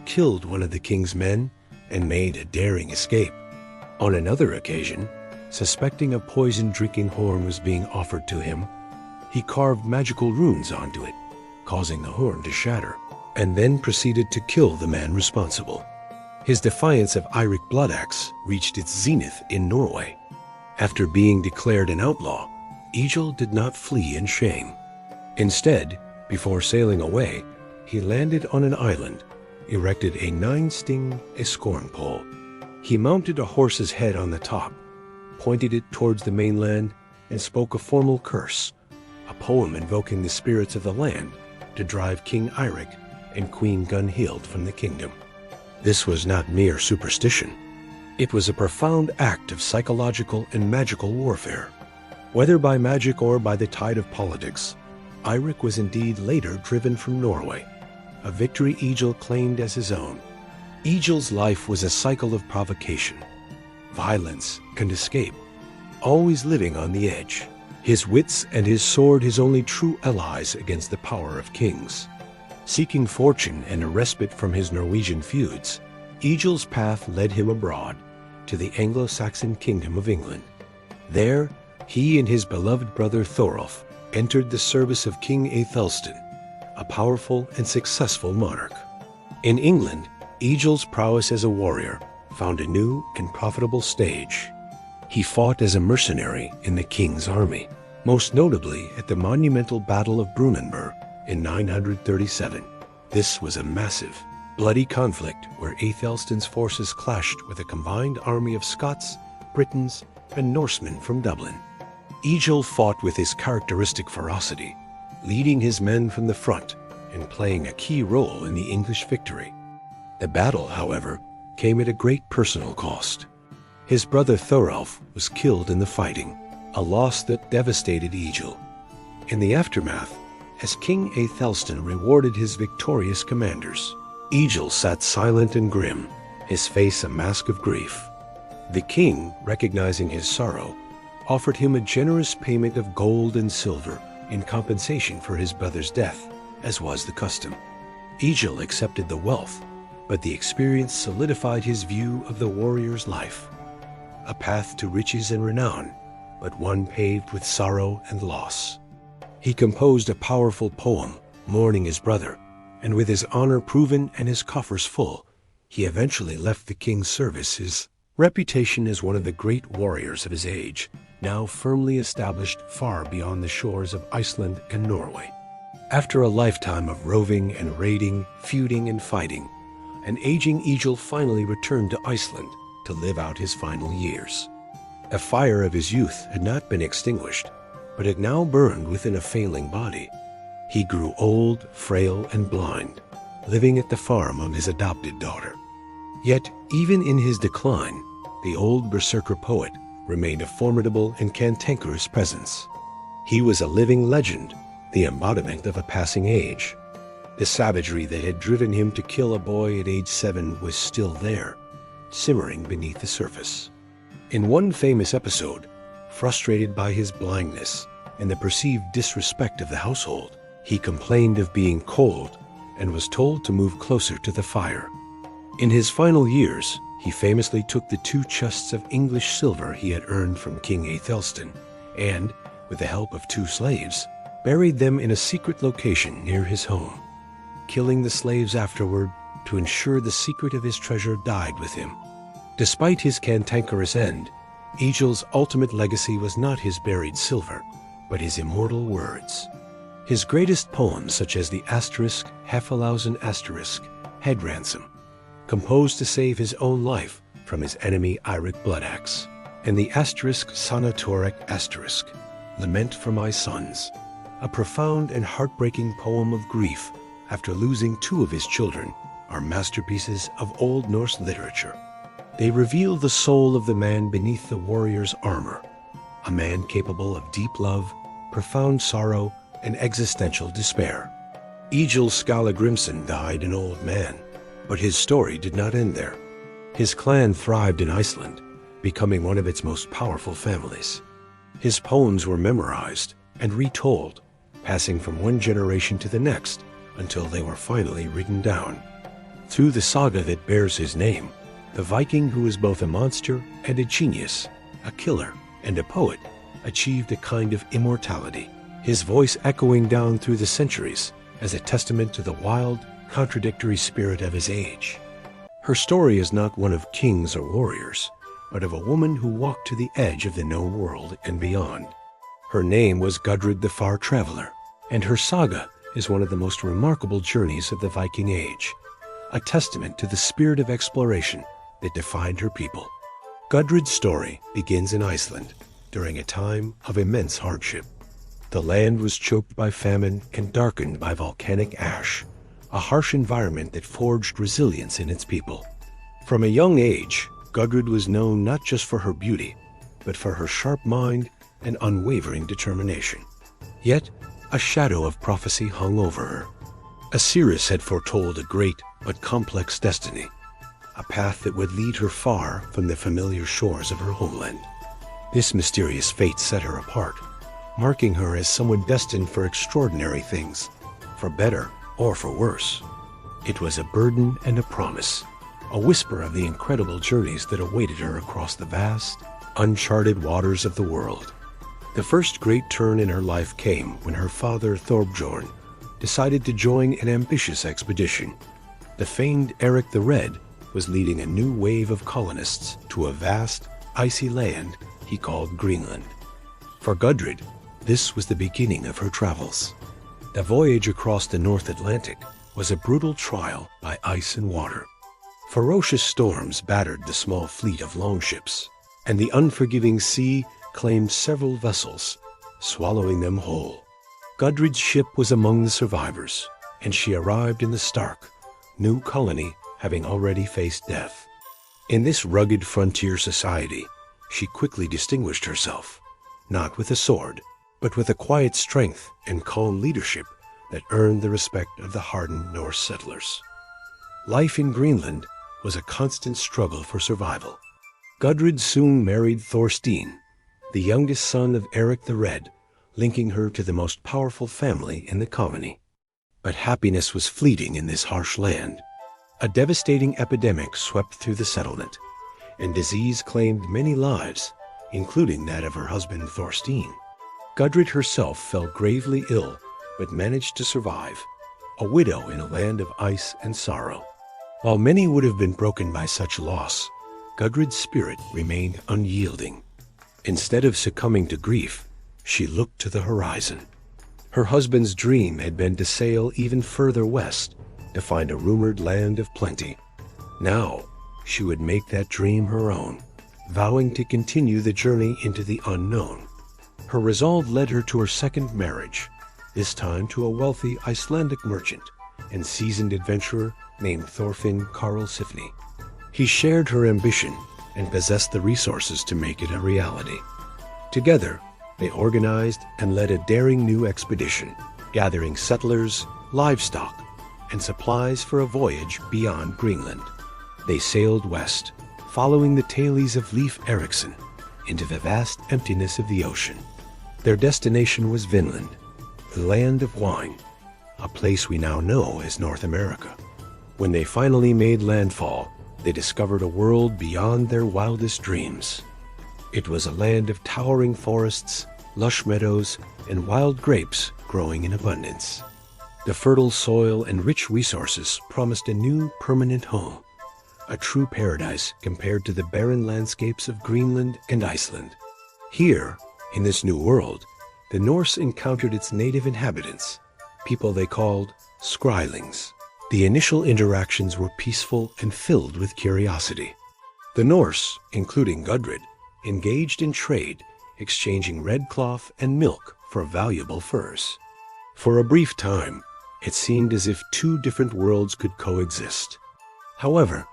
killed one of the king's men, and made a daring escape. On another occasion, suspecting a poisoned drinking horn was being offered to him, he carved magical runes onto it, causing the horn to shatter, and then proceeded to kill the man responsible. His defiance of Eirik Bloodaxe reached its zenith in Norway. After being declared an outlaw, Egil did not flee in shame. Instead, before sailing away, he landed on an island, erected a 9-sting escorn pole. He mounted a horse's head on the top, pointed it towards the mainland, and spoke a formal curse, a poem invoking the spirits of the land to drive King Eirik and Queen Gunhild from the kingdom. This was not mere superstition. It was a profound act of psychological and magical warfare. Whether by magic or by the tide of politics, Eirik was indeed later driven from Norway, a victory Egil claimed as his own. Egil's life was a cycle of provocation, violence, and escape, always living on the edge. His wits and his sword his only true allies against the power of kings. Seeking fortune and a respite from his Norwegian feuds, Egil's path led him abroad to the Anglo-Saxon kingdom of England. There, he and his beloved brother Thorolf entered the service of King Aethelstan, a powerful and successful monarch. In England, Egil's prowess as a warrior found a new and profitable stage. He fought as a mercenary in the king's army, most notably at the monumental Battle of Brunanburh in 937. This was a massive, bloody conflict where Aethelstan's forces clashed with a combined army of Scots, Britons, and Norsemen from Dublin. Egil fought with his characteristic ferocity, leading his men from the front and playing a key role in the English victory. The battle, however, came at a great personal cost. His brother Thorolf was killed in the fighting, a loss that devastated Egil. In the aftermath, as King Aethelstan rewarded his victorious commanders, Egil sat silent and grim, his face a mask of grief. The king, recognizing his sorrow, offered him a generous payment of gold and silver in compensation for his brother's death, as was the custom. Egil accepted the wealth, but the experience solidified his view of the warrior's life. A path to riches and renown, but one paved with sorrow and loss. He composed a powerful poem mourning his brother, and with his honor proven and his coffers full, he eventually left the king's service. His reputation as one of the great warriors of his age now firmly established far beyond the shores of Iceland and Norway. After a lifetime of roving and raiding, feuding and fighting, an aging Egil finally returned to Iceland to live out his final years. The fire of his youth had not been extinguished, but it now burned within a failing body. He grew old, frail, and blind, living at the farm of his adopted daughter. Yet, even in his decline, the old berserker poet remained a formidable and cantankerous presence. He was a living legend, the embodiment of a passing age. The savagery that had driven him to kill a boy at age 7 was still there, simmering beneath the surface. In one famous episode, frustrated by his blindness and the perceived disrespect of the household, he complained of being cold and was told to move closer to the fire. In his final years, he famously took the 2 chests of English silver he had earned from King Aethelstan and, with the help of 2 slaves, buried them in a secret location near his home. Killing the slaves afterward to ensure the secret of his treasure died with him. Despite his cantankerous end, Egil's ultimate legacy was not his buried silver, but his immortal words. His greatest poems, such as the asterisk Hefalausen asterisk, Head Ransom, composed to save his own life from his enemy Eirik Bloodaxe, and the asterisk Sanatoric asterisk, Lament for My Sons, a profound and heartbreaking poem of grief after losing 2 of his children, are masterpieces of Old Norse literature. They reveal the soul of the man beneath the warrior's armor, a man capable of deep love, profound sorrow, and existential despair. Egil Skallagrimsson died an old man, but his story did not end there. His clan thrived in Iceland, becoming one of its most powerful families. His poems were memorized and retold, passing from one generation to the next until they were finally written down. Through the saga that bears his name, the Viking who is both a monster and a genius, a killer and a poet, achieved a kind of immortality, his voice echoing down through the centuries as a testament to the wild, contradictory spirit of his age. Her story is not one of kings or warriors, but of a woman who walked to the edge of the known world and beyond. Her name was Gudrid the Far Traveler, and her saga is one of the most remarkable journeys of the Viking Age, a testament to the spirit of exploration that defined her people. Gudrid's story begins in Iceland during a time of immense hardship. The land was choked by famine and darkened by volcanic ash, a harsh environment that forged resilience in its people. From a young age, Gudrid was known not just for her beauty, but for her sharp mind and unwavering determination. Yet, a shadow of prophecy hung over her. Osiris had foretold a great but complex destiny, a path that would lead her far from the familiar shores of her homeland. This mysterious fate set her apart, marking her as someone destined for extraordinary things, for better or for worse. It was a burden and a promise, a whisper of the incredible journeys that awaited her across the vast, uncharted waters of the world. The first great turn in her life came when her father Thorbjorn decided to join an ambitious expedition. The famed Eric the Red was leading a new wave of colonists to a vast, icy land he called Greenland. For Gudrid, this was the beginning of her travels. The voyage across the North Atlantic was a brutal trial by ice and water. Ferocious storms battered the small fleet of longships, and the unforgiving sea claimed several vessels, swallowing them whole. Gudrid's ship was among the survivors, and she arrived in the stark, new colony having already faced death. In this rugged frontier society, she quickly distinguished herself, not with a sword, but with a quiet strength and calm leadership that earned the respect of the hardened Norse settlers. Life in Greenland was a constant struggle for survival. Gudrid soon married Thorstein, the youngest son of Eric the Red, linking her to the most powerful family in the colony. But happiness was fleeting in this harsh land. A devastating epidemic swept through the settlement, and disease claimed many lives, including that of her husband Thorstein. Gudrid herself fell gravely ill, but managed to survive, a widow in a land of ice and sorrow. While many would have been broken by such loss, Gudrid's spirit remained unyielding. Instead of succumbing to grief, she looked to the horizon. Her husband's dream had been to sail even further west to find a rumored land of plenty. Now, she would make that dream her own, vowing to continue the journey into the unknown. Her resolve led her to her second marriage, this time to a wealthy Icelandic merchant and seasoned adventurer named Thorfinn Karlsifni. He shared her ambition and possessed the resources to make it a reality. Together, they organized and led a daring new expedition, gathering settlers, livestock, and supplies for a voyage beyond Greenland. They sailed west, following the tailies of Leif Erikson, into the vast emptiness of the ocean. Their destination was Vinland, the land of wine, a place we now know as North America. When they finally made landfall, they discovered a world beyond their wildest dreams. It was a land of towering forests, lush meadows, and wild grapes growing in abundance. The fertile soil and rich resources promised a new permanent home, a true paradise compared to the barren landscapes of Greenland and Iceland. Here, in this new world, the Norse encountered its native inhabitants, people they called Skrælings. The initial interactions were peaceful and filled with curiosity. The Norse, including Gudrid, engaged in trade, exchanging red cloth and milk for valuable furs. For a brief time, it seemed as if two different worlds could coexist. However,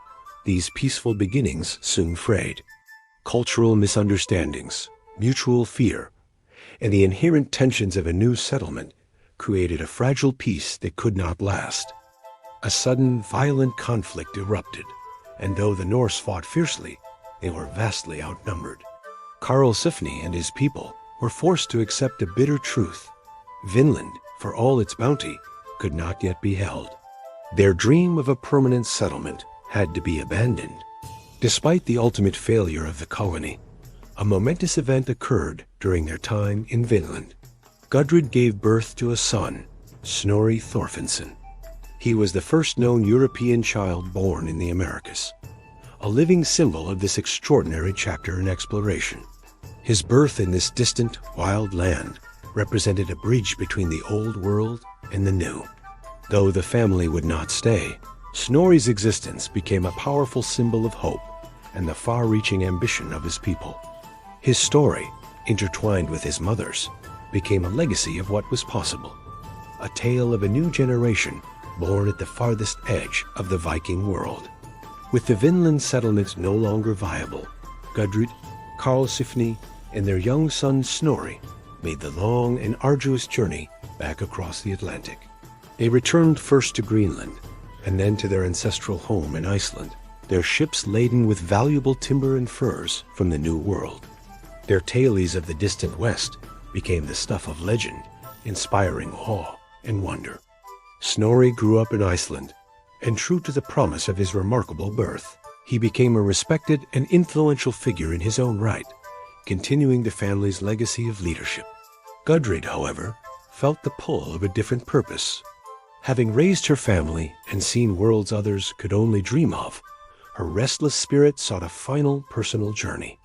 these peaceful beginnings soon frayed. Cultural misunderstandings, mutual fear, and the inherent tensions of a new settlement created a fragile peace that could not last. A sudden, violent conflict erupted, and though the Norse fought fiercely, they were vastly outnumbered. Karlsifni and his people were forced to accept a bitter truth. Vinland, for all its bounty, could not yet be held. Their dream of a permanent settlement had to be abandoned. Despite the ultimate failure of the colony, a momentous event occurred during their time in Vinland. Gudrid gave birth to a son, Snorri Thorfinnsson. He was the first known European child born in the Americas, a living symbol of this extraordinary chapter in exploration. His birth in this distant, wild land represented a bridge between the old world and the new. Though the family would not stay, Snorri's existence became a powerful symbol of hope and the far-reaching ambition of his people. His story, intertwined with his mother's, became a legacy of what was possible, a tale of a new generation born at the farthest edge of the Viking world. With the Vinland settlement no longer viable, Gudrid, Karlsifni, and their young son Snorri made the long and arduous journey back across the Atlantic. They returned first to Greenland, and then to their ancestral home in Iceland, their ships laden with valuable timber and furs from the New World. Their tales of the distant West became the stuff of legend, inspiring awe and wonder. Snorri grew up in Iceland, and true to the promise of his remarkable birth, he became a respected and influential figure in his own right, continuing the family's legacy of leadership. Gudrid, however, felt the pull of a different purpose. Having raised her family and seen worlds others could only dream of, her restless spirit sought a final personal journey.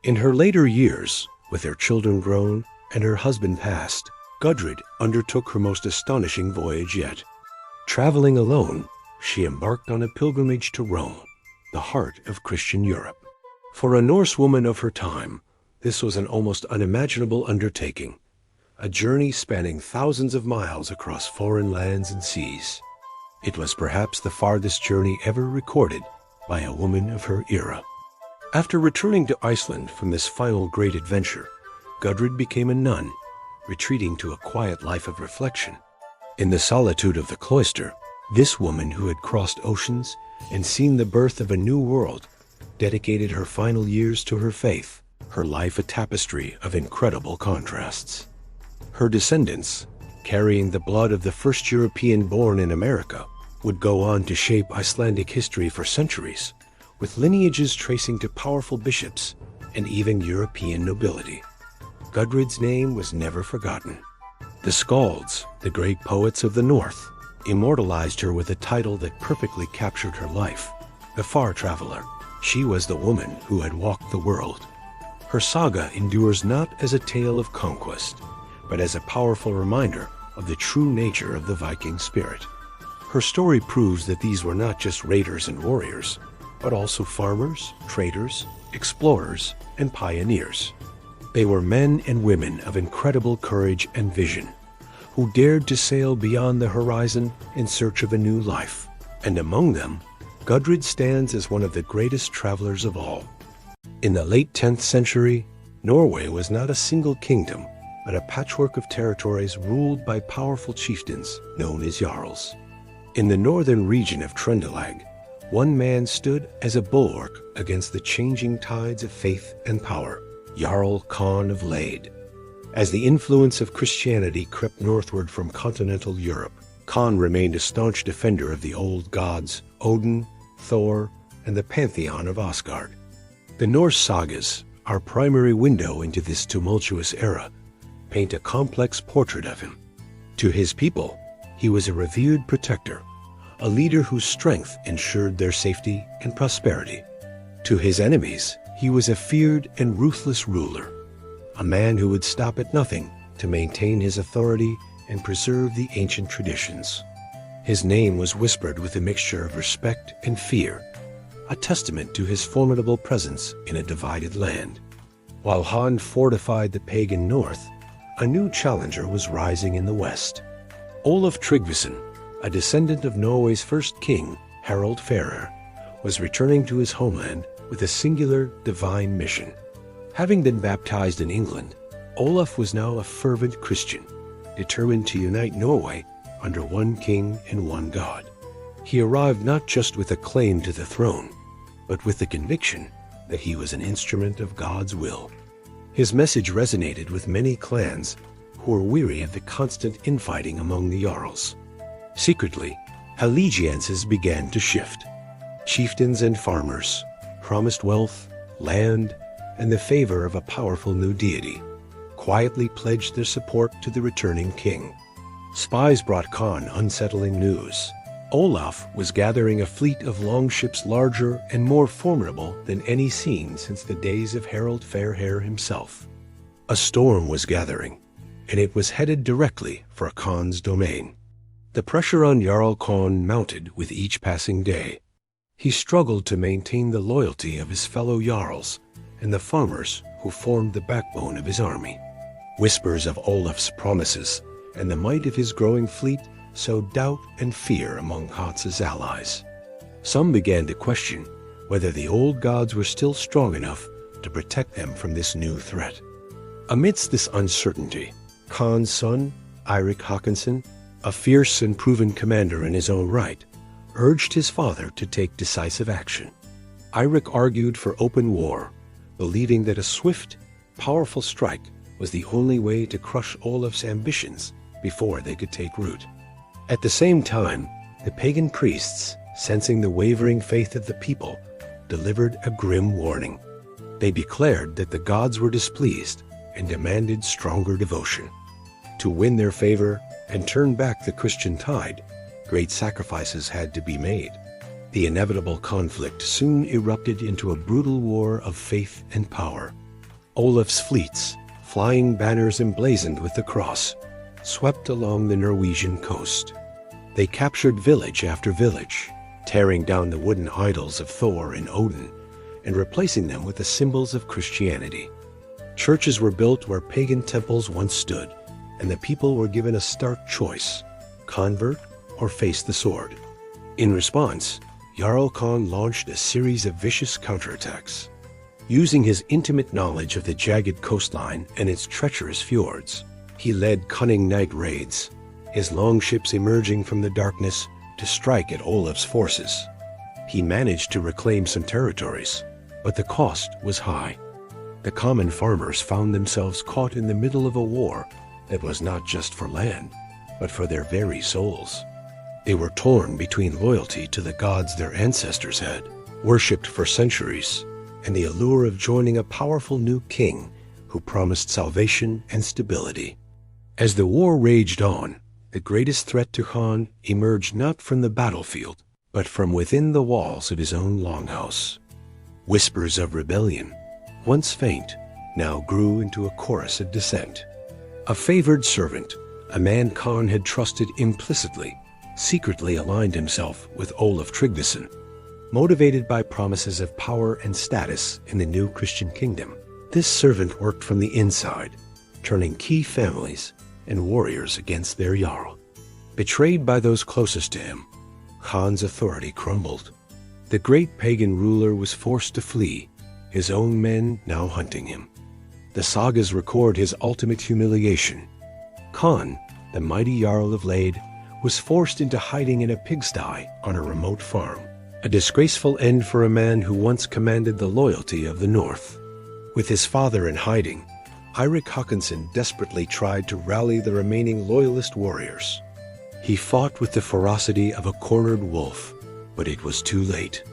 In her later years, with their children grown and her husband passed, Gudrid undertook her most astonishing voyage yet. Traveling alone, she embarked on a pilgrimage to Rome, the heart of Christian Europe. For a Norse woman of her time, This was an almost unimaginable undertaking, a journey spanning thousands of miles across foreign lands and seas. It was perhaps the farthest journey ever recorded by a woman of her era. After returning to Iceland from this final great adventure, Gudrid became a nun, retreating to a quiet life of reflection. In the solitude of the cloister, this woman who had crossed oceans and seen the birth of a new world dedicated her final years to her faith, her life a tapestry of incredible contrasts. Her descendants, carrying the blood of the first European born in America, would go on to shape Icelandic history for centuries, with lineages tracing to powerful bishops and even European nobility. Gudrid's name was never forgotten. The Skalds, the great poets of the North, immortalized her with a title that perfectly captured her life, the Far Traveler. She was the woman who had walked the world. Her saga endures not as a tale of conquest, but as a powerful reminder of the true nature of the Viking spirit. Her story proves that these were not just raiders and warriors, but also farmers, traders, explorers, and pioneers. They were men and women of incredible courage and vision, who dared to sail beyond the horizon in search of a new life. And among them, Gudrid stands as one of the greatest travelers of all. In the late 10th century, Norway was not a single kingdom, but a patchwork of territories ruled by powerful chieftains known as jarls. In the northern region of Trøndelag, one man stood as a bulwark against the changing tides of faith and power, Jarl Khan of Lade. As the influence of Christianity crept northward from continental Europe, Khan remained a staunch defender of the old gods, Odin, Thor, and the pantheon of Asgard. The Norse Sagas, our primary window into this tumultuous era, paint a complex portrait of him. To his people, he was a revered protector, a leader whose strength ensured their safety and prosperity. To his enemies, he was a feared and ruthless ruler, a man who would stop at nothing to maintain his authority and preserve the ancient traditions. His name was whispered with a mixture of respect and fear, a testament to his formidable presence in a divided land. While Han fortified the pagan north, a new challenger was rising in the west. Olaf Tryggvason, a descendant of Norway's first king, Harald Farer, was returning to his homeland with a singular divine mission. Having been baptized in England, Olaf was now a fervent Christian, determined to unite Norway under one king and one God. He arrived not just with a claim to the throne, but with the conviction that he was an instrument of God's will. His message resonated with many clans who were weary of the constant infighting among the Jarls. Secretly, allegiances began to shift. Chieftains and farmers promised wealth, land, and the favor of a powerful new deity, quietly pledged their support to the returning king. Spies brought Khan unsettling news. Olaf was gathering a fleet of longships larger and more formidable than any seen since the days of Harald Fairhair himself. A storm was gathering, and it was headed directly for Khan's domain. The pressure on Jarl Khan mounted with each passing day. He struggled to maintain the loyalty of his fellow Jarls and the farmers who formed the backbone of his army. Whispers of Olaf's promises and the might of his growing fleet sowed doubt and fear among Hans's allies. Some began to question whether the old gods were still strong enough to protect them from this new threat. Amidst this uncertainty, Khan's son, Eirik Håkonsson, a fierce and proven commander in his own right, urged his father to take decisive action. Eirik argued for open war, believing that a swift, powerful strike was the only way to crush Olaf's ambitions before they could take root. At the same time, the pagan priests, sensing the wavering faith of the people, delivered a grim warning. They declared that the gods were displeased and demanded stronger devotion. To win their favor and turn back the Christian tide, great sacrifices had to be made. The inevitable conflict soon erupted into a brutal war of faith and power. Olaf's fleets, flying banners emblazoned with the cross, swept along the Norwegian coast. They captured village after village, tearing down the wooden idols of Thor and Odin and replacing them with the symbols of Christianity. Churches were built where pagan temples once stood, and the people were given a stark choice: convert or face the sword. In response, Jarl Khan launched a series of vicious counterattacks. Using his intimate knowledge of the jagged coastline and its treacherous fjords, he led cunning night raids, his longships emerging from the darkness to strike at Olaf's forces. He managed to reclaim some territories, but the cost was high. The common farmers found themselves caught in the middle of a war that was not just for land, but for their very souls. They were torn between loyalty to the gods their ancestors had worshipped for centuries, and the allure of joining a powerful new king who promised salvation and stability. As the war raged on, the greatest threat to Khan emerged not from the battlefield, but from within the walls of his own longhouse. Whispers of rebellion, once faint, now grew into a chorus of dissent. A favored servant, a man Khan had trusted implicitly, secretly aligned himself with Olaf Tryggvason, motivated by promises of power and status in the new Christian kingdom. This servant worked from the inside, turning key families and warriors against their Jarl. Betrayed by those closest to him, Khan's authority crumbled. The great pagan ruler was forced to flee, his own men now hunting him. The sagas record his ultimate humiliation. Khan, the mighty Jarl of Lade, was forced into hiding in a pigsty on a remote farm, a disgraceful end for a man who once commanded the loyalty of the North. With his father in hiding, Eirik Håkonsson desperately tried to rally the remaining loyalist warriors. He fought with the ferocity of a cornered wolf, but it was too late.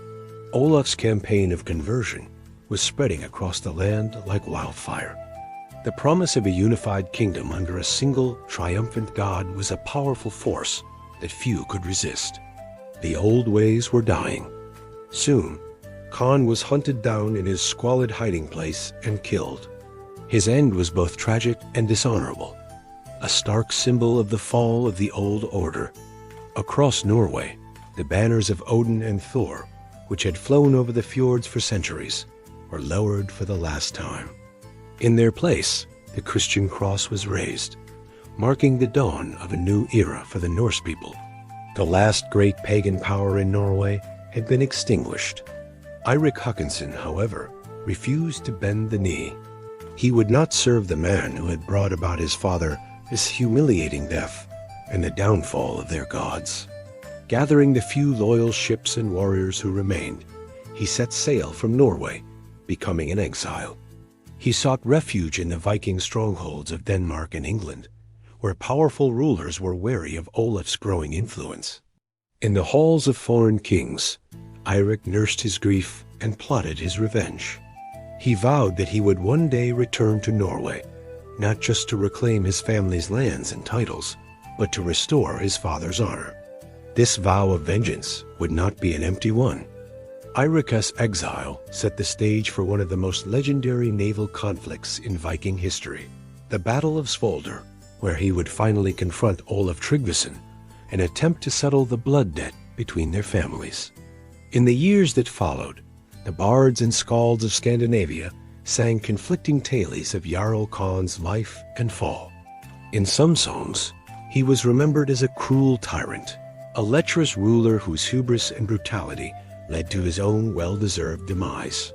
Olaf's campaign of conversion was spreading across the land like wildfire. The promise of a unified kingdom under a single, triumphant god was a powerful force that few could resist. The old ways were dying. Soon, Khan was hunted down in his squalid hiding place and killed. His end was both tragic and dishonorable, a stark symbol of the fall of the old order. Across Norway, the banners of Odin and Thor, which had flown over the fjords for centuries, were lowered for the last time. In their place, the Christian cross was raised, marking the dawn of a new era for the Norse people. The last great pagan power in Norway had been extinguished. Eirik Håkonsson, however, refused to bend the knee. He would not serve the man who had brought about his father this humiliating death and the downfall of their gods. Gathering the few loyal ships and warriors who remained, he set sail from Norway, becoming an exile. He sought refuge in the Viking strongholds of Denmark and England, where powerful rulers were wary of Olaf's growing influence. In the halls of foreign kings, Eirik nursed his grief and plotted his revenge. He vowed that he would one day return to Norway, not just to reclaim his family's lands and titles, but to restore his father's honor. This vow of vengeance would not be an empty one. Eirik's exile set the stage for one of the most legendary naval conflicts in Viking history, the Battle of Svolder, where he would finally confront Olaf Tryggvason and attempt to settle the blood debt between their families. In the years that followed, the bards and skalds of Scandinavia sang conflicting tales of Jarl Khan's life and fall. In some songs, he was remembered as a cruel tyrant, a lecherous ruler whose hubris and brutality led to his own well-deserved demise.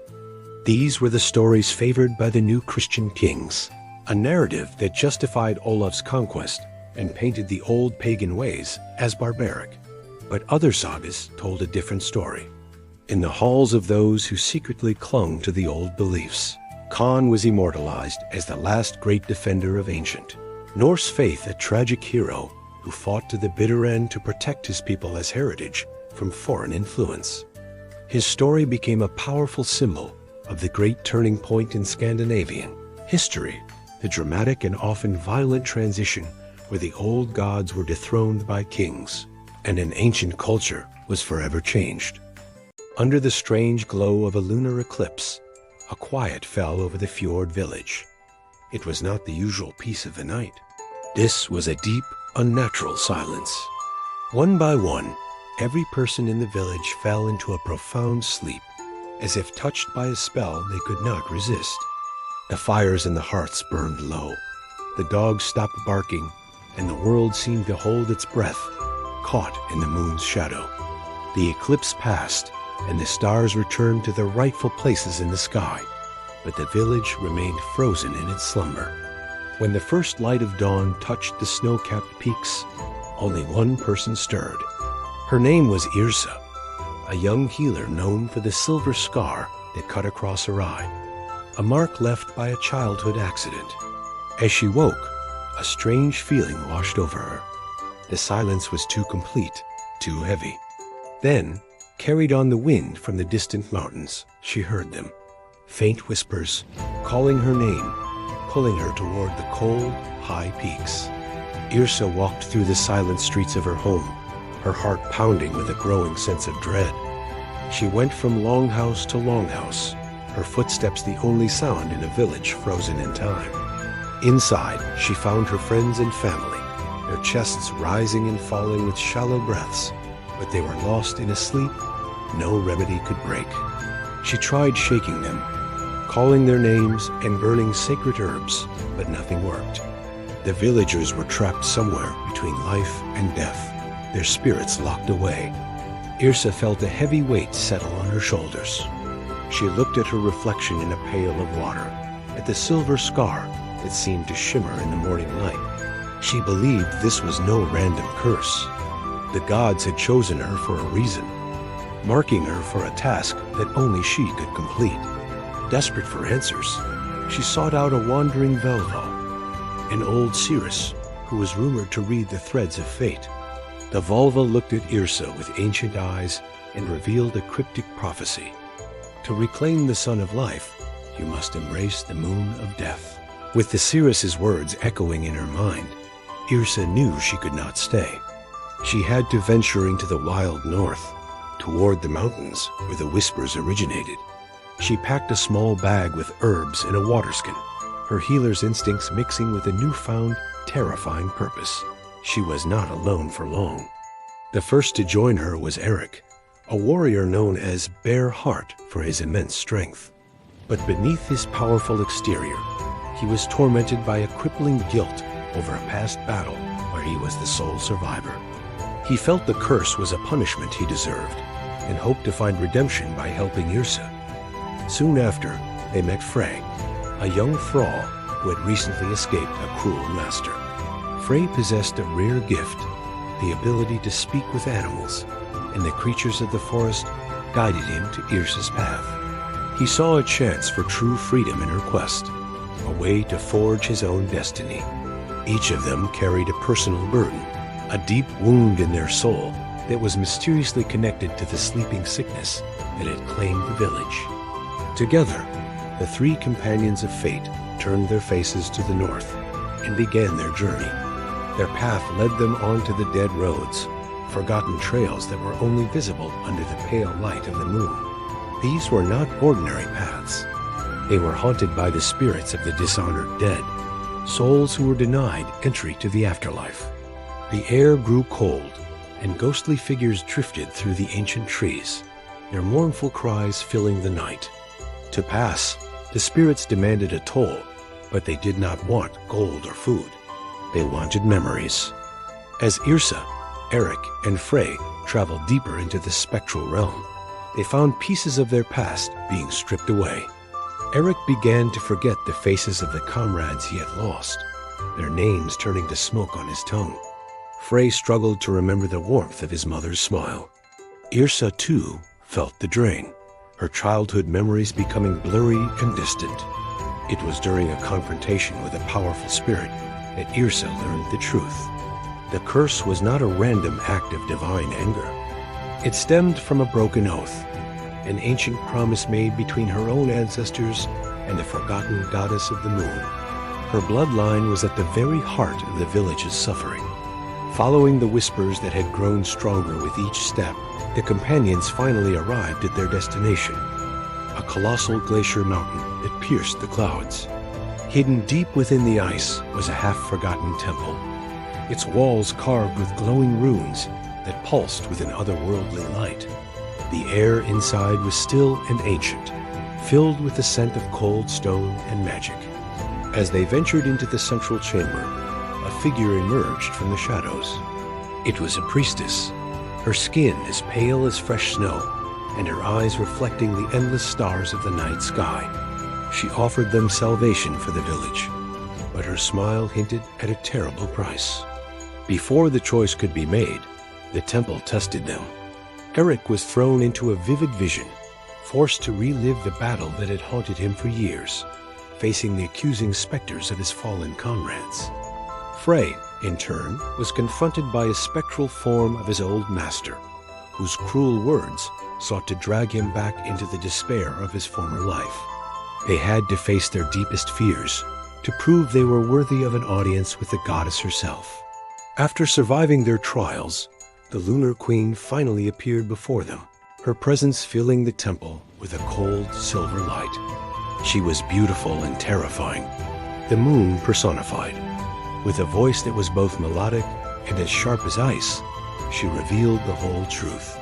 These were the stories favored by the new Christian kings, a narrative that justified Olaf's conquest and painted the old pagan ways as barbaric. But other sagas told a different story. In the halls of those who secretly clung to the old beliefs, Khan was immortalized as the last great defender of ancient Norse faith, a tragic hero who fought to the bitter end to protect his people as heritage from foreign influence. His story became a powerful symbol of the great turning point in Scandinavian history, the dramatic and often violent transition where the old gods were dethroned by kings, and an ancient culture was forever changed. Under the strange glow of a lunar eclipse, a quiet fell over the fjord village. It was not the usual peace of the night. This was a deep, unnatural silence. One by one, every person in the village fell into a profound sleep, as if touched by a spell they could not resist. The fires in the hearths burned low. The dogs stopped barking, and the world seemed to hold its breath, caught in the moon's shadow. The eclipse passed, and the stars returned to their rightful places in the sky, but the village remained frozen in its slumber. When the first light of dawn touched the snow-capped peaks, only one person stirred. Her name was Yrsa, a young healer known for the silver scar that cut across her eye, a mark left by a childhood accident. As she woke, a strange feeling washed over her. The silence was too complete, too heavy. Then, carried on the wind from the distant mountains, she heard them. Faint whispers, calling her name, pulling her toward the cold, high peaks. Yrsa walked through the silent streets of her home, her heart pounding with a growing sense of dread. She went from longhouse to longhouse, her footsteps the only sound in a village frozen in time. Inside, she found her friends and family, their chests rising and falling with shallow breaths, but they were lost in a sleep no remedy could break. She tried shaking them, calling their names and burning sacred herbs, but nothing worked. The villagers were trapped somewhere between life and death, their spirits locked away. Yrsa felt a heavy weight settle on her shoulders. She looked at her reflection in a pail of water, at the silver scar that seemed to shimmer in the morning light. She believed this was no random curse. The gods had chosen her for a reason, marking her for a task that only she could complete. Desperate for answers, she sought out a wandering Velva, an old seeress who was rumored to read the threads of fate. The Volva looked at Yrsa with ancient eyes and revealed a cryptic prophecy. To reclaim the sun of life, you must embrace the moon of death. With the seeress's words echoing in her mind, Yrsa knew she could not stay. She had to venture into the wild north, toward the mountains where the whispers originated. She packed a small bag with herbs and a waterskin, her healer's instincts mixing with a newfound, terrifying purpose. She was not alone for long. The first to join her was Eric, a warrior known as Bare Heart for his immense strength. But beneath his powerful exterior, he was tormented by a crippling guilt over a past battle where he was the sole survivor. He felt the curse was a punishment he deserved, and hoped to find redemption by helping Yrsa. Soon after, they met Frey, a young thrall who had recently escaped a cruel master. Frey possessed a rare gift, the ability to speak with animals, and the creatures of the forest guided him to Yrsa's path. He saw a chance for true freedom in her quest, a way to forge his own destiny. Each of them carried a personal burden, a deep wound in their soul that was mysteriously connected to the sleeping sickness that had claimed the village. Together, the three companions of fate turned their faces to the north and began their journey. Their path led them onto the dead roads, forgotten trails that were only visible under the pale light of the moon. These were not ordinary paths. They were haunted by the spirits of the dishonored dead, souls who were denied entry to the afterlife. The air grew cold, and ghostly figures drifted through the ancient trees, their mournful cries filling the night. To pass, the spirits demanded a toll, but they did not want gold or food. They wanted memories. As Yrsa, Eric, and Frey traveled deeper into the spectral realm, they found pieces of their past being stripped away. Eric began to forget the faces of the comrades he had lost, their names turning to smoke on his tongue. Frey struggled to remember the warmth of his mother's smile. Yrsa, too, felt the drain, her childhood memories becoming blurry and distant. It was during a confrontation with a powerful spirit that Yrsa learned the truth. The curse was not a random act of divine anger. It stemmed from a broken oath, an ancient promise made between her own ancestors and the forgotten goddess of the moon. Her bloodline was at the very heart of the village's suffering. Following the whispers that had grown stronger with each step, the companions finally arrived at their destination, a colossal glacier mountain that pierced the clouds. Hidden deep within the ice was a half-forgotten temple, its walls carved with glowing runes that pulsed with an otherworldly light. The air inside was still and ancient, filled with the scent of cold stone and magic. As they ventured into the central chamber, a figure emerged from the shadows. It was a priestess, her skin as pale as fresh snow, and her eyes reflecting the endless stars of the night sky. She offered them salvation for the village, but her smile hinted at a terrible price. Before the choice could be made, the temple tested them. Eric was thrown into a vivid vision, forced to relive the battle that had haunted him for years, facing the accusing specters of his fallen comrades. Frey, in turn, was confronted by a spectral form of his old master, whose cruel words sought to drag him back into the despair of his former life. They had to face their deepest fears to prove they were worthy of an audience with the goddess herself. After surviving their trials, the Lunar Queen finally appeared before them, her presence filling the temple with a cold silver light. She was beautiful and terrifying, the moon personified. With a voice that was both melodic and as sharp as ice, she revealed the whole truth.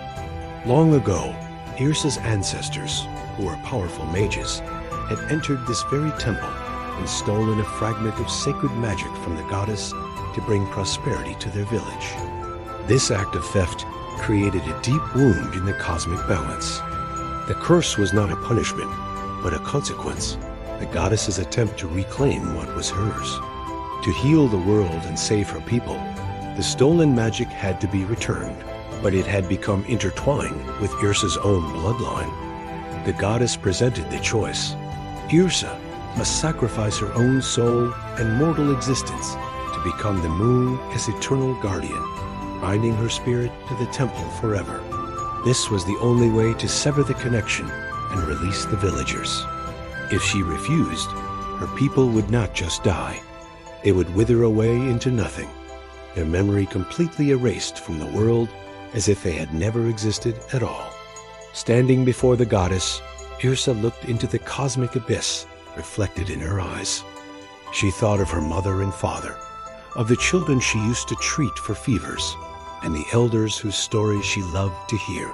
Long ago, Yrsa's ancestors, who were powerful mages, had entered this very temple and stolen a fragment of sacred magic from the goddess to bring prosperity to their village. This act of theft created a deep wound in the cosmic balance. The curse was not a punishment, but a consequence, the goddess's attempt to reclaim what was hers. To heal the world and save her people, the stolen magic had to be returned, but it had become intertwined with Yrsa's own bloodline. The goddess presented the choice. Yrsa must sacrifice her own soul and mortal existence to become the moon as eternal guardian, binding her spirit to the temple forever. This was the only way to sever the connection and release the villagers. If she refused, her people would not just die. They would wither away into nothing, their memory completely erased from the world as if they had never existed at all. Standing before the goddess, Yrsa looked into the cosmic abyss reflected in her eyes. She thought of her mother and father, of the children she used to treat for fevers, and the elders whose stories she loved to hear.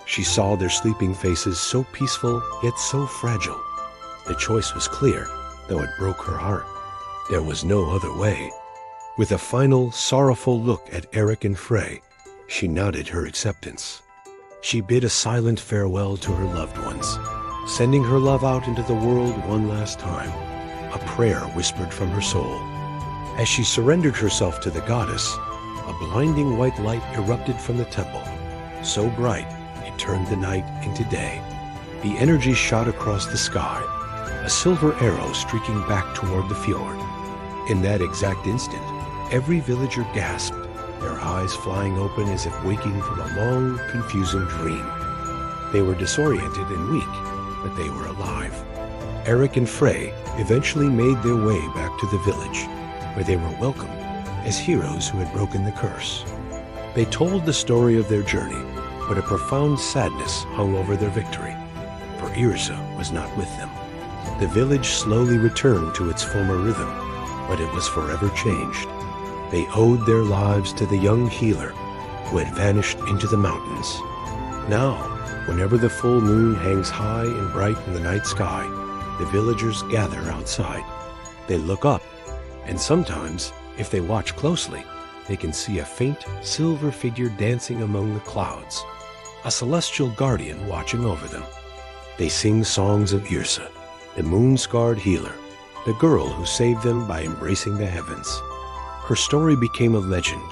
She saw their sleeping faces so peaceful yet so fragile. The choice was clear, though it broke her heart. There was no other way. With a final, sorrowful look at Eric and Frey, she nodded her acceptance. She bid a silent farewell to her loved ones, sending her love out into the world one last time, a prayer whispered from her soul. As she surrendered herself to the goddess, a blinding white light erupted from the temple, so bright it turned the night into day. The energy shot across the sky, a silver arrow streaking back toward the fjord. In that exact instant, every villager gasped, their eyes flying open as if waking from a long, confusing dream. They were disoriented and weak, but they were alive. Eric and Frey eventually made their way back to the village, where they were welcomed as heroes who had broken the curse. They told the story of their journey, but a profound sadness hung over their victory, for Yrsa was not with them. The village slowly returned to its former rhythm, but it was forever changed. They owed their lives to the young healer who had vanished into the mountains. Now, whenever the full moon hangs high and bright in the night sky, the villagers gather outside. They look up, and sometimes, if they watch closely, they can see a faint silver figure dancing among the clouds, a celestial guardian watching over them. They sing songs of Yrsa, the moon-scarred healer, the girl who saved them by embracing the heavens. Her story became a legend,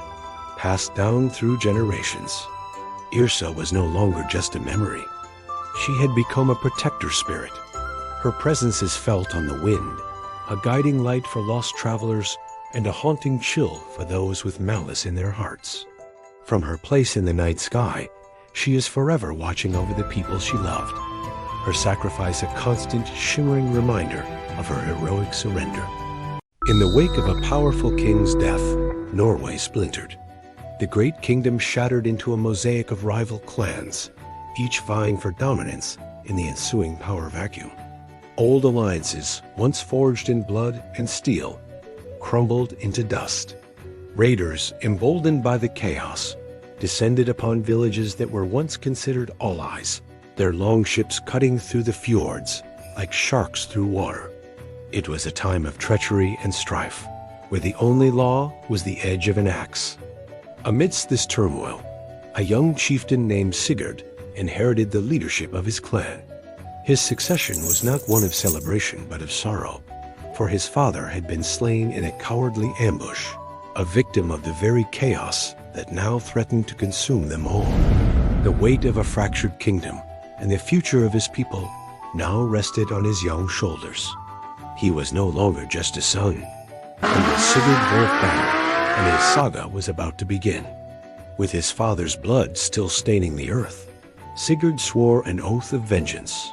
passed down through generations. Yrsa was no longer just a memory. She had become a protector spirit. Her presence is felt on the wind, a guiding light for lost travelers and a haunting chill for those with malice in their hearts. From her place in the night sky, she is forever watching over the people she loved, her sacrifice a constant, shimmering reminder of her heroic surrender. In the wake of a powerful king's death, Norway splintered. The great kingdom shattered into a mosaic of rival clans, each vying for dominance in the ensuing power vacuum. Old alliances, once forged in blood and steel, crumbled into dust. Raiders, emboldened by the chaos, descended upon villages that were once considered allies, their longships cutting through the fjords, like sharks through water. It was a time of treachery and strife, where the only law was the edge of an axe. Amidst this turmoil, a young chieftain named Sigurd inherited the leadership of his clan. His succession was not one of celebration but of sorrow, for his father had been slain in a cowardly ambush, a victim of the very chaos that now threatened to consume them all. The weight of a fractured kingdom and the future of his people now rested on his young shoulders. He was no longer just a son, and the Sigurd Wolf battle and his saga was about to begin. With his father's blood still staining the earth, Sigurd swore an oath of vengeance.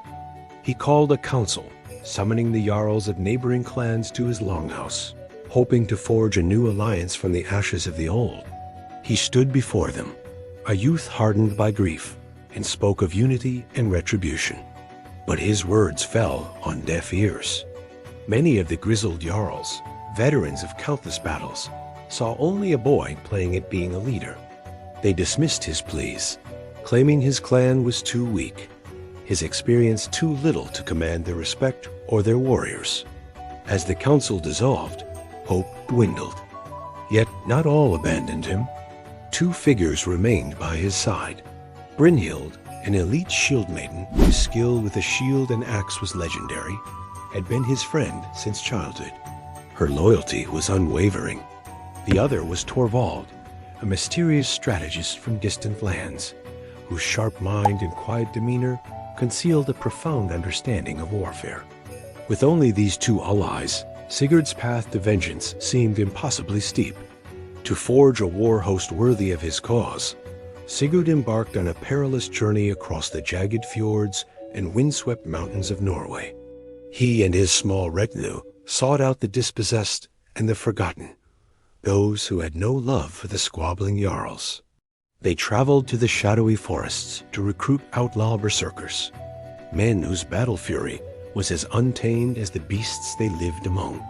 He called a council, summoning the jarls of neighboring clans to his longhouse, hoping to forge a new alliance from the ashes of the old. He stood before them, a youth hardened by grief, and spoke of unity and retribution. But his words fell on deaf ears. Many of the grizzled jarls, veterans of countless battles, saw only a boy playing at being a leader. They dismissed his pleas, claiming his clan was too weak, his experience too little to command their respect or their warriors. As the council dissolved, hope dwindled. Yet not all abandoned him. Two figures remained by his side. Brynhild, an elite shield maiden whose skill with a shield and axe was legendary, had been his friend since childhood. Her loyalty was unwavering. The other was Torvald, a mysterious strategist from distant lands, whose sharp mind and quiet demeanor concealed a profound understanding of warfare. With only these two allies, Sigurd's path to vengeance seemed impossibly steep. To forge a war host worthy of his cause, Sigurd embarked on a perilous journey across the jagged fjords and windswept mountains of Norway. He and his small retinue sought out the dispossessed and the forgotten, those who had no love for the squabbling jarls. They traveled to the shadowy forests to recruit outlaw berserkers, men whose battle fury was as untamed as the beasts they lived among.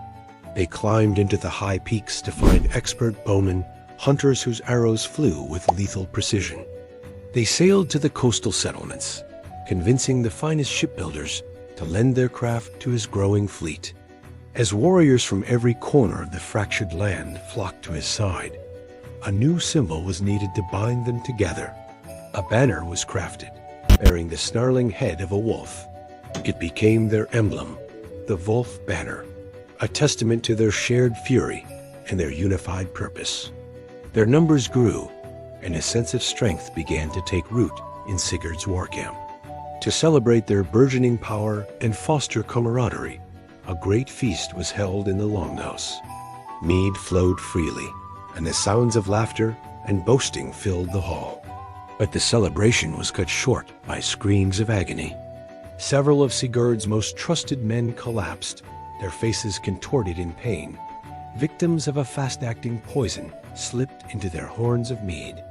They climbed into the high peaks to find expert bowmen, hunters whose arrows flew with lethal precision. They sailed to the coastal settlements, convincing the finest shipbuilders to lend their craft to his growing fleet. As warriors from every corner of the fractured land flocked to his side, a new symbol was needed to bind them together. A banner was crafted, bearing the snarling head of a wolf. It became their emblem, the Wolf Banner, a testament to their shared fury and their unified purpose. Their numbers grew, and a sense of strength began to take root in Sigurd's war camp. To celebrate their burgeoning power and foster camaraderie, a great feast was held in the longhouse. Mead flowed freely, and the sounds of laughter and boasting filled the hall. But the celebration was cut short by screams of agony. Several of Sigurd's most trusted men collapsed, their faces contorted in pain. Victims of a fast-acting poison slipped into their horns of mead.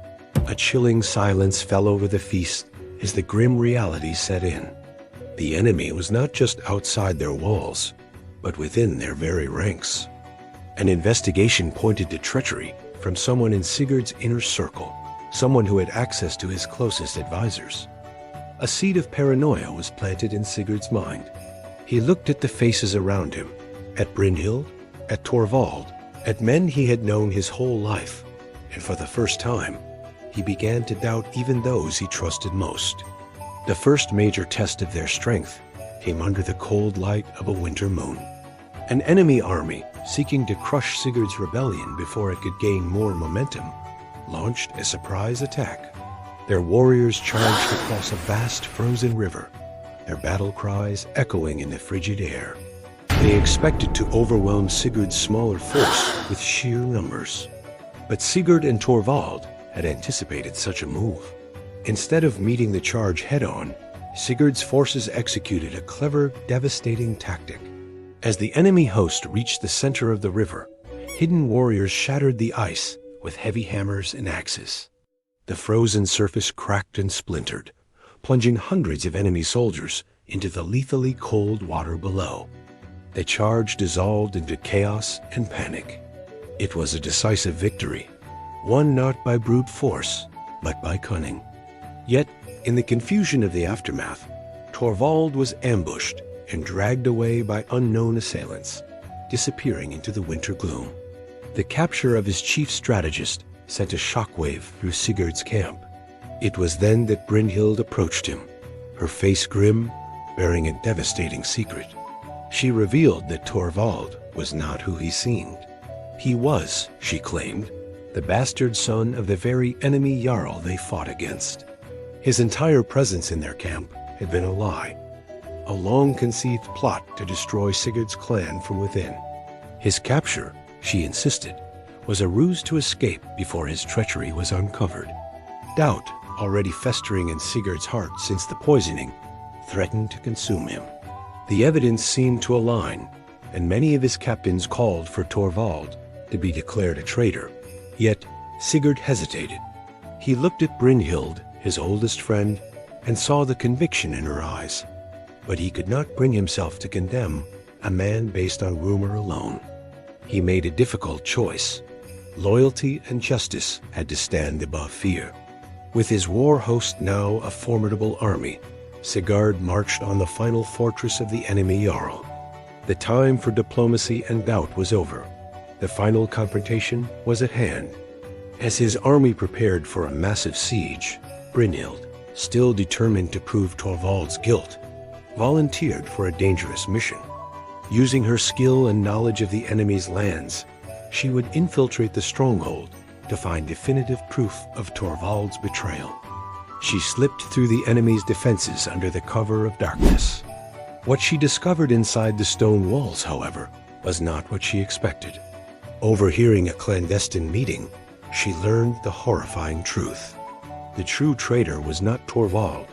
A chilling silence fell over the feast as the grim reality set in. The enemy was not just outside their walls, but within their very ranks. An investigation pointed to treachery from someone in Sigurd's inner circle, someone who had access to his closest advisors. A seed of paranoia was planted in Sigurd's mind. He looked at the faces around him, at Brynhild, at Torvald, at men he had known his whole life, and for the first time, he began to doubt even those he trusted most. The first major test of their strength came under the cold light of a winter moon. An enemy army, seeking to crush Sigurd's rebellion before it could gain more momentum, launched a surprise attack. Their warriors charged across a vast frozen river, their battle cries echoing in the frigid air. They expected to overwhelm Sigurd's smaller force with sheer numbers. But Sigurd and Torvald had anticipated such a move. Instead of meeting the charge head-on, Sigurd's forces executed a clever, devastating tactic. As the enemy host reached the center of the river, hidden warriors shattered the ice with heavy hammers and axes. The frozen surface cracked and splintered, plunging hundreds of enemy soldiers into the lethally cold water below. The charge dissolved into chaos and panic. It was a decisive victory, won not by brute force, but by cunning. Yet, in the confusion of the aftermath, Torvald was ambushed and dragged away by unknown assailants, disappearing into the winter gloom. The capture of his chief strategist sent a shockwave through Sigurd's camp. It was then that Brynhild approached him, her face grim, bearing a devastating secret. She revealed that Torvald was not who he seemed. He was, she claimed, the bastard son of the very enemy Jarl they fought against. His entire presence in their camp had been a lie, a long-conceived plot to destroy Sigurd's clan from within. His capture, she insisted, was a ruse to escape before his treachery was uncovered. Doubt, already festering in Sigurd's heart since the poisoning, threatened to consume him. The evidence seemed to align, and many of his captains called for Torvald to be declared a traitor. Yet Sigurd hesitated. He looked at Brynhild, his oldest friend, and saw the conviction in her eyes. But he could not bring himself to condemn a man based on rumor alone. He made a difficult choice. Loyalty and justice had to stand above fear. With his war host now a formidable army, Sigurd marched on the final fortress of the enemy Jarl. The time for diplomacy and doubt was over. The final confrontation was at hand. As his army prepared for a massive siege, Brynhild, still determined to prove Torvald's guilt, volunteered for a dangerous mission. Using her skill and knowledge of the enemy's lands, she would infiltrate the stronghold to find definitive proof of Torvald's betrayal. She slipped through the enemy's defenses under the cover of darkness. What she discovered inside the stone walls, however, was not what she expected. Overhearing a clandestine meeting, she learned the horrifying truth. The true traitor was not Torvald,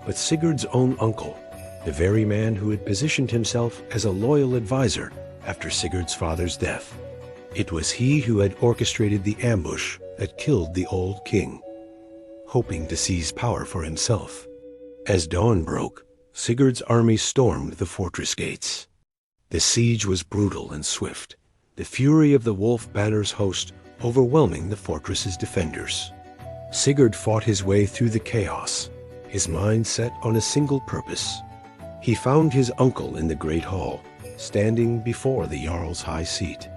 but Sigurd's own uncle, the very man who had positioned himself as a loyal advisor after Sigurd's father's death. It was he who had orchestrated the ambush that killed the old king, hoping to seize power for himself. As dawn broke, Sigurd's army stormed the fortress gates. The siege was brutal and swift, the fury of the Wolf Banner's host overwhelming the fortress's defenders. Sigurd fought his way through the chaos, his mind set on a single purpose. He found his uncle in the great hall, standing before the Jarl's high seat.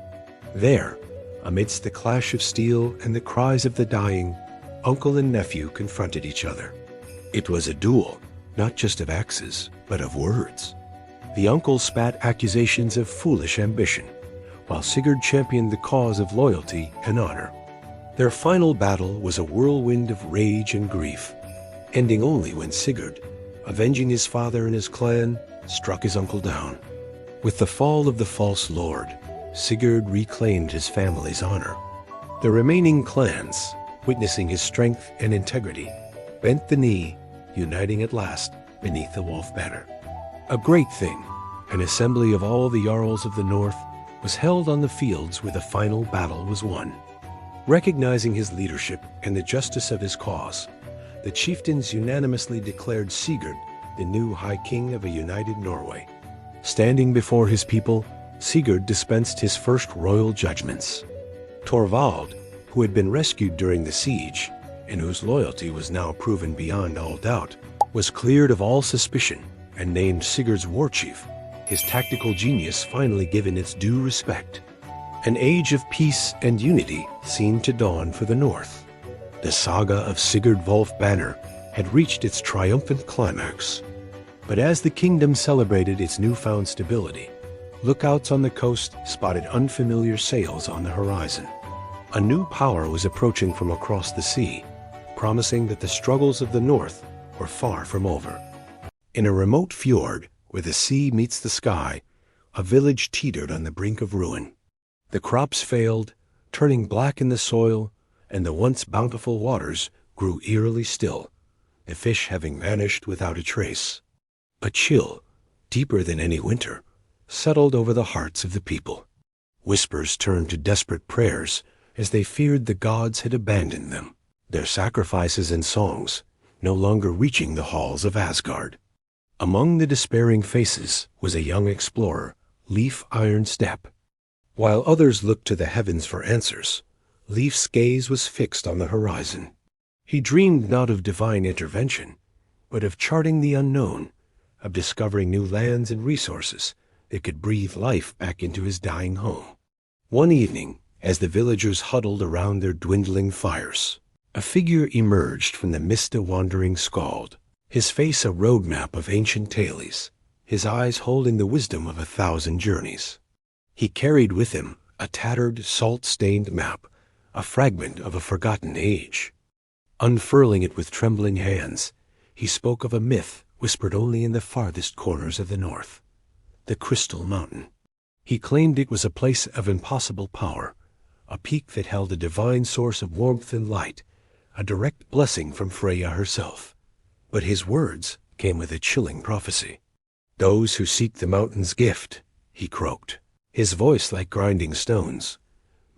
There, amidst the clash of steel and the cries of the dying, uncle and nephew confronted each other. It was a duel, not just of axes, but of words. The uncle spat accusations of foolish ambition, while Sigurd championed the cause of loyalty and honor. Their final battle was a whirlwind of rage and grief, ending only when Sigurd, avenging his father and his clan, struck his uncle down. With the fall of the false lord, Sigurd reclaimed his family's honor. The remaining clans, witnessing his strength and integrity, bent the knee, uniting at last beneath the Wolf Banner. A great thing, an assembly of all the Jarls of the North, was held on the fields where the final battle was won. Recognizing his leadership and the justice of his cause, the chieftains unanimously declared Sigurd the new High King of a united Norway. Standing before his people, Sigurd dispensed his first royal judgments. Torvald, who had been rescued during the siege, and whose loyalty was now proven beyond all doubt, was cleared of all suspicion and named Sigurd's war chief, his tactical genius finally given its due respect. An age of peace and unity seemed to dawn for the North. The saga of Sigurd Wolf Banner had reached its triumphant climax. But as the kingdom celebrated its newfound stability, lookouts on the coast spotted unfamiliar sails on the horizon. A new power was approaching from across the sea, promising that the struggles of the North were far from over. In a remote fjord, where the sea meets the sky, a village teetered on the brink of ruin. The crops failed, turning black in the soil, and the once bountiful waters grew eerily still, the fish having vanished without a trace. A chill, deeper than any winter, settled over the hearts of the people. Whispers turned to desperate prayers as they feared the gods had abandoned them, their sacrifices and songs no longer reaching the halls of Asgard. Among the despairing faces was a young explorer, Leif Ironstep. While others looked to the heavens for answers, Leif's gaze was fixed on the horizon. He dreamed not of divine intervention, but of charting the unknown, of discovering new lands and resources that could breathe life back into his dying home. One evening, as the villagers huddled around their dwindling fires, a figure emerged from the mist, a wandering skald, his face a roadmap of ancient tales, his eyes holding the wisdom of 1,000 journeys. He carried with him a tattered, salt-stained map, a fragment of a forgotten age. Unfurling it with trembling hands, he spoke of a myth whispered only in the farthest corners of the north, the Crystal Mountain. He claimed it was a place of impossible power, a peak that held a divine source of warmth and light, a direct blessing from Freya herself. But his words came with a chilling prophecy. "Those who seek the mountain's gift," he croaked, his voice like grinding stones,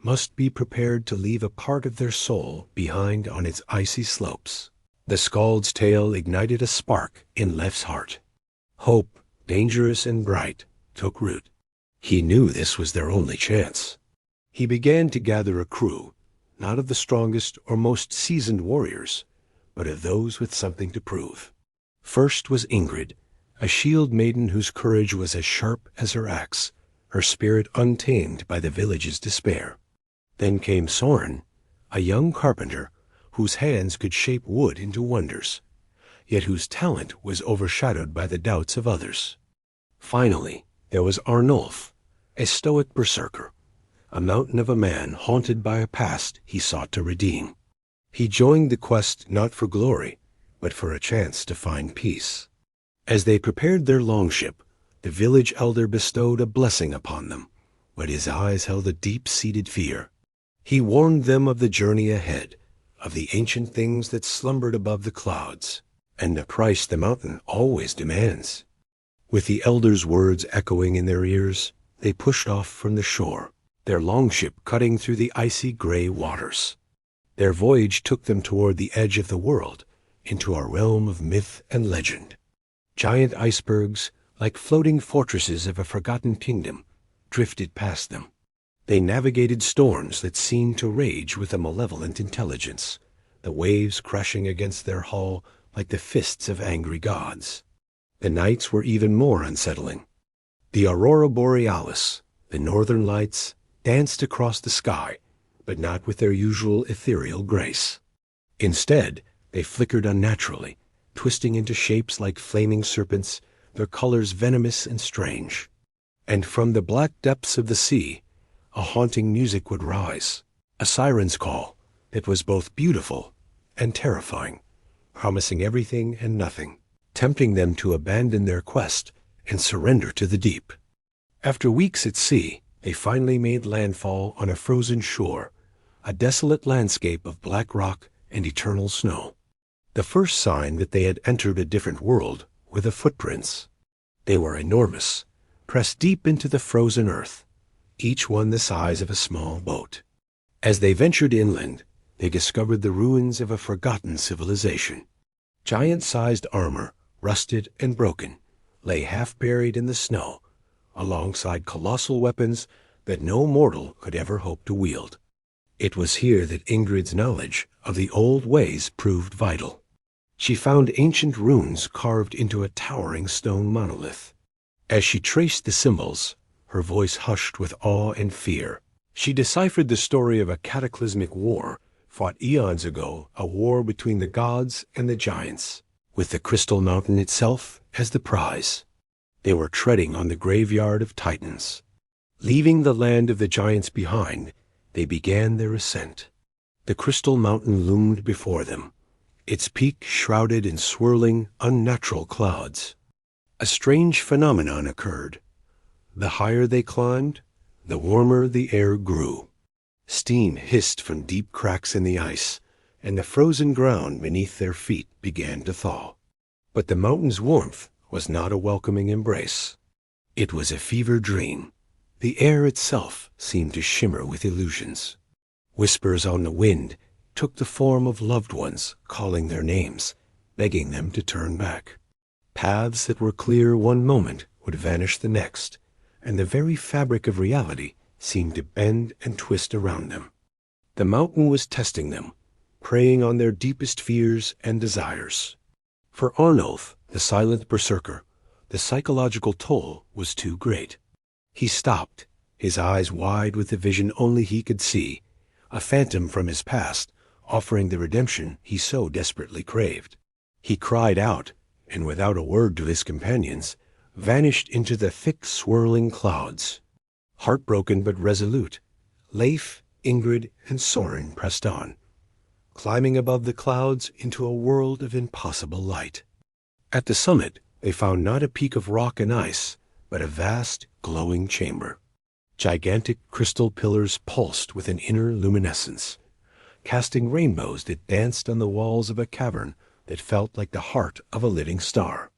"must be prepared to leave a part of their soul behind on its icy slopes." The skald's tale ignited a spark in Lef's heart. Hope, dangerous and bright, took root. He knew this was their only chance. He began to gather a crew, not of the strongest or most seasoned warriors, but of those with something to prove. First was Ingrid, a shield maiden whose courage was as sharp as her axe, her spirit untamed by the village's despair. Then came Soren, a young carpenter whose hands could shape wood into wonders, yet whose talent was overshadowed by the doubts of others. Finally, there was Arnulf, a stoic berserker, a mountain of a man haunted by a past he sought to redeem. He joined the quest not for glory, but for a chance to find peace. As they prepared their longship, the village elder bestowed a blessing upon them, but his eyes held a deep-seated fear. He warned them of the journey ahead, of the ancient things that slumbered above the clouds, and the price the mountain always demands. With the elder's words echoing in their ears, they pushed off from the shore, their longship cutting through the icy gray waters. Their voyage took them toward the edge of the world, into a realm of myth and legend. Giant icebergs, like floating fortresses of a forgotten kingdom, drifted past them. They navigated storms that seemed to rage with a malevolent intelligence, the waves crashing against their hull like the fists of angry gods. The nights were even more unsettling. The aurora borealis, the northern lights, danced across the sky, but not with their usual ethereal grace. Instead, they flickered unnaturally, twisting into shapes like flaming serpents, their colors venomous and strange. And from the black depths of the sea, a haunting music would rise, a siren's call that was both beautiful and terrifying, promising everything and nothing, tempting them to abandon their quest and surrender to the deep. After weeks at sea, they finally made landfall on a frozen shore, a desolate landscape of black rock and eternal snow. The first sign that they had entered a different world were the footprints. They were enormous, pressed deep into the frozen earth, each one the size of a small boat. As they ventured inland, they discovered the ruins of a forgotten civilization. Giant-sized armor, rusted and broken, lay half-buried in the snow, alongside colossal weapons that no mortal could ever hope to wield. It was here that Ingrid's knowledge of the old ways proved vital. She found ancient runes carved into a towering stone monolith. As she traced the symbols, her voice hushed with awe and fear. She deciphered the story of a cataclysmic war fought eons ago, a war between the gods and the giants, with the Crystal Mountain itself as the prize. They were treading on the graveyard of titans. Leaving the land of the giants behind, they began their ascent. The Crystal Mountain loomed before them, its peak shrouded in swirling, unnatural clouds. A strange phenomenon occurred. The higher they climbed, the warmer the air grew. Steam hissed from deep cracks in the ice, and the frozen ground beneath their feet began to thaw. But the mountain's warmth was not a welcoming embrace. It was a fever dream. The air itself seemed to shimmer with illusions. Whispers on the wind took the form of loved ones calling their names, begging them to turn back. Paths that were clear one moment would vanish the next, and the very fabric of reality seemed to bend and twist around them. The mountain was testing them, preying on their deepest fears and desires. For Arnulf, the silent berserker, The psychological toll was too great. He stopped, his eyes wide with the vision only he could see, a phantom from his past, offering the redemption he so desperately craved. He cried out, and without a word to his companions, vanished into the thick swirling clouds. Heartbroken but resolute, Leif, Ingrid, and Soren pressed on, climbing above the clouds into a world of impossible light. At the summit, they found not a peak of rock and ice, but a vast, glowing chamber. Gigantic crystal pillars pulsed with an inner luminescence, casting rainbows that danced on the walls of a cavern that felt like the heart of a living star.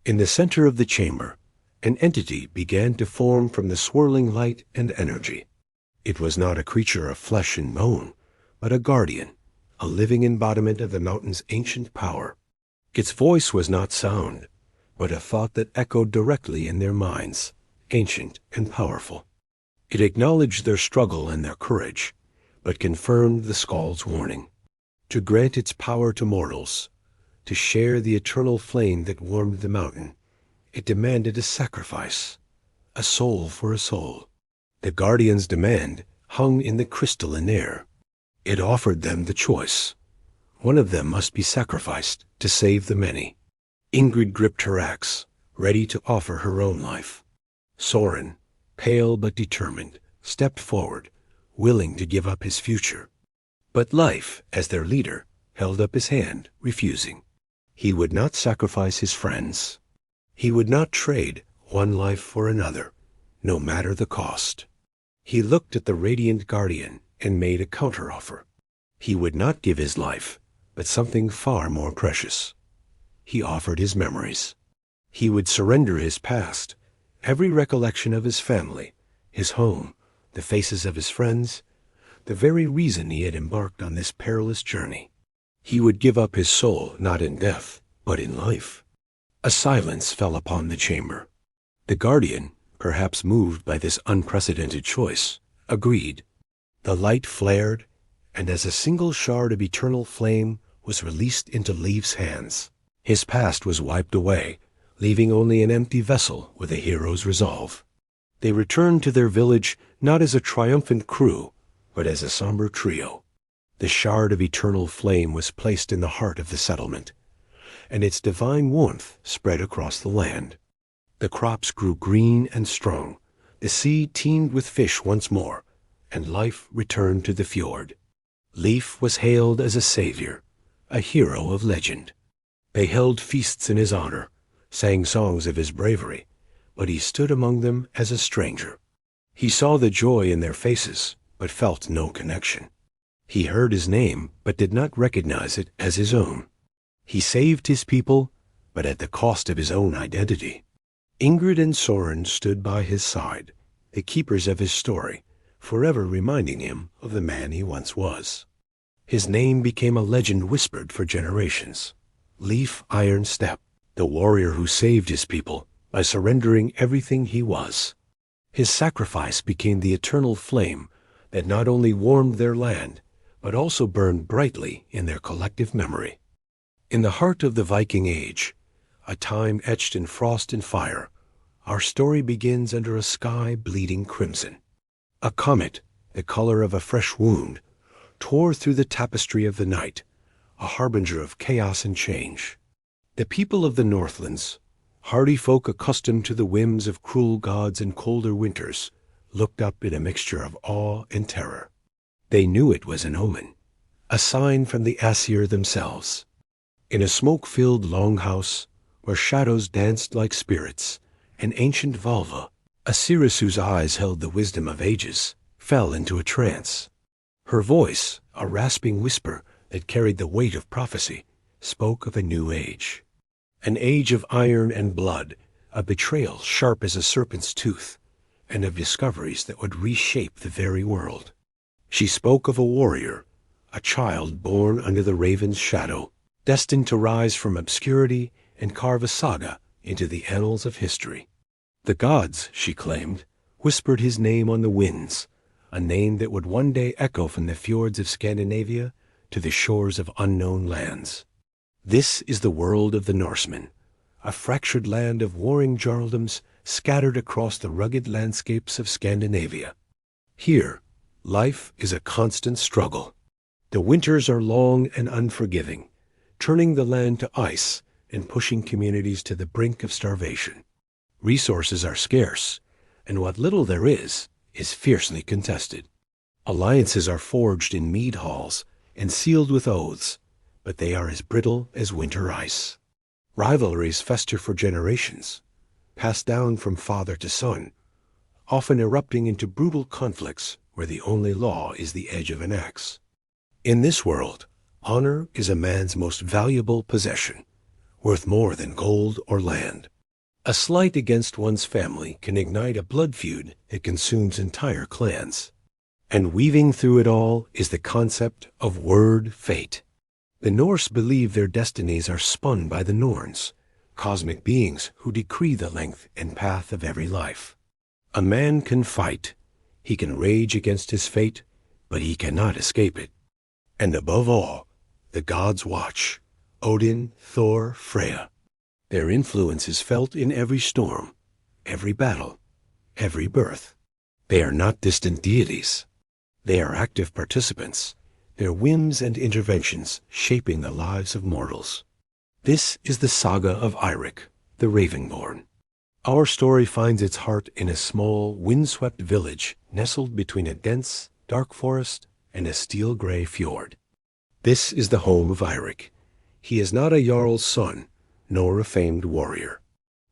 In the center of the chamber, an entity began to form from the swirling light and energy. It was not a creature of flesh and bone, but a guardian, a living embodiment of the mountain's ancient power. Its voice was not sound, but a thought that echoed directly in their minds, ancient and powerful. It acknowledged their struggle and their courage, but confirmed the Skald's warning. To grant its power to mortals, to share the eternal flame that warmed the mountain, it demanded a sacrifice, a soul for a soul. The Guardian's demand hung in the crystalline air. It offered them the choice. One of them must be sacrificed to save the many. Ingrid gripped her axe, ready to offer her own life. Soren, pale but determined, stepped forward, willing to give up his future. But Leif, as their leader, held up his hand, refusing. He would not sacrifice his friends. He would not trade one life for another, no matter the cost. He looked at the radiant guardian and made a counteroffer. He would not give his life, but something far more precious. He offered his memories. He would surrender his past, every recollection of his family, his home, the faces of his friends, the very reason he had embarked on this perilous journey. He would give up his soul not in death, but in life. A silence fell upon the chamber. The guardian, perhaps moved by this unprecedented choice, agreed. The light flared, and as a single shard of eternal flame was released into Leif's hands, his past was wiped away, leaving only an empty vessel with a hero's resolve. They returned to their village not as a triumphant crew, but as a somber trio. The shard of eternal flame was placed in the heart of the settlement, and its divine warmth spread across the land. The crops grew green and strong, the sea teemed with fish once more, and life returned to the fjord. Leif was hailed as a savior, a hero of legend. They held feasts in his honor, sang songs of his bravery, but he stood among them as a stranger. He saw the joy in their faces, but felt no connection. He heard his name, but did not recognize it as his own. He saved his people, but at the cost of his own identity. Ingrid and Soren stood by his side, the keepers of his story, forever reminding him of the man he once was. His name became a legend whispered for generations. Leif Iron Step, the warrior who saved his people by surrendering everything he was. His sacrifice became the eternal flame that not only warmed their land, but also burned brightly in their collective memory. In the heart of the Viking Age, a time etched in frost and fire, our story begins under a sky bleeding crimson. A comet, the color of a fresh wound, tore through the tapestry of the night, a harbinger of chaos and change. The people of the Northlands, hardy folk accustomed to the whims of cruel gods and colder winters, looked up in a mixture of awe and terror. They knew it was an omen, a sign from the Aesir themselves. In a smoke-filled longhouse, where shadows danced like spirits, an ancient Valva, a seeress whose eyes held the wisdom of ages, fell into a trance. Her voice, a rasping whisper that carried the weight of prophecy, spoke of a new age. An age of iron and blood, a betrayal sharp as a serpent's tooth, and of discoveries that would reshape the very world. She spoke of a warrior, a child born under the raven's shadow, destined to rise from obscurity and carve a saga into the annals of history. The gods, she claimed, whispered his name on the winds, a name that would one day echo from the fjords of Scandinavia to the shores of unknown lands. This is the world of the Norsemen, a fractured land of warring jarldoms scattered across the rugged landscapes of Scandinavia. Here, life is a constant struggle. The winters are long and unforgiving, turning the land to ice and pushing communities to the brink of starvation. Resources are scarce, and what little there is fiercely contested. Alliances are forged in mead halls and sealed with oaths, but they are as brittle as winter ice. Rivalries fester for generations, passed down from father to son, often erupting into brutal conflicts where the only law is the edge of an axe. In this world, honor is a man's most valuable possession, worth more than gold or land. A slight against one's family can ignite a blood feud that consumes entire clans. And weaving through it all is the concept of word fate. The Norse believe their destinies are spun by the Norns, cosmic beings who decree the length and path of every life. A man can fight, he can rage against his fate, but he cannot escape it. And above all, the gods watch: Odin, Thor, Freya. Their influence is felt in every storm, every battle, every birth. They are not distant deities. They are active participants, their whims and interventions shaping the lives of mortals. This is the saga of Eirik, the Ravenborn. Our story finds its heart in a small, windswept village nestled between a dense, dark forest and a steel-gray fjord. This is the home of Eirik. He is not a jarl's son, nor a famed warrior.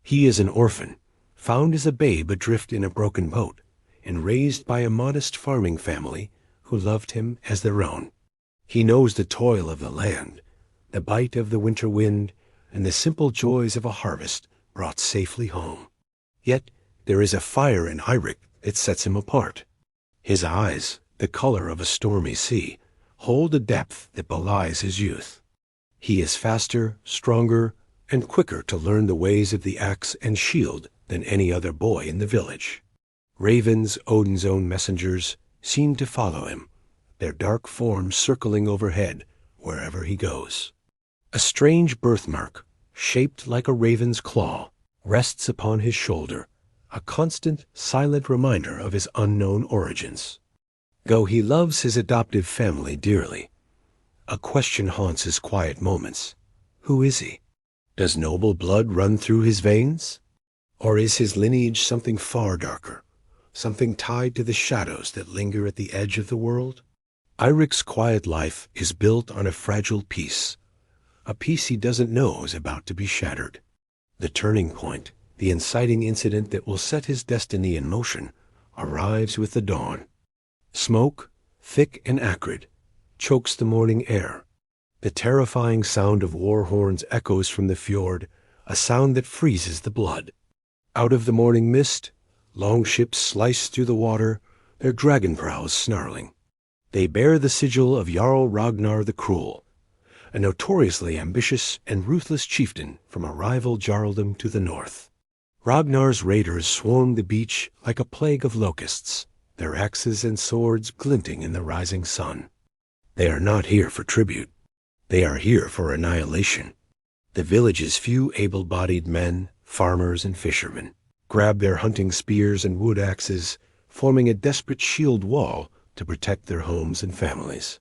He is an orphan, found as a babe adrift in a broken boat, and raised by a modest farming family who loved him as their own. He knows the toil of the land, the bite of the winter wind, and the simple joys of a harvest brought safely home. Yet there is a fire in Eirik that sets him apart. His eyes, the color of a stormy sea, hold a depth that belies his youth. He is faster, stronger, and quicker to learn the ways of the axe and shield than any other boy in the village. Ravens, Odin's own messengers, seem to follow him, their dark forms circling overhead wherever he goes. A strange birthmark, shaped like a raven's claw, rests upon his shoulder, a constant, silent reminder of his unknown origins. Though he loves his adoptive family dearly, a question haunts his quiet moments. Who is he? Does noble blood run through his veins? Or is his lineage something far darker, something tied to the shadows that linger at the edge of the world? Eirik's quiet life is built on a fragile peace, a peace he doesn't know is about to be shattered. The turning point, the inciting incident that will set his destiny in motion, arrives with the dawn. Smoke, thick and acrid, chokes the morning air. The terrifying sound of war horns echoes from the fjord, a sound that freezes the blood. Out of the morning mist, long ships slice through the water, their dragon prows snarling. They bear the sigil of Jarl Ragnar the Cruel, a notoriously ambitious and ruthless chieftain from a rival jarldom to the north. Ragnar's raiders swarm the beach like a plague of locusts, their axes and swords glinting in the rising sun. They are not here for tribute. They are here for annihilation. The village's few able-bodied men, farmers and fishermen, grab their hunting spears and wood axes, forming a desperate shield wall to protect their homes and families.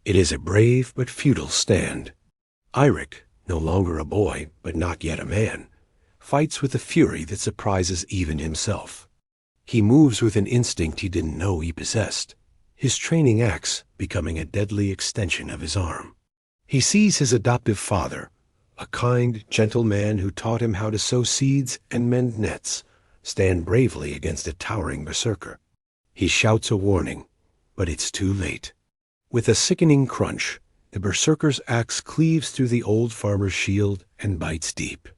It is a brave but futile stand. Eirik, no longer a boy, but not yet a man, fights with a fury that surprises even himself. He moves with an instinct he didn't know he possessed, his training axe becoming a deadly extension of his arm. He sees his adoptive father, a kind, gentle man who taught him how to sow seeds and mend nets, stand bravely against a towering berserker. He shouts a warning, but it's too late. With a sickening crunch, the berserker's axe cleaves through the old farmer's shield and bites deep.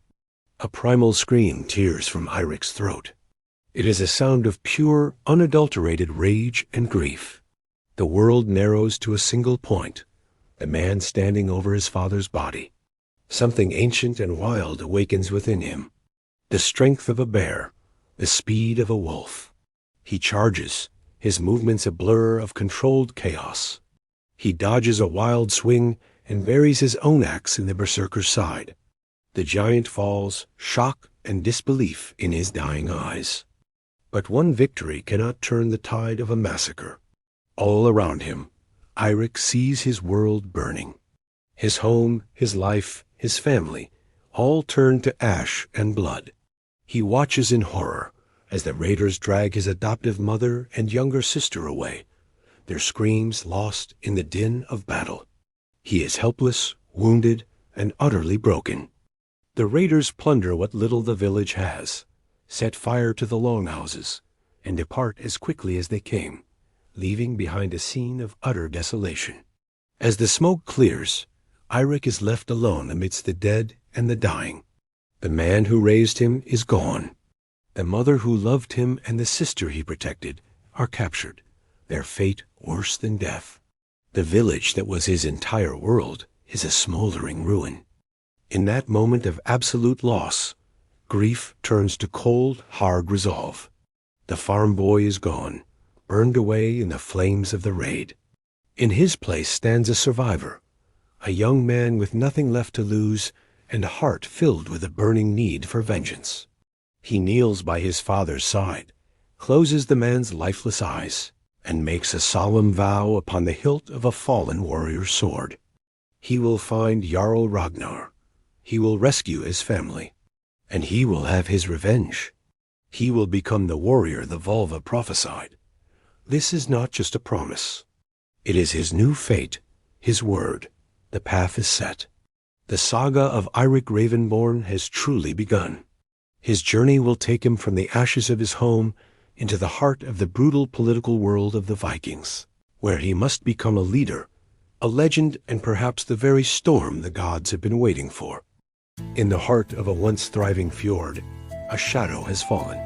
A primal scream tears from Eirik's throat. It is a sound of pure, unadulterated rage and grief. The world narrows to a single point, the man standing over his father's body. Something ancient and wild awakens within him. The strength of a bear, the speed of a wolf. He charges, his movements a blur of controlled chaos. He dodges a wild swing and buries his own axe in the berserker's side. The giant falls, shock and disbelief in his dying eyes. But one victory cannot turn the tide of a massacre. All around him, Eirik sees his world burning. His home, his life, his family, all turn to ash and blood. He watches in horror as the raiders drag his adoptive mother and younger sister away, their screams lost in the din of battle. He is helpless, wounded, and utterly broken. The raiders plunder what little the village has, set fire to the longhouses, and depart as quickly as they came, leaving behind a scene of utter desolation. As the smoke clears, Eirik is left alone amidst the dead and the dying. The man who raised him is gone. The mother who loved him and the sister he protected are captured, their fate worse than death. The village that was his entire world is a smoldering ruin. In that moment of absolute loss, grief turns to cold, hard resolve. The farm boy is gone, burned away in the flames of the raid. In his place stands a survivor, a young man with nothing left to lose and a heart filled with a burning need for vengeance. He kneels by his father's side, closes the man's lifeless eyes, and makes a solemn vow upon the hilt of a fallen warrior's sword. He will find Jarl Ragnar. He will rescue his family, and he will have his revenge. He will become the warrior the Volva prophesied. This is not just a promise. It is his new fate, his word. The path is set. The saga of Eirik Ravenborn has truly begun. His journey will take him from the ashes of his home into the heart of the brutal political world of the Vikings, where he must become a leader, a legend, and perhaps the very storm the gods have been waiting for. In the heart of a once thriving fjord, a shadow has fallen.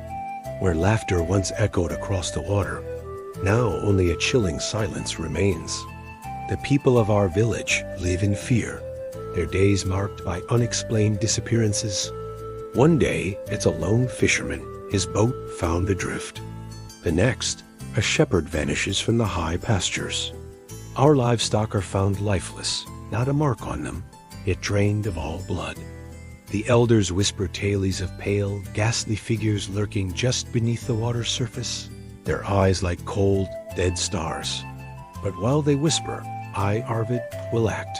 Where laughter once echoed across the water, now only a chilling silence remains. The people of our village live in fear, their days marked by unexplained disappearances. One day, it's a lone fisherman, his boat found adrift. The next, a shepherd vanishes from the high pastures. Our livestock are found lifeless, not a mark on them, yet drained of all blood. The elders whisper tales of pale, ghastly figures lurking just beneath the water's surface, their eyes like cold, dead stars. But while they whisper, I, Arvid, will act.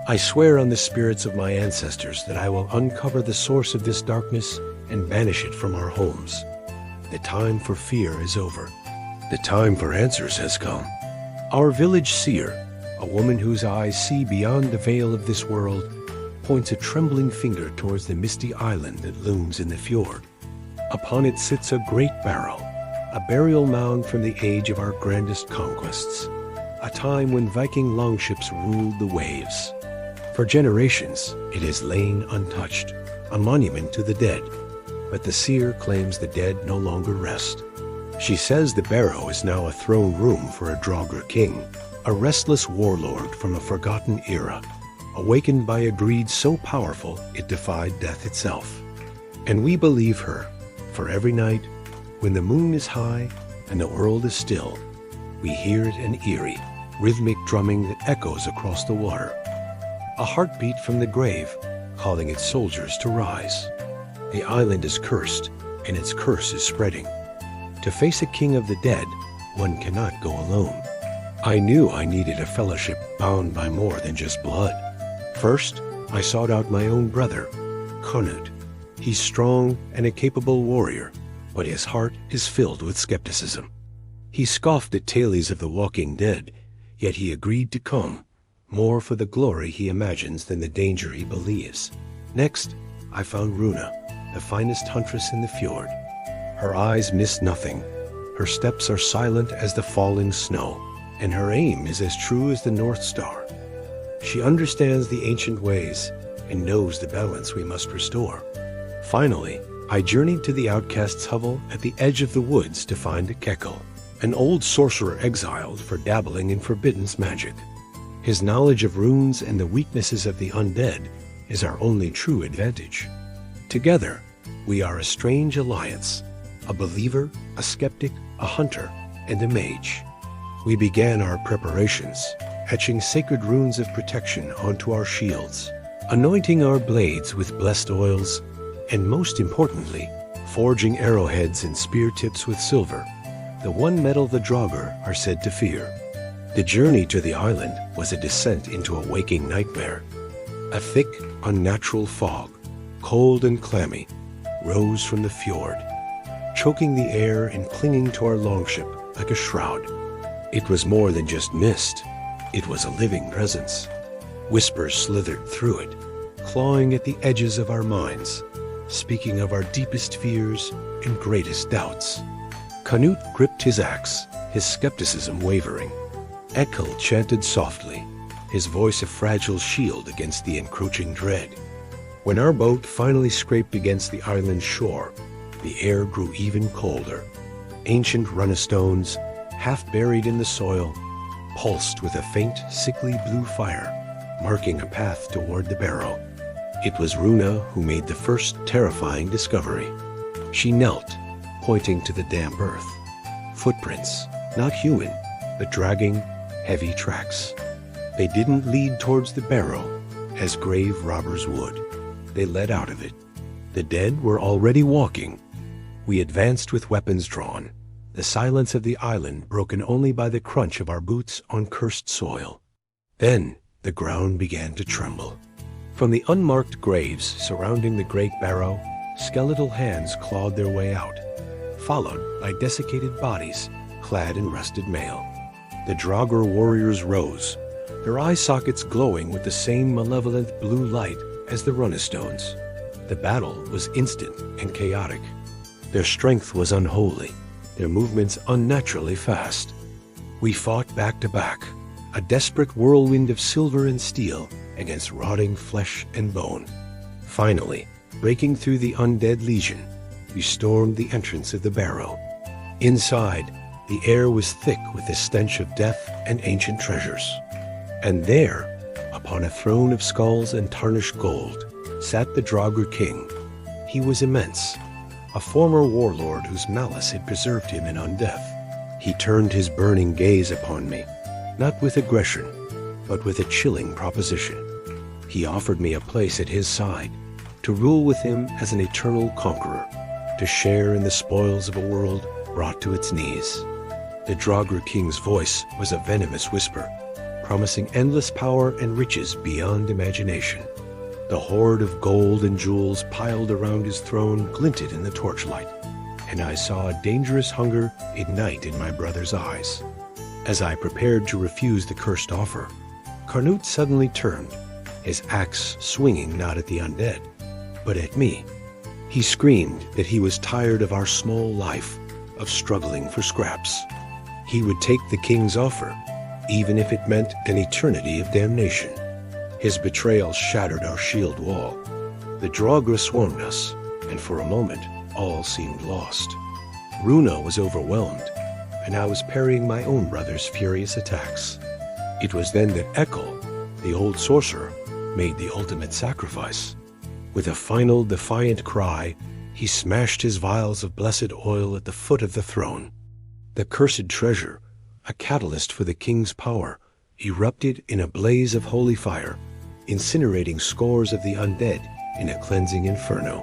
I swear on the spirits of my ancestors that I will uncover the source of this darkness and banish it from our homes. The time for fear is over. The time for answers has come. Our village seer, a woman whose eyes see beyond the veil of this world, points a trembling finger towards the misty island that looms in the fjord. Upon it sits a great barrow, a burial mound from the age of our grandest conquests, a time when Viking longships ruled the waves. For generations, it has lain untouched, a monument to the dead. But the seer claims the dead no longer rest. She says the barrow is now a throne room for a Draugr king, a restless warlord from a forgotten era, awakened by a greed so powerful it defied death itself. And we believe her, for every night, when the moon is high and the world is still, we hear it an eerie, rhythmic drumming that echoes across the water. A heartbeat from the grave, calling its soldiers to rise. The island is cursed, and its curse is spreading. To face a king of the dead, one cannot go alone. I knew I needed a fellowship bound by more than just blood. First, I sought out my own brother, Knut. He's strong and a capable warrior, but his heart is filled with skepticism. He scoffed at tales of the walking dead, yet he agreed to come, more for the glory he imagines than the danger he believes. Next, I found Runa, the finest huntress in the fjord. Her eyes miss nothing. Her steps are silent as the falling snow, and her aim is as true as the North Star. She understands the ancient ways and knows the balance we must restore. Finally, I journeyed to the outcast's hovel at the edge of the woods to find a Kekel, an old sorcerer exiled for dabbling in forbidden magic. His knowledge of runes and the weaknesses of the undead is our only true advantage. Together, we are a strange alliance, a believer, a skeptic, a hunter, and a mage. We began our preparations, etching sacred runes of protection onto our shields, anointing our blades with blessed oils, and most importantly, forging arrowheads and spear tips with silver, the one metal the Draugr are said to fear. The journey to the island was a descent into a waking nightmare. A thick, unnatural fog, cold and clammy, rose from the fjord, choking the air and clinging to our longship like a shroud. It was more than just mist. It was a living presence. Whispers slithered through it, clawing at the edges of our minds, speaking of our deepest fears and greatest doubts. Canute gripped his axe, his skepticism wavering. Ekel chanted softly, his voice a fragile shield against the encroaching dread. When our boat finally scraped against the island's shore, the air grew even colder. Ancient runnestones, half buried in the soil, pulsed with a faint, sickly blue fire, marking a path toward the barrow. It was Runa who made the first terrifying discovery. She knelt, pointing to the damp earth. Footprints, not human, but dragging, heavy tracks. They didn't lead towards the barrow, as grave robbers would. They led out of it. The dead were already walking. We advanced with weapons drawn, the silence of the island broken only by the crunch of our boots on cursed soil. Then the ground began to tremble. From the unmarked graves surrounding the great barrow, skeletal hands clawed their way out, followed by desiccated bodies clad in rusted mail. The Draugr warriors rose, their eye sockets glowing with the same malevolent blue light as the runnestones. The battle was instant and chaotic. Their strength was unholy, their movements unnaturally fast. We fought back to back, a desperate whirlwind of silver and steel against rotting flesh and bone. Finally, breaking through the undead legion, we stormed the entrance of the barrow. Inside, the air was thick with the stench of death and ancient treasures. And there, upon a throne of skulls and tarnished gold, sat the Draugr king. He was immense, a former warlord whose malice had preserved him in undeath. He turned his burning gaze upon me, not with aggression, but with a chilling proposition. He offered me a place at his side, to rule with him as an eternal conqueror, to share in the spoils of a world brought to its knees. The Draugr king's voice was a venomous whisper, promising endless power and riches beyond imagination. The hoard of gold and jewels piled around his throne glinted in the torchlight, and I saw a dangerous hunger ignite in my brother's eyes. As I prepared to refuse the cursed offer, Canute suddenly turned, his axe swinging not at the undead, but at me. He screamed that he was tired of our small life, of struggling for scraps. He would take the king's offer, even if it meant an eternity of damnation. His betrayal shattered our shield wall. The Draugr swarmed us, and for a moment, all seemed lost. Runa was overwhelmed, and I was parrying my own brother's furious attacks. It was then that Ekel, the old sorcerer, made the ultimate sacrifice. With a final defiant cry, he smashed his vials of blessed oil at the foot of the throne. The cursed treasure, a catalyst for the king's power, erupted in a blaze of holy fire, incinerating scores of the undead in a cleansing inferno.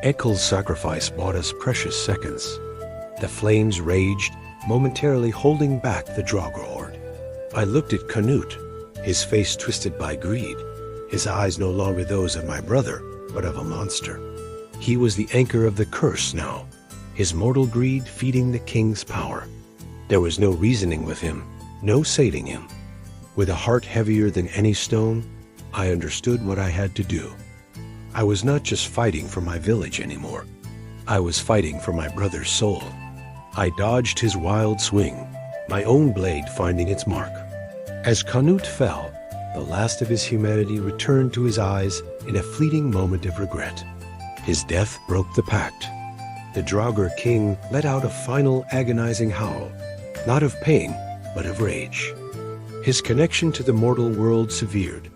Ekel's sacrifice bought us precious seconds. The flames raged, momentarily holding back the Draugr horde. I looked at Canute, his face twisted by greed, his eyes no longer those of my brother, but of a monster. He was the anchor of the curse now, his mortal greed feeding the king's power. There was no reasoning with him, no sating him. With a heart heavier than any stone, I understood what I had to do. I was not just fighting for my village anymore. I was fighting for my brother's soul. I dodged his wild swing, my own blade finding its mark. As Canute fell, the last of his humanity returned to his eyes in a fleeting moment of regret. His death broke the pact. The Draugr king let out a final agonizing howl, not of pain, but of rage. His connection to the mortal world severed.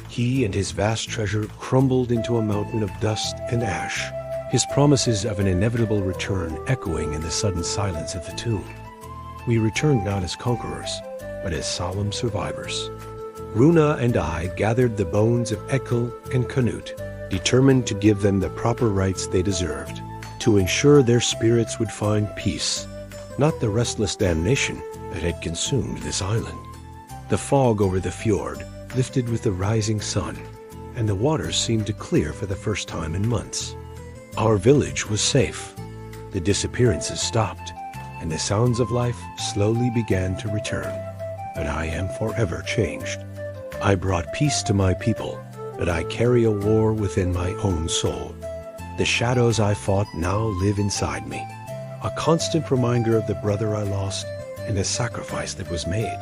He and his vast treasure crumbled into a mountain of dust and ash, his promises of an inevitable return echoing in the sudden silence of the tomb. We returned not as conquerors, but as solemn survivors. Runa and I gathered the bones of Ekkel and Canute, determined to give them the proper rights they deserved, to ensure their spirits would find peace, not the restless damnation that had consumed this island. The fog over the fjord lifted with the rising sun, and the waters seemed to clear for the first time in months. Our village was safe. The disappearances stopped, and the sounds of life slowly began to return. But I am forever changed. I brought peace to my people, but I carry a war within my own soul. The shadows I fought now live inside me, a constant reminder of the brother I lost and the sacrifice that was made.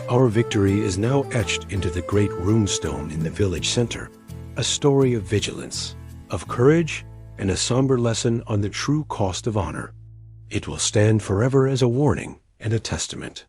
Our victory is now etched into the great runestone in the village center, a story of vigilance, of courage, and a somber lesson on the true cost of honor. It will stand forever as a warning and a testament.